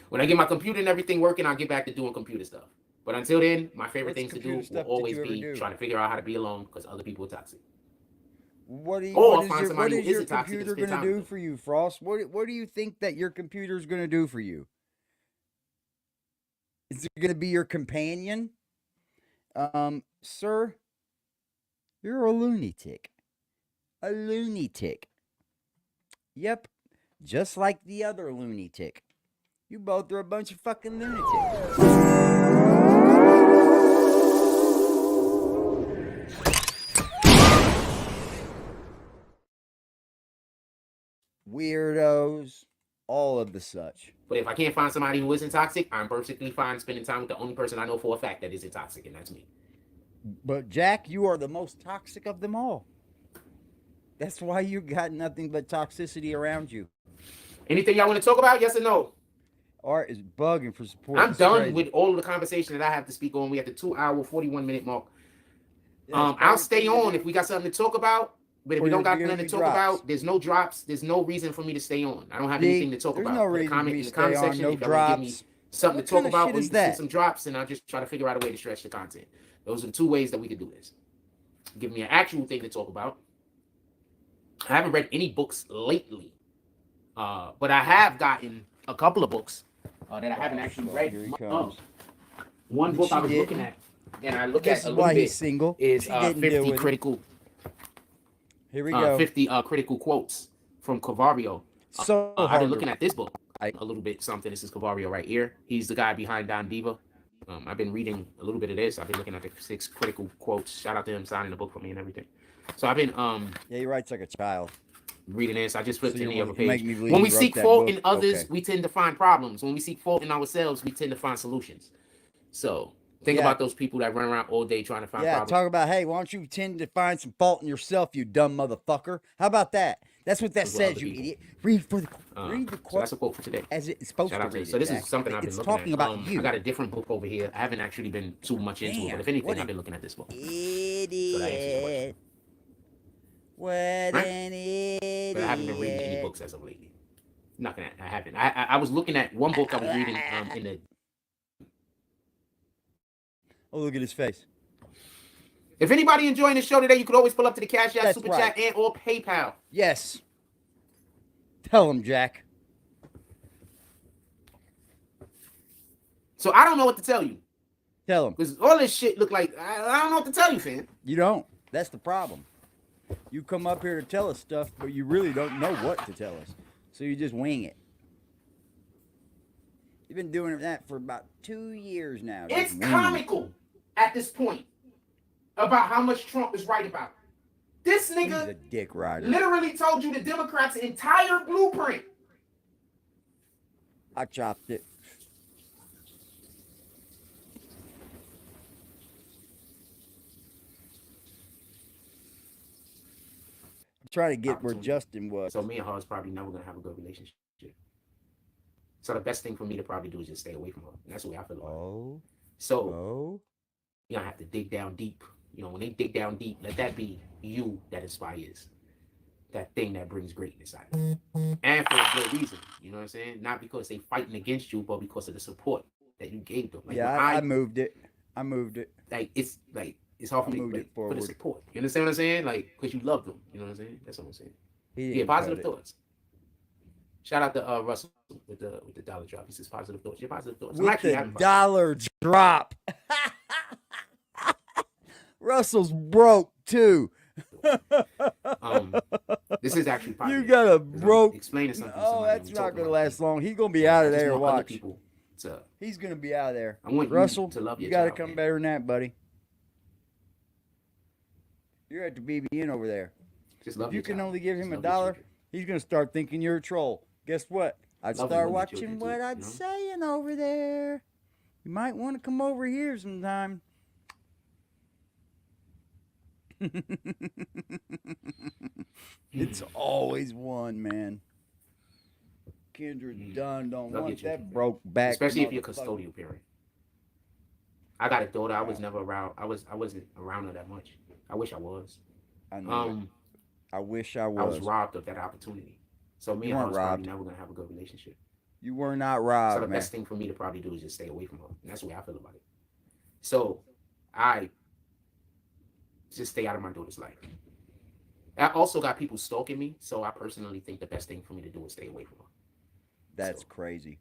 When I get my computer and everything working, I'll get back to doing computer stuff. But until then, my favorite things to do will always be trying to figure out how to be alone because other people are toxic. What is your computer going to do for you, Frost? What do you think that your computer is going to do for you? Is it going to be your companion? Sir, you're a lunatic. A lunatic. Yep, just like the other lunatic. You both are a bunch of fucking lunatics. Weirdos, all of the such. But if I can't find somebody who isn't toxic, I'm perfectly fine spending time with the only person I know for a fact that isn't toxic, and that's me. But Jack, you are the most toxic of them all. That's why you got nothing but toxicity around you. Anything y'all want to talk about? Yes or no? Art is bugging for support. I'm done with all of the conversation that I have to speak on. We have the 2-hour, 41-minute mark. I'll stay on if we got something to talk about. But if we don't got nothing to talk about, there's no drops. There's no reason for me to stay on. I don't have anything to talk about. There's no reason for me to stay on. No if drops. Give me something to talk about, or you can see some drops, and I'll just try to figure out a way to stretch the content. Those are the 2 ways that we could do this. Give me an actual thing to talk about. I haven't read any books lately, but I have gotten a couple of books that I haven't actually So read. here he comes. One book She I was looking didn't. at, and I look This at is a little why he's bit, single. is She didn't deal 50 with it. critical Here we go. 50 critical quotes from Cavario. So I've hard been to looking at this book a little bit. Something. This is Cavario right here. He's the guy behind Don Diva. I've been reading a little bit of this. I've been looking at the 6 critical quotes. Shout out to him signing the book for me and everything. So I've been Yeah, he writes like a child. reading this. I just flipped So to the you other make page. me believe When you we wrote seek that fault book? in others, Okay. we tend to find problems. When we seek fault in ourselves, we tend to find solutions. So think Yeah. about those people that run around all day trying to find Yeah, problems. talk about, hey, why don't you tend to find some fault in yourself, you dumb motherfucker? How about that? That's what that Those were other says, you people. idiot. Read the So quote that's a quote for today. as it's supposed Shout to out to read you. So this it, is something Jack. I've been It's looking talking at. about you. I got a different book over here. I haven't actually been too much into it, Damn, but if anything, what I've an been looking at this book. Idiot. What Right? an idiot. But I haven't been reading any books as of lately. Not gonna. I haven't. I was looking at one book I was reading in the. Oh, look at his face. If anybody enjoying the show today, you could always pull up to the Cash App, That's Super right. Chat, and or PayPal. Yes. Tell him, Jack. So I don't know what to tell you. Tell him. Because all this shit look like I don't know what to tell you, fam. You don't. That's the problem. You come up here to tell us stuff, but you really don't know what to tell us. So you just wing it. You've been doing that for about 2 years now. just It's winging it. comical at this point about how much Trump is right about. This He's nigga a dick rider. literally told you the Democrats' entire blueprint. I chopped it. Try to get where Justin was. So me and her is probably never gonna have a good relationship. So the best thing for me to probably do is just stay away from her. And that's the way I feel about it. Oh, So oh. you don't have to dig down deep. You know, when they dig down deep, let that be you that inspires. That thing that brings greatness out of you. And for a good reason. You know what I'm saying? Not because they fighting against you, but because of the support that you gave them. Like, Yeah, I moved it. Like it's hard for me moved it for the forward. support. You understand what I'm saying? Like, because you love them. You know what I'm saying? That's what I'm saying. He Yeah, didn't positive cut it. thoughts. Shout out to Russell with the dollar drop. He says positive thoughts. Your positive thoughts. I'm With actually the having dollar drop. Russell's broke too. this is actually positive. You got a 'Cause I'm broke. explaining something. to Oh, somebody that's we not talking gonna about. last long. He's gonna be out of I just there. want other Watch. people to. He's gonna be out of there. I want Russell, you to love your you gotta child, come man. better than that, buddy. You're at the BBN over there. Just love If you your can child. only give Just him a love your dollar, children. he's gonna start thinking you're a troll. Guess what? I'd Love start and love your watching children what too, I'm you know? saying over there. You might want to come over here sometime. It's always one, man. Kendra Dunn don't Love your want children, that man. broke back. Especially if you're a motherfucker. custodial parent. I got a daughter. I was never around. I wasn't around her that much. I wish I was. I know. I wish I was. I was robbed of that opportunity. So me You and her weren't was probably robbed. never gonna have a good relationship. You were not So robbed, the man. best thing for me to probably do is just stay away from her. And that's the way I feel about it. So I just stay out of my daughter's life. I also got people stalking me, so I personally think the best thing for me to do is stay away from her. That's So, crazy.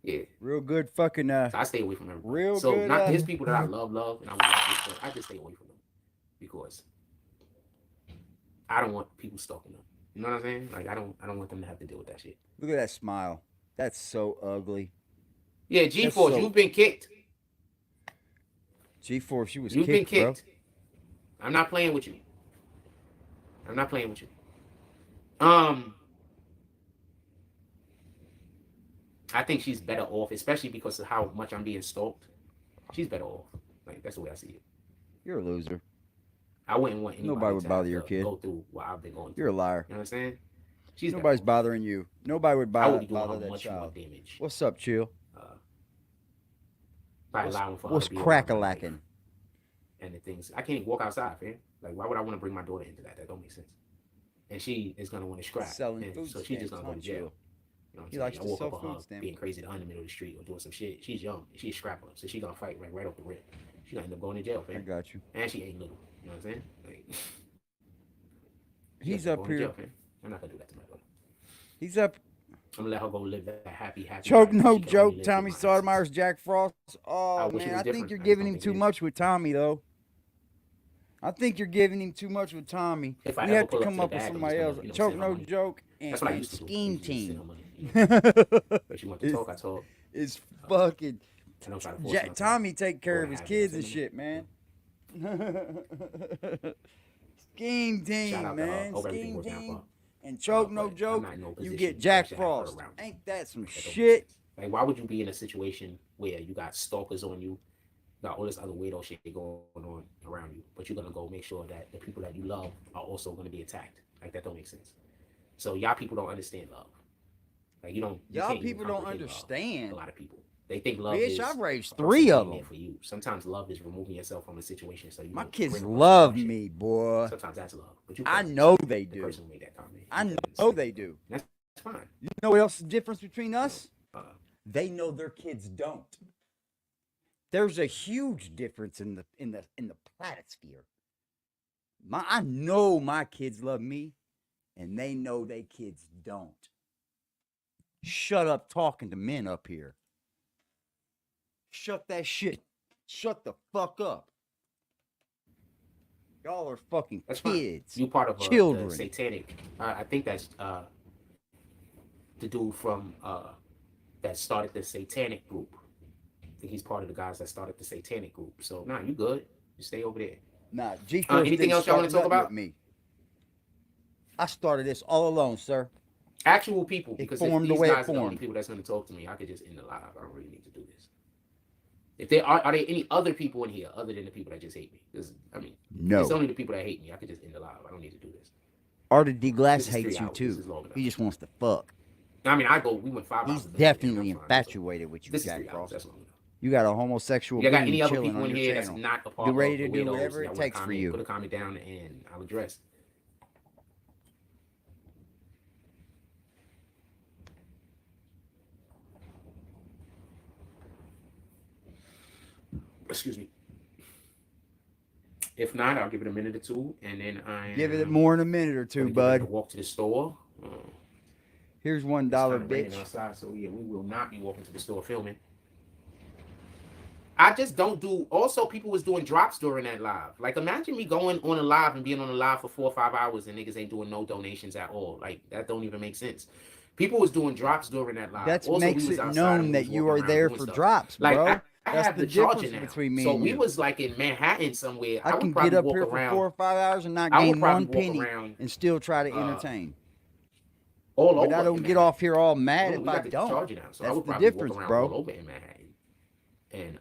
yeah. Real good fucking So I stay away from everybody. Real so good, not there's people that I love, and I would love to, but I just stay away from them because I don't want people stalking them. You know what I'm saying? Like I don't want them to have to deal with that shit. Look at that smile. That's so ugly. Yeah, G-Force, so- you've been kicked. G4, she was You've been kicked, kicked. I'm not playing with you. I'm not playing with you. I think she's better off, especially because of how much I'm being stalked. She's better off. Like that's the way I see it. You're a loser. I wouldn't want anybody Nobody would to bother have your to kid. go through what I've been going through. You're a liar. You know what I'm saying? She's better Nobody's off. bothering you. Nobody would I would bother, be doing her bother that much more child. damage What's up, Chill? by allowing for her What's to be around my life crack-a-lacking? and the things. I can't even walk outside, man. Like, why would I want to bring my daughter into that? That don't make sense. And she is gonna want to scrap, Selling and food so she's just stamps, gonna go to huh, jail. Chill? You know what I'm He saying? likes I to walk sell up on food her stamps. being crazy in the middle of the street or doing some shit. She's young. She's a scrapper, so she's gonna fight right off the rip. She's gonna end up going to jail, I man. got you. And she ain't little. You know what I'm saying? Like, she He's ends up going to here. jail, man. I'm not gonna do that to my daughter. He's up. I'm gonna let her go live that happy Choke life. no She can only joke. live Tommy with my exes. Sotomayor's Jack Frost. I Oh wish it man, was I think different. you're I just giving don't him think too it is. much with Tommy though. I think you're giving him too much with Tommy. If I We ever have to pull up come to the up with bag, I'm just somebody gonna, else. you know, Choke send her no money. joke That's what I and used to do. I scheme used to just send her team. money. You know? If she want to talk, I talk. It's fucking I don't try to force myself. Tommy take care Or of his have kids you. and shit, man. Scheme Shout team, out to her. man. Hope everything Scheme works out for team. her. And choke no But I'm joke. not in no You position get to Jack actually have her Frost. around me. Ain't that some That don't make shit? sense. Like, why would you be in a situation where you got stalkers on you, got all this other weirdo shit going on around you, but you're gonna go make sure that the people that you love are also gonna be attacked? Like, that don't make sense. So y'all people don't understand love. Like, you Y'all can't even people don't comprehend love. understand. A lot of people, they think love Bitch, is I've raised a person 3 of being there them. for you. Sometimes love is removing yourself from a situation so you My don't kids bring a person love hardship. me, boy. Sometimes that's love, but you I can't know understand they the do. person who made that comment. I You can't know understand. they do. That's fine. You know what else is the difference between us? Uh, They know their kids don't. There's a huge difference in the platosphere. I know my kids love me, and they know they kids don't. Shut up talking to men up here. Shut that shit. Shut the fuck up. Y'all are fucking That's kids. fine. You part of children. the satanic. I think that's the dude from that started the satanic group. I think he's part of the guys that started the satanic group. So nah, you good. You stay over there. Nah, G-Force anything didn't else y'all want start to talk nothing about? with me. I started this all alone, sir. Actual people, It because if formed the these way it guys are the only formed. people that's going to talk to me, I could just end the live. I don't really need to do this. If there are there any other people in here other than the people that just hate me? Because I mean, No. it's only the people that hate me. I could just end the live. I don't need to do this. Artie D. Glass This is hates 3 you hours. This too. is long enough. He just wants to fuck. I mean, we went 5 hours. He's definitely infatuated with you, This is Jack 3 hours. Frost. That's long enough. You got a homosexual You got being any other chilling people on in your here that's channel. not a part You of ready the to do weirdos whatever that it want takes to for comment? you. Put a comment down and I'll address. Excuse me. If not, I'll give it a minute or two, and then Give it more in a minute or two, bud. Walk to the store. Here's $1, It's raining bitch. outside, so yeah, we will not be walking to the store filming. I just don't do. Also, people was doing drops during that live. Like, imagine me going on a live and being on a live for 4 or 5 hours, and niggas ain't doing no donations at all. Like, that don't even make sense. People was doing drops during that live. That Also, makes we was it outside known and we that was you walking are around there doing for stuff. drops, Like, bro. I That's have the the charger difference now. between me So and we you. was like in Manhattan somewhere. I would can probably get up walk here for around 4 or 5 hours and not I would gain probably one walk penny around, and still try to entertain. all But over I don't in get Manhattan. off here all mad We if got I the don't. charger now, so I That's would the probably difference, walk around bro. all over in Manhattan. And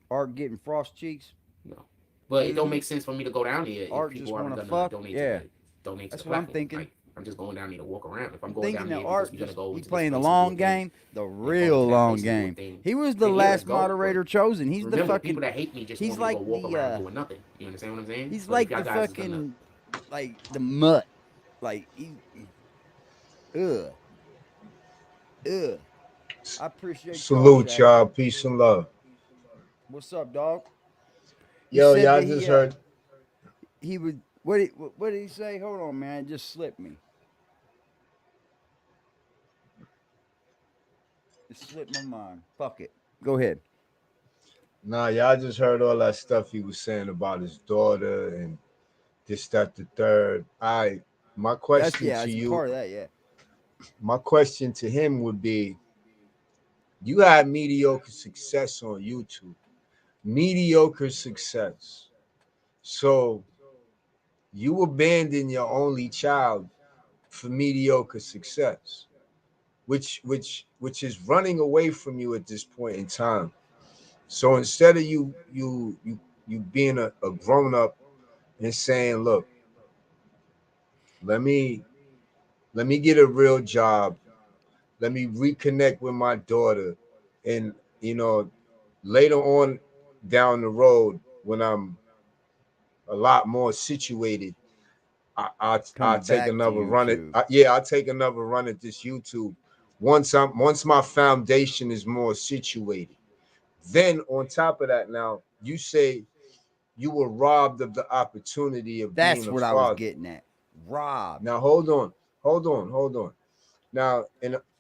Art getting frost cheeks. no, but it don't make sense for me to go down there if Art just people aren't wanna gonna fuck. Yeah. donate That's to the what I'm platform. thinking. Like, I'm just going down there to walk around. If I'm I'm going thinking down that there because Art we're gonna just go he into playing this the place and long do a thing, game, the and go real into that long place and do a game. thing, He was the then yeah, let's last go. moderator But chosen. He's remember, the people fucking. that hate me just He's want me to like go walk the. around doing nothing. You understand what I'm saying? He's But like if y'all the guys is gonna, fucking, like the mutt. Like he. Ugh. Ugh. I appreciate y'all, Salute Shaq. y'all. Peace and love. What's up, dog? He Yo, said y'all that just heard. he would. What did he say? Hold on, man. It just slipped me. It slipped my mind. Fuck it. Go ahead. Nah, y'all just heard all that stuff he was saying about his daughter and this, that, the third. My question to It's a you, part of that. Yeah. my question to him would be: you had mediocre success on YouTube, mediocre success. So you abandon your only child for mediocre success, which is running away from you at this point in time. So instead of you being a grown up and saying, look, let me get a real job, let me reconnect with my daughter, and later on down the road when I'm a lot more situated, I'll Come take back to another run at YouTube. I'll take another run at this YouTube once my foundation is more situated. Then on top of that, now you say you were robbed of the opportunity of being That's a what I was father. getting at. Robbed. Now hold on. Now,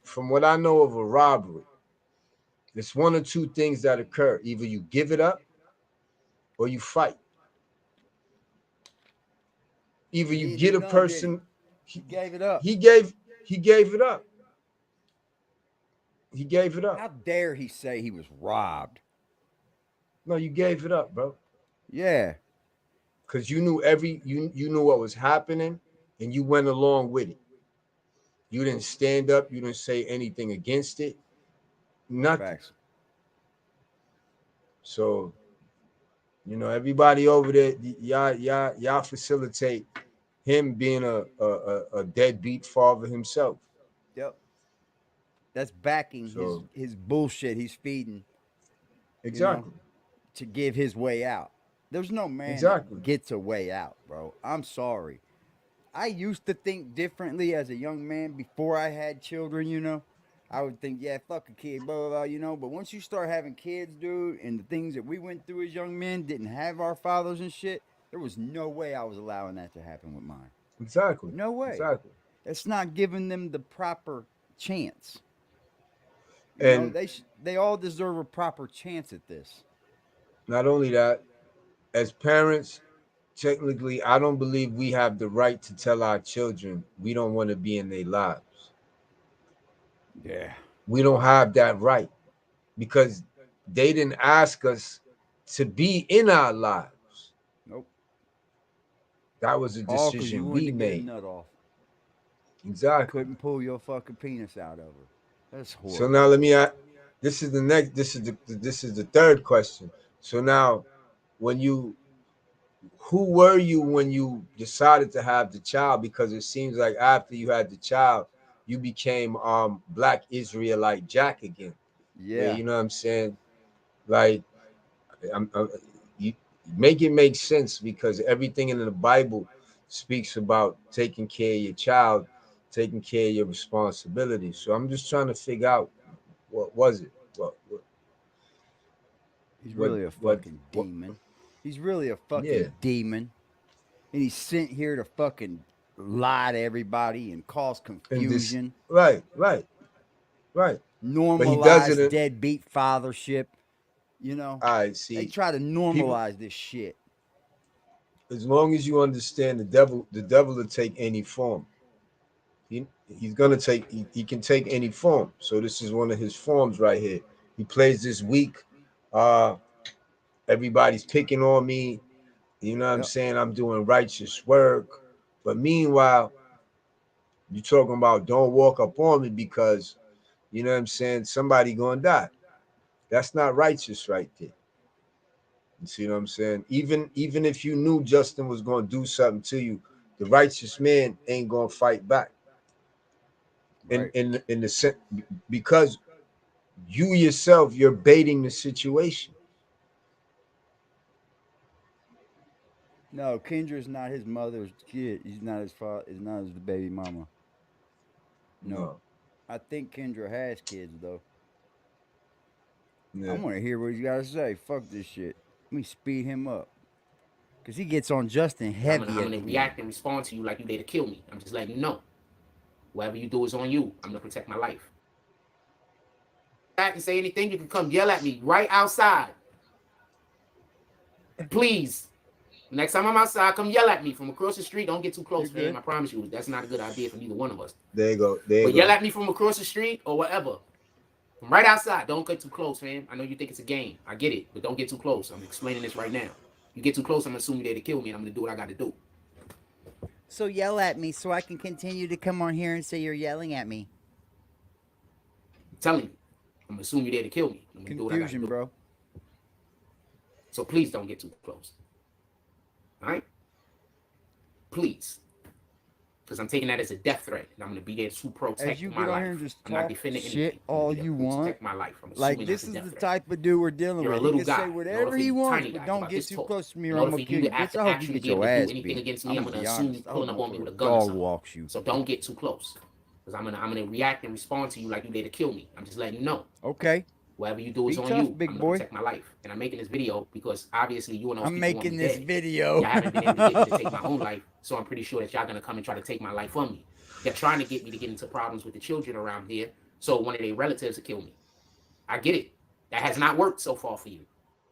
from what I know of a robbery, it's one or two things that occur. Either you give it up or you fight. Either you He didn't get do a none, did person. he? He gave it up. He gave it up. He gave it up. How dare he say he was robbed? No, you gave it up, bro. Yeah. Because you knew you knew what was happening and you went along with it. You didn't stand up, you didn't say anything against it. Nothing. Facts. So, everybody over there, y'all facilitate him being a deadbeat father himself. Yep. That's backing So his bullshit he's feeding, exactly. to give his way out. There's no man Exactly. that gets a way out, bro. I'm sorry. I used to think differently as a young man before I had children. I would think, yeah, fuck a kid, blah, blah, blah, But once you start having kids, dude, and the things that we went through as young men, didn't have our fathers and shit, there was no way I was allowing that to happen with mine. Exactly. No way. Exactly. It's not giving them the proper chance. And they all deserve a proper chance at this. not only that, as parents, technically, I don't believe we have the right to tell our children we don't want to be in their lives. Yeah. We don't have that right because they didn't ask us to be in our lives. Nope. That was a All because you decision wanted we to get a made. nut off. Exactly. Couldn't pull your fucking penis out of her. That's horrible. So now let me ask. This is the third question. So now, who were you when you decided to have the child? Because it seems like after you had the child, you became Black Israelite Jack again. Yeah. Where, you know what I'm saying? Like, you make it make sense because everything in the Bible speaks about taking care of your child, taking care of your responsibilities. So I'm just trying to figure out what was it? He's really a fucking demon. He's really a fucking demon. And he's sent here to fucking lie to everybody and cause confusion. Right. Normalize deadbeat fathership. I see. They try to normalize this shit. As long as you understand the devil will take any form. He can take any form. So this is one of his forms right here. He plays this weak. Everybody's picking on me. You know what I'm saying? I'm doing righteous work. But meanwhile, you're talking about don't walk up on me because, you know what I'm saying, somebody gonna die. That's not righteous right there. You see what I'm saying? Even if you knew Justin was gonna do something to you, the righteous man ain't gonna fight back. Right. In the sense, because you yourself, you're baiting the situation. No, Kendra's not his mother's kid. He's not his father. He's not his baby mama. No. I think Kendra has kids though. Yeah. I want to hear what he's got to say. Fuck this shit. Let me speed him up. Because he gets on Justin heavy. I'm going to react and respond to you like you there to kill me. I'm just letting you know. Whatever you do is on you. I'm going to protect my life. Back and say anything, you can come yell at me right outside. Please. Next time I'm outside, come yell at me from across the street. Don't get too close, fam. I promise you, that's not a good idea for neither one of us. There you go. But yell at me from across the street or whatever. From right outside. Don't get too close, fam. I know you think it's a game. I get it, but don't get too close. I'm explaining this right now. You get too close, I'm assuming you're there to kill me, and I'm going to do what I got to do. So yell at me so I can continue to come on here and say you're yelling at me. I'm telling you. I'm assuming you're there to kill me. I'm going to do what I got to do. Bro. So please don't get too close. All right? Please. Because I'm taking that as a death threat, and I'm going to be there to protect my life. As you get on here and just I'm not talk defending shit anything. all you want. Protect my life. Like, this is the type of dude we're dealing with. He can say whatever he wants, but don't get too close to me or I'm going to kill you. Bitch, I hope you get your ass beat. Against me, I'm going to assume you pulling up on me with a gun dog walks you. So don't get too close. Because I'm gonna react and respond to you like you there to kill me. I'm just letting you know. Okay. Whatever you do is on you. I'm gonna protect my life. And I'm making this video because obviously you and those people want me dead. Video. Y'all haven't been able to get to take my own life. So I'm pretty sure that y'all gonna come and try to take my life from me. They're trying to get me to get into problems with the children around here, so one of their relatives will kill me. I get it. That has not worked so far for you.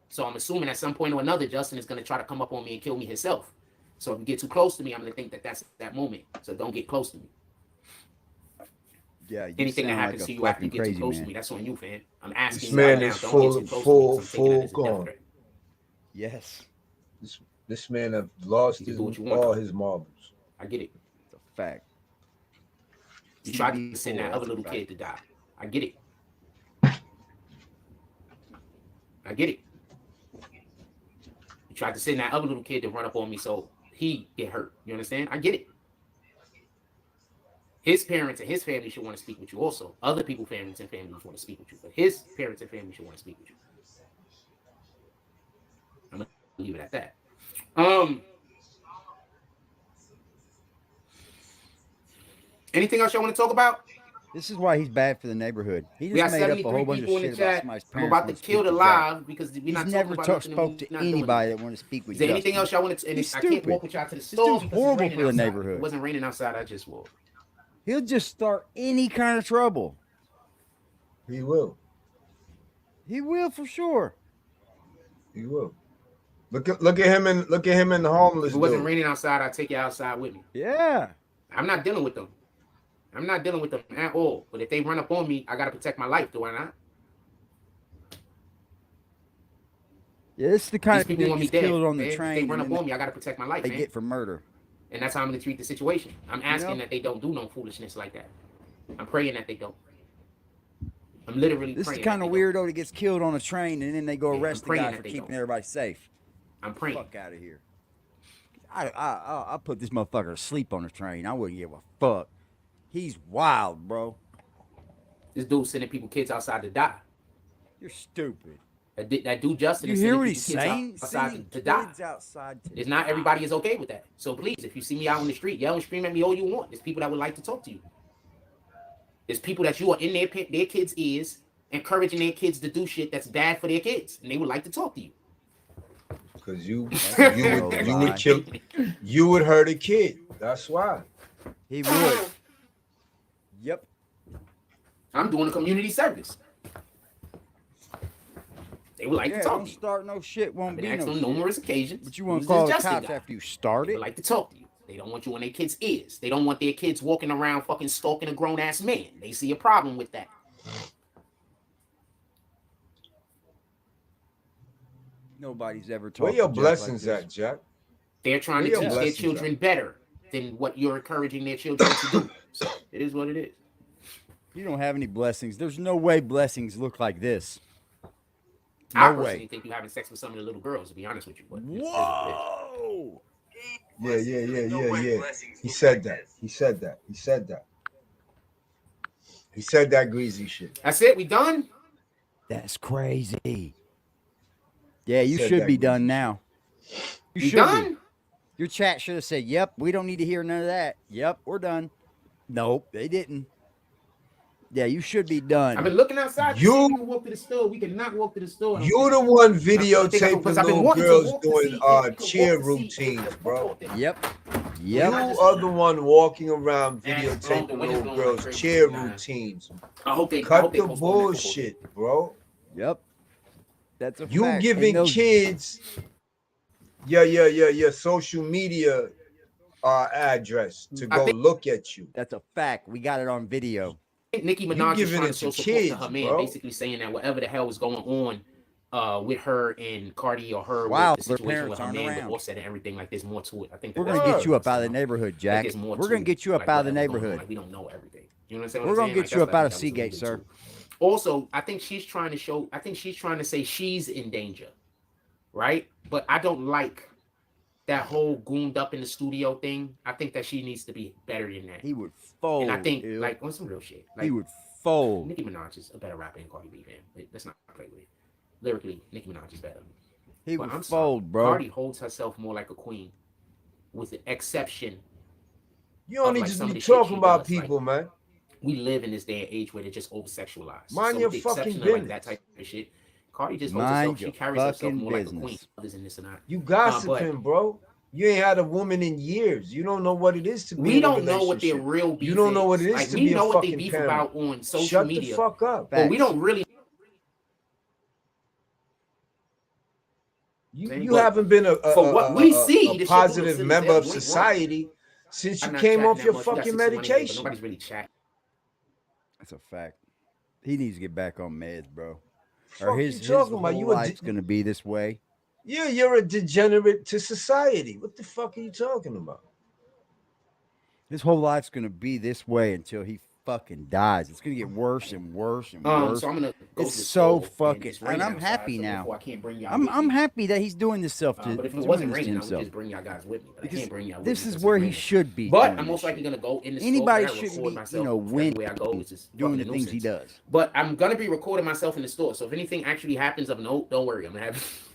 So I'm assuming at some point or another, Justin is going to try to come up on me and kill me himself. So if you get too close to me, I'm going to think that that's that moment. So don't get close to me. Yeah, anything that happens to you after you get too close man. to me, that's on you, fam. I'm asking This you man right now, is don't full, get too close to me, 'cause I'm taking that as a death gone. threat. Yes. This man have lost You can his, do what you want. all his marbles. I get it. It's a fact. You tried to send that other little kid to die. I get it. I get it. You tried to send that other little kid to run up on me so he get hurt. You understand? I get it. His parents and his family should want to speak with you also. Other people's parents and families want to speak with you, but his parents and family should want to speak with you. I'm gonna leave it at that. Anything else y'all want to talk about? This is why he's bad for the neighborhood. He We got just made up a 73 whole bunch people of in the shit about chat. somebody's I'm parents. about to kill the live because we're He's not never talking about spoke to anybody that wanted to speak with Is there anything Justin. else y'all want to? And He's I can't stupid. walk with y'all to the This store dude's because it's horrible raining for the outside. neighborhood. It wasn't raining outside. I just walked. He'll just start any kind of trouble. He will. He will for sure. He will. Look at him and the homeless If it wasn't dude. raining outside, I'd take you outside with me. Yeah. I'm not dealing with them. I'm not dealing with them at all. But if they run up on me, I gotta protect my life. Do I not? Yeah, this is the kind These of people people want me gets dead. killed on the man. If train. they run and up on me, I gotta protect my life, they man. get for murder. And that's how I'm gonna treat the situation. I'm asking that they don't do no foolishness like that. I'm praying that they don't. I'm literally This is praying. the kind of weirdo that gets killed on a train and then they go Yeah, I'm arrest the praying guy that for they keeping don't. everybody safe. I'm praying. Fuck out of here. I'll put this motherfucker to sleep on the train. I wouldn't give a fuck. He's wild, bro. This dude sending people kids outside to die. You're stupid. That dude Justin You is hear sending what people he's kids saying? outside Sending to die. kids outside to It's not die. everybody is okay with that. So please, if you see me out on the street, yell and scream at me all you want. There's people that would like to talk to you. There's people that you are in their kids' ears, encouraging their kids to do shit that's bad for their kids, and they would like to talk to you. Because you would kill, you would hurt a kid. That's why. He would. Yep. I'm doing a community service. They would like to talk Don't to you. start no shit. I've Won't been be asked no on shit. numerous occasions. But you want who's to call this the Justin cops guy? after you They started? would like to talk to you. They don't want you in their kids' ears. They don't want their kids walking around fucking stalking a grown-ass man. They see a problem with that. Nobody's ever talked Where your to Jack blessings like this. at, Jack? They're trying to Where teach your their blessings children at? better than what you're encouraging their children to do. So it is what it is. You don't have any blessings. There's no way blessings look like this. I No personally way. think you're having sex with some of the little girls, to be honest with you. But Whoa! Yeah. He said that. He said that. He said that greasy shit. That's it. We done? That's crazy. Yeah, you Said should that be greasy done shit. now. You We should done? be. Your chat should have said, "Yep, we don't need to hear none of that." Yep, we're done. Nope, they didn't. Yeah, you should be done. I've been looking outside. You- You can walk to the store. We cannot walk to the store. You the one Because videotaping I've been little wanting to girls walk to doing see if you can walk cheer to see routines, if bro. Yep. You Yep. are the one walking around And videotaping the window's little going girls' crazy, cheer man. routines. I hope they Cut the postpone that for bullshit, bro. Yep. That's a You fact. giving And those- kids your social media address to I go think- look at you. That's a fact. We got it on video. Nicki Minaj is giving trying it to show to support to kids, her man, bro. basically saying that whatever the hell was going on with her and Cardi or her Wow, with the their situation with parents her aren't man around. with Offset and everything, like there's more to it. I think We're that gonna that's get you up what's out of the going on. neighborhood, Like, Jack. there's more We're to gonna it. get you up Like, out of the whatever's going on, neighborhood. like, we don't know everything. You know what I'm saying? We're gonna get you up out of Seagate, sir. Also, I think she's trying to say she's in danger, right? But I don't like that whole gooned up in the studio thing. I think that she needs to be better than that. He would fold. And I think, dude. like, on some real shit, like, he would fold. Nicki Minaj is a better rapper than Cardi B, man. Let's not play with it. Lyrically, Nicki Minaj is better. He But would I'm sorry, fold, bro. Cardi holds herself more like a queen, with the exception. You don't of, need like, to some of be the shit talking she about does, like, people, man. We live in this day and age where they're just over sexualized. Mind so your with the fucking exception of, like, business. that type of shit, Cardi just holds Mind herself. She your carries herself fucking more like a queen. business. Others in this and that. You gossiping, bro. You ain't had a woman in years. You don't know what it is to be We in a don't know what their relationship. real beef You don't know what it is like, to we be a know what they fucking beef parent. about on social Shut media. the fuck up. But we don't really. You haven't been a for what we see, the positive shit member of you ain't wrong. society since you I'm not came chatting off that your much. We got fucking 61 in here, but medication. nobody's really chatting. That's a fact. He needs to get back on meds, bro. Fuck Or his you talking about? whole You life's gonna be this way. Yeah, you're a degenerate to society. What the fuck are you talking about? His whole life's gonna be this way until he fucking dies. It's gonna get worse and worse and worse. So I'm gonna go it's to the so store, fucking, and I'm outside, happy so now. therefore I can't bring y'all I'm with me. happy that he's doing this stuff to. But if it doing wasn't this to raining, I would himself. just bring y'all guys with me. But Because I can't bring y'all with this me is because where it's he raining. should be. But doing I'm most this likely shit. gonna go in the Anybody store. shouldn't Record be, myself. win Everywhere I go, it's just doing the fucking things he nuisance. does. But I'm gonna be recording myself in the store. So if anything actually happens of note, don't worry. I'm gonna have.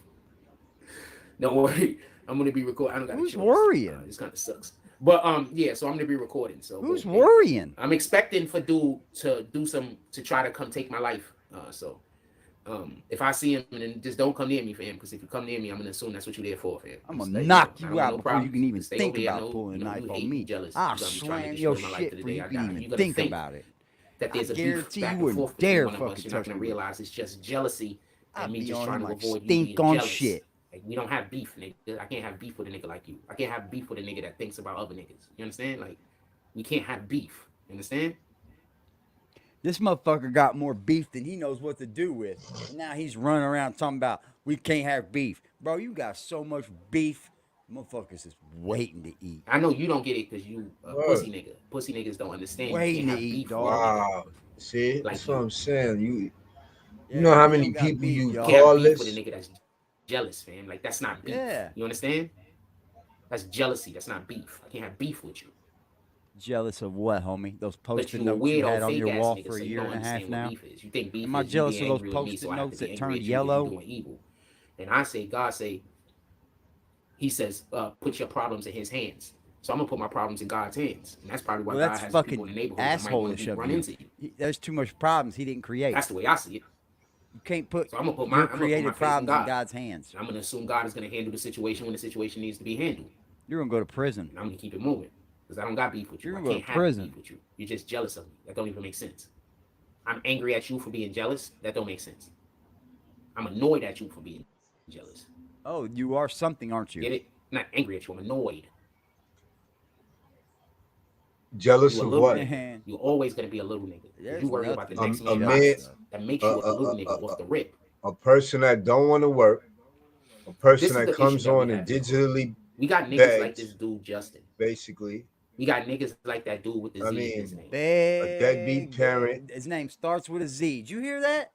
Don't worry. I'm gonna be recording. I don't got Who's choice. worrying? This kind of sucks. But yeah, so I'm gonna be recording. So who's worrying? I'm expecting for dude to do some to try to come take my life. If I see him, then just don't come near me, fam. Because if you come near me, I'm gonna assume that's what you're there for, fam. I'm gonna knock you out before you can even Stay think over here. about pulling a knife on me. Jealous. I'll You're gonna be trying to slam destroy your my life shit to the before day you I can die. even You're gonna think think about it. that there's I a beef guarantee back you and wouldn't forth between dare one of us. fucking You're not touch gonna me. realize it's just jealousy and I'd me be just on trying him to like avoid you stink being on jealous. shit. Like, we don't have beef, nigga. I can't have beef with a nigga like you. I can't have beef with a nigga that thinks about other niggas. You understand? Like, we can't have beef. You understand? This motherfucker got more beef than he knows what to do with. And now he's running around talking about we can't have beef. Bro, you got so much beef. Motherfuckers is waiting to eat. I know you don't get it because you a pussy nigga. Pussy niggas don't understand. Waiting you to can't have eat, beef dog. with a nigga Wow. See, like that's you. what I'm saying. You Yeah, know how we many don't got people beef, you y'all. Can't have call beef with a this? nigga that's jealous, fam. Like, that's not beef. Yeah. You understand? That's jealousy. That's not beef. I can't have beef with you. Jealous of what, homie? Those But post-it you a notes you weird had old on fake your ass wall nigga, for so a you year don't and a half understand what now? beef is. You think beef Am I is you jealous being of those angry with me, post-it so I have notes to be that angry turned at you yellow? because you're doing evil. And I say, God say, he says, put your problems in his hands. So I'm gonna put my problems in God's hands. And that's probably why Well, God that's has people in fucking the neighborhood that might want assholish to of run you. into you. There's too much problems he didn't create. That's the way I see it. You can't put So I'm gonna put your my created faith in problems in God. God's hands. And I'm gonna assume God is gonna handle the situation when the situation needs to be handled. You're gonna go to prison. And I'm gonna keep it moving. Because I don't got beef with you. You're I gonna go can't to have prison. beef with you. You're just jealous of me. That don't even make sense. I'm angry at you for being jealous. That don't make sense. I'm annoyed at you for being jealous. Oh, you are something, aren't you? Get it? I'm not angry at you. I'm annoyed. Jealous You a of little what? nigga. You're always gonna be a little nigga. There's You worry about the nothing next A million man, dollars. That makes a, you a a, little a, nigga off the rip. a person that don't want to work, a person This is that the issue comes that we on and have in the hood. digitally We got niggas begs, like this dude Justin. basically. We got niggas like that dude with the I Z in his mean, name. a deadbeat parent. His name starts with a Z. Did you hear that?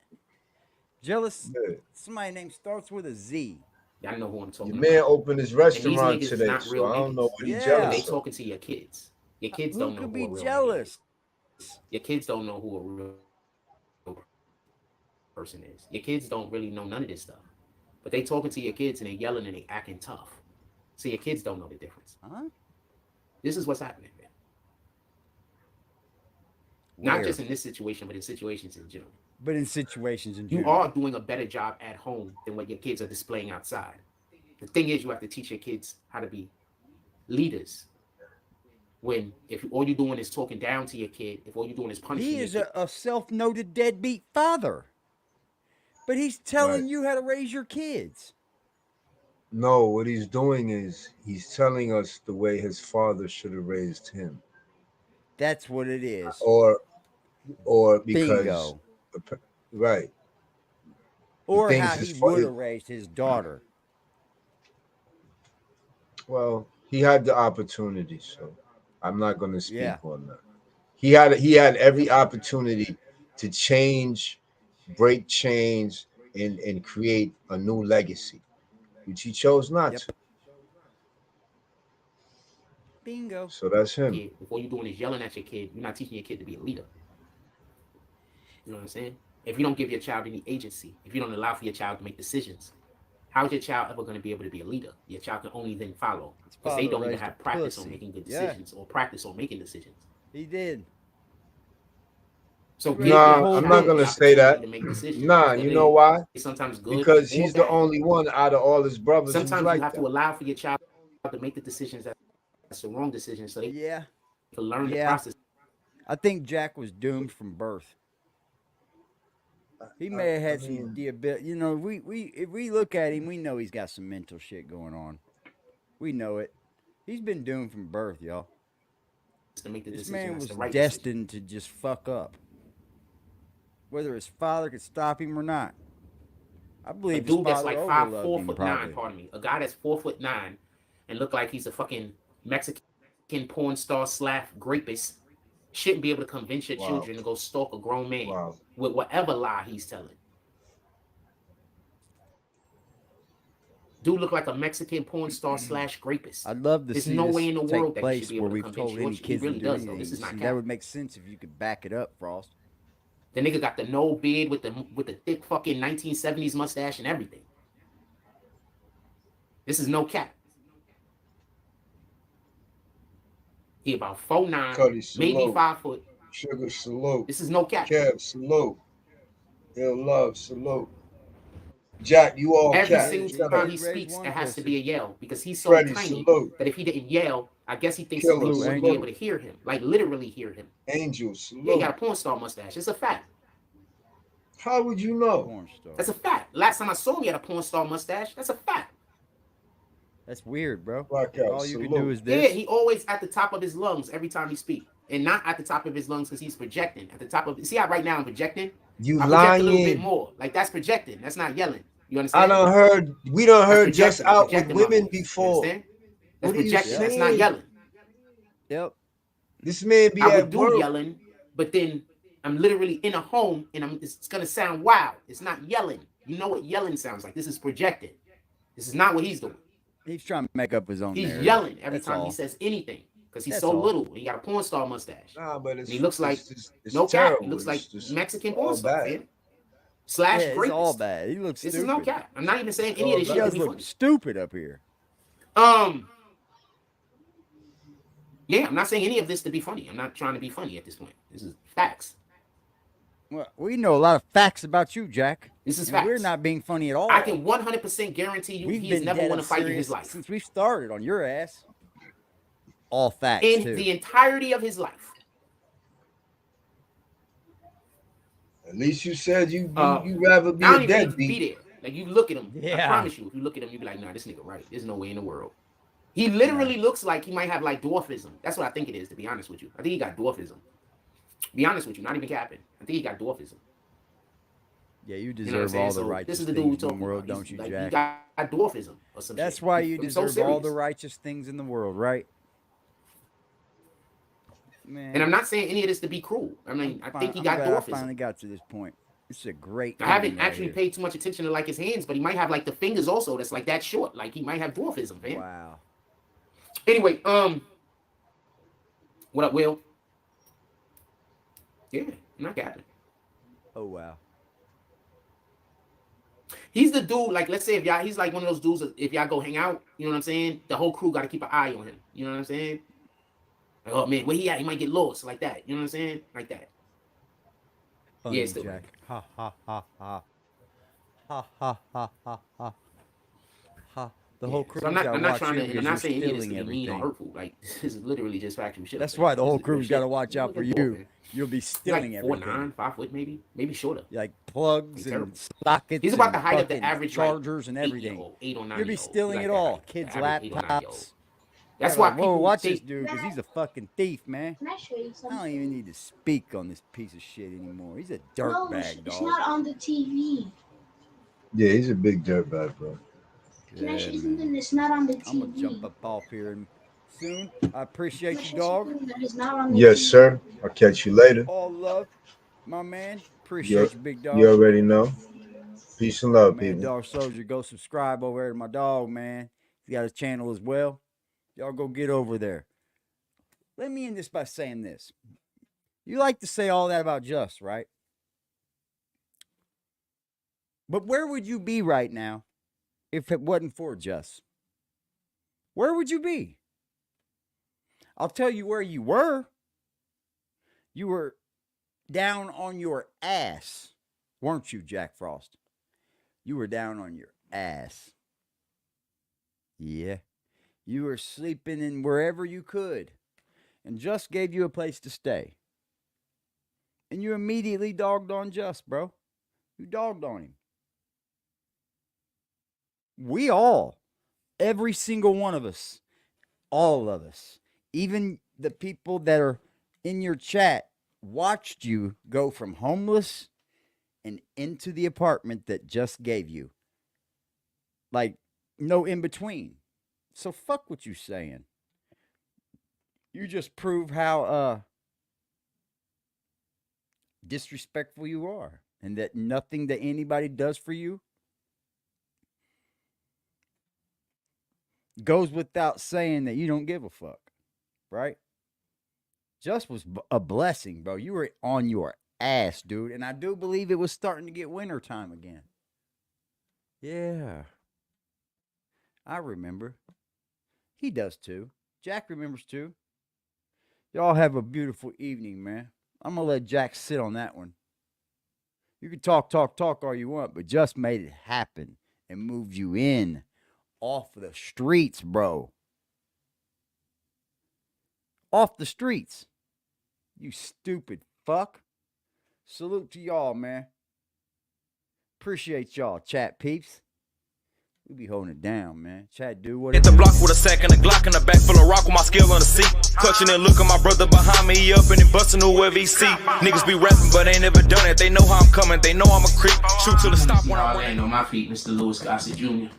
Jealous. Yeah. Somebody name starts with a Z. Y'all know who I'm talking Your about. man opened his And these restaurant niggas is today, not real so I don't know niggas. what he's Yeah. But they jealous of. talking to your kids. Your kids Who don't know could who be a real jealous? nigga is. Your kids don't know who a real person is. Your kids don't really know none of this stuff. But they talking to your kids and they yelling and they acting tough. So your kids don't know the difference. Huh? This is what's happening, man. Where? Not just in this situation, but in situations in general. But in situations in You general. are doing a better job at home than what your kids are displaying outside. The thing is, you have to teach your kids how to be leaders. When if all you're doing is talking down to your kid, if all you're doing is punishing He is your kid, a self-noted deadbeat father. But he's telling Right. you how to raise your kids. No, what he's doing is he's telling us the way his father should have raised him, That's what it is. or because Bingo. right. Or things how his he fa- would have raised his daughter. Well, he had the opportunity, so I'm not going to speak Yeah. on that. He had every opportunity to change, break chains, and create a new legacy, which he chose not Yep. to. Bingo. So that's him. kid, if all you're doing is yelling at your kid, you're not teaching your kid to be a leader. You know what I'm saying? If you don't give your child any agency, if you don't allow for your child to make decisions, how is your child ever going to be able to be a leader? Your child can only then follow because they father don't even raised have a practice on pussy. making good Yeah. decisions or practice on making decisions. He did. So Nah, give your I'm not child gonna the say that. opportunity to make decisions. Nah, Whether you know why? it's sometimes good Because or he's the bad. only one out of all his brothers who's Sometimes you like have that. to allow for your child to make the decisions that's the wrong decision, so they Yeah. can learn the Yeah. process. I think Jack was doomed from birth. He may have had some mean, diabetes. You know, if we look at him, we know he's got some mental shit going on. We know it. He's been doomed from birth, y'all. To make the This decision man that's was the right destined to just fuck up. Whether his father could stop him or not. I A believe his dude that's father like overloved 4 him, foot probably. 9, pardon me. A guy that's 4'9" and look like he's a fucking Mexican porn star / rapist shouldn't be able to convince your children to go stalk a grown man with whatever lie he's telling. Dude look like a Mexican porn star / rapist. I'd love to There's see no this way in the take world that he should place be where able to we've convince told you. any He kids really to do does, though. anything. This is not See, cap. that would make sense if you could back it up, Frost. The nigga got the no beard with the thick fucking 1970s mustache and everything. This is no cap. He about 4'9", maybe 5 foot. Sugar, salute. This is no cap. Kev, salute. Ill love, salute. Jack, you all Every cat. single time he speaks, it has to be a yell because he's so Freddie, tiny salute. that if he didn't yell, I guess he thinks Killer, people wouldn't be salute. able to hear him, like literally hear him. Angel, salute. Yeah, he got a porn star mustache. It's a fact. How would you know? Porn star. That's a fact. Last time I saw him, he had a porn star mustache. That's a fact. That's weird, bro. Blackout, All you can salute. do is Yeah, this. he always at the top of his lungs every time he speaks. And not at the top of his lungs because he's projecting. At the top of, see how right now I'm projecting? You I project a little bit lying. more. Like that's projecting. That's not yelling. You understand? We done heard That's just projecting. out with Projecting my women voice. You before. understand? That's What are you projecting. That's not saying? yelling. Yep. This man be I at would do work. yelling, but then I'm literally in a home and it's gonna sound wild. It's not yelling. You know what yelling sounds like. This is projected. This is not what he's doing. He's trying to make up his own He's narrative. yelling every That's time all. he says anything because he's That's so all. little. And he got a porn star mustache. Nah, but And he looks like it's no cap. terrible. He looks like It's Mexican all porn star, bad. man. Slash Yeah, it's rapist. all bad. He looks This stupid. is no cap. I'm not even saying any all of this He shit to does be look funny. stupid up here. Yeah, I'm not saying any of this to be funny. I'm not trying to be funny at this point. This is facts. Well, we know a lot of facts about you, Jack. This is and facts. we're not being funny at all. I can 100% guarantee you We've he has been never dead won a and fight in his serious life. since we started on your ass. All facts, In too. the entirety of his life. At least you said you rather be I don't a even need to deadbeat. be there. Like you look at him. I Yeah. promise you, if you look at him, you be like, nah, this nigga right. There's no way in the world. He literally looks like he might have like dwarfism. That's what I think it is, to be honest with you. I think he got dwarfism. Be honest with you, not even capping. I think he got dwarfism. Yeah, you You know what I'm deserve saying? all the So righteous this is the dude things we're in the talking world, about. don't you, Like, Jack? he got dwarfism or some That's shit. why you I'm so deserve all the serious. righteous things in the world, right? Man, And I'm not saying any of this to be cruel. I mean, I think he got I dwarfism. finally got to this point. It's a great. I haven't ending right actually here. paid too much attention to like his hands, but he might have like the fingers also that's like that short. Like he might have dwarfism, man. Wow. Anyway, what up, Will? Yeah, I'm not capping. Oh wow. He's the dude, like, let's say if y'all, he's like one of those dudes, if y'all go hang out, you know what I'm saying? The whole crew got to keep an eye on him. You know what I'm saying? Like, oh man, where he at? He might get lost, like that. You know what I'm saying? Like that. Funny, Yeah, it's still Jack. Ha ha ha ha. Ha ha ha ha ha. Ha. The whole crew's So I'm not gotta trying watch to, you and I'm because not you're saying any of this stealing to be mean or everything. hurtful. Like, this is literally just factual shit. That's man. why the whole This is real crew's got to shit. watch out Look for at the you. boy, man. You'll be He's stealing like everything. 4'9", 5 foot, maybe shorter. Like plugs He's and terrible. sockets. He's about and the height of the fucking average like, chargers and everything. 8-year-old, 8 or 9 You'll be stealing like it that all. height. Kids' The average 8 or 9-year-old. laptops. That's You're why like, whoa, people watch think this dude because he's a fucking thief, man. Can I show you I something? don't even need to speak on this piece of shit anymore. He's a No, dirtbag, it's dog. not on the TV. Yeah, he's a big dirtbag, bro. Can I show you Yeah, something man. that's not on the TV? I'm gonna jump up off here and soon. I Can I appreciate show you, you dog. something that is not on the Yes, TV? sir. I'll catch you later. All love, my man. You, Appreciate you, big dog. you already know. Peace and love, Man, people. Dog Soldier, go subscribe over there to my dog, man. He's got his channel as well. Y'all go get over there. Let me end this by saying this. You like to say all that about Just, right? But where would you be right now if it wasn't for Just? Where would you be? I'll tell you where you were. You were down on your ass, weren't you, Jack Frost? You were down on your ass. Yeah. You were sleeping in wherever you could, and Just gave you a place to stay. And you immediately dogged on Just, bro. You dogged on him. We all, every single one of us, all of us, even the people that are in your chat, watched you go from homeless and into the apartment that Just gave you. Like, no in between. So fuck what you saying. You just prove how disrespectful you are, and that nothing that anybody does for you goes without saying that you don't give a fuck, right? Just was a blessing, bro. You were on your ass, dude, and I do believe it was starting to get winter time again. Yeah, I remember. He does too. Jack remembers too. Y'all have a beautiful evening, man. I'm going to let Jack sit on that one. You can talk all you want, but Just made it happen and moved you in off the streets, bro. Off the streets. You stupid fuck. Salute to y'all, man. Appreciate y'all, chat peeps. We be holding it down, man. Chat, do what it Hit the do. block with a sack and a Glock in the back full of rock with my skill on the seat. Clutching and look at my brother behind me, he up and he busting whoever he see. Niggas be rapping, but ain't never done it. They know how I'm coming, they know I'm a creep. Shoot till the stop when I I'm land on my feet, Mr. Lewis Gossett Jr.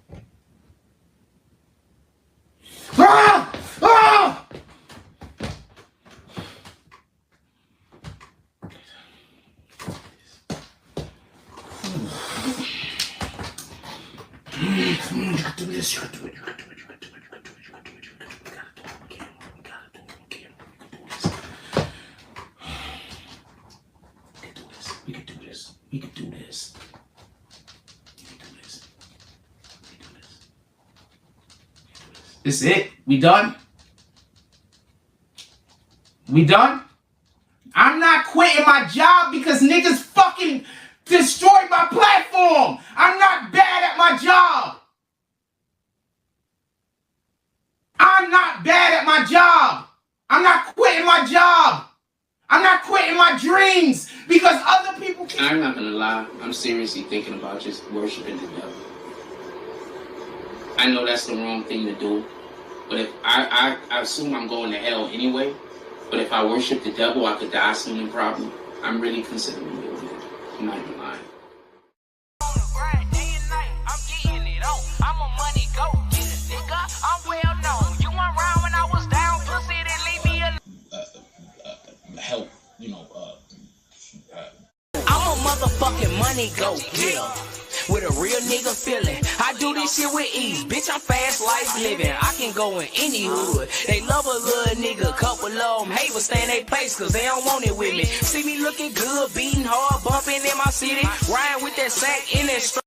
Ah! Ah! You can do this, you can do it, you can do it, you can do it, you can do it, you can do it, you can do it, you gotta do it, you gotta do it, we can do this. We can do this. We can do this. We can do this. This is it? We done? We done? I'm not quitting my job because niggas fucking destroyed my platform. I'm not bad at my job. I'm not bad at my job. I'm not quitting my job. I'm not quitting my dreams because other people can. I'm not gonna lie. I'm seriously thinking about just worshiping the devil. I know that's the wrong thing to do, but if I assume I'm going to hell anyway. But if I worship the devil, I could die soon and probably. I'm really considering doing it. I'm not even lying. Help, you know, I'm a motherfucking money go getter with a real nigga feeling. I do this shit with ease, bitch. I'm fast life living. I can go in any hood. They love a little nigga, couple of them hate but stay in their place cause they don't want it with me. See me looking good, beating hard, bumping in my city, riding with that sack in that strap.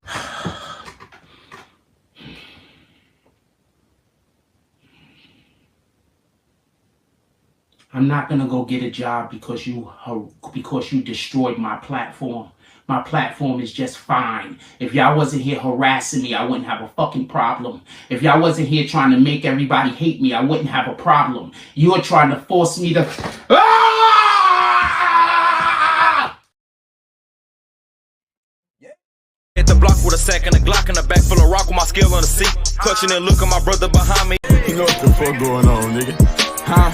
I'm not gonna go get a job because you destroyed my platform. My platform is just fine. If y'all wasn't here harassing me, I wouldn't have a fucking problem. If y'all wasn't here trying to make everybody hate me, I wouldn't have a problem. You're trying to force me to. Ah! Hit the block with a sack and a Glock in the back full of rock with my skill on the seat. Clutching and look at my brother behind me. You know what the fuck going on, nigga? Huh?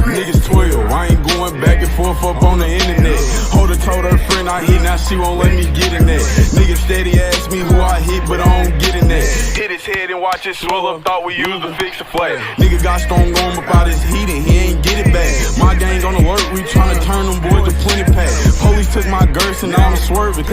Niggas 12, I ain't going back and forth up on the internet. Holder told her friend I hit, now she won't let me get in that. Niggas steady ask me who I hit, but I don't get in that. Hit his head and watch it swell up, thought we used to fix a flag. Nigga got strong arm about his heat and he ain't get it back. My gang on alert, we tryna turn them boys to 20 pack. Police took my girth and now I'm swerving.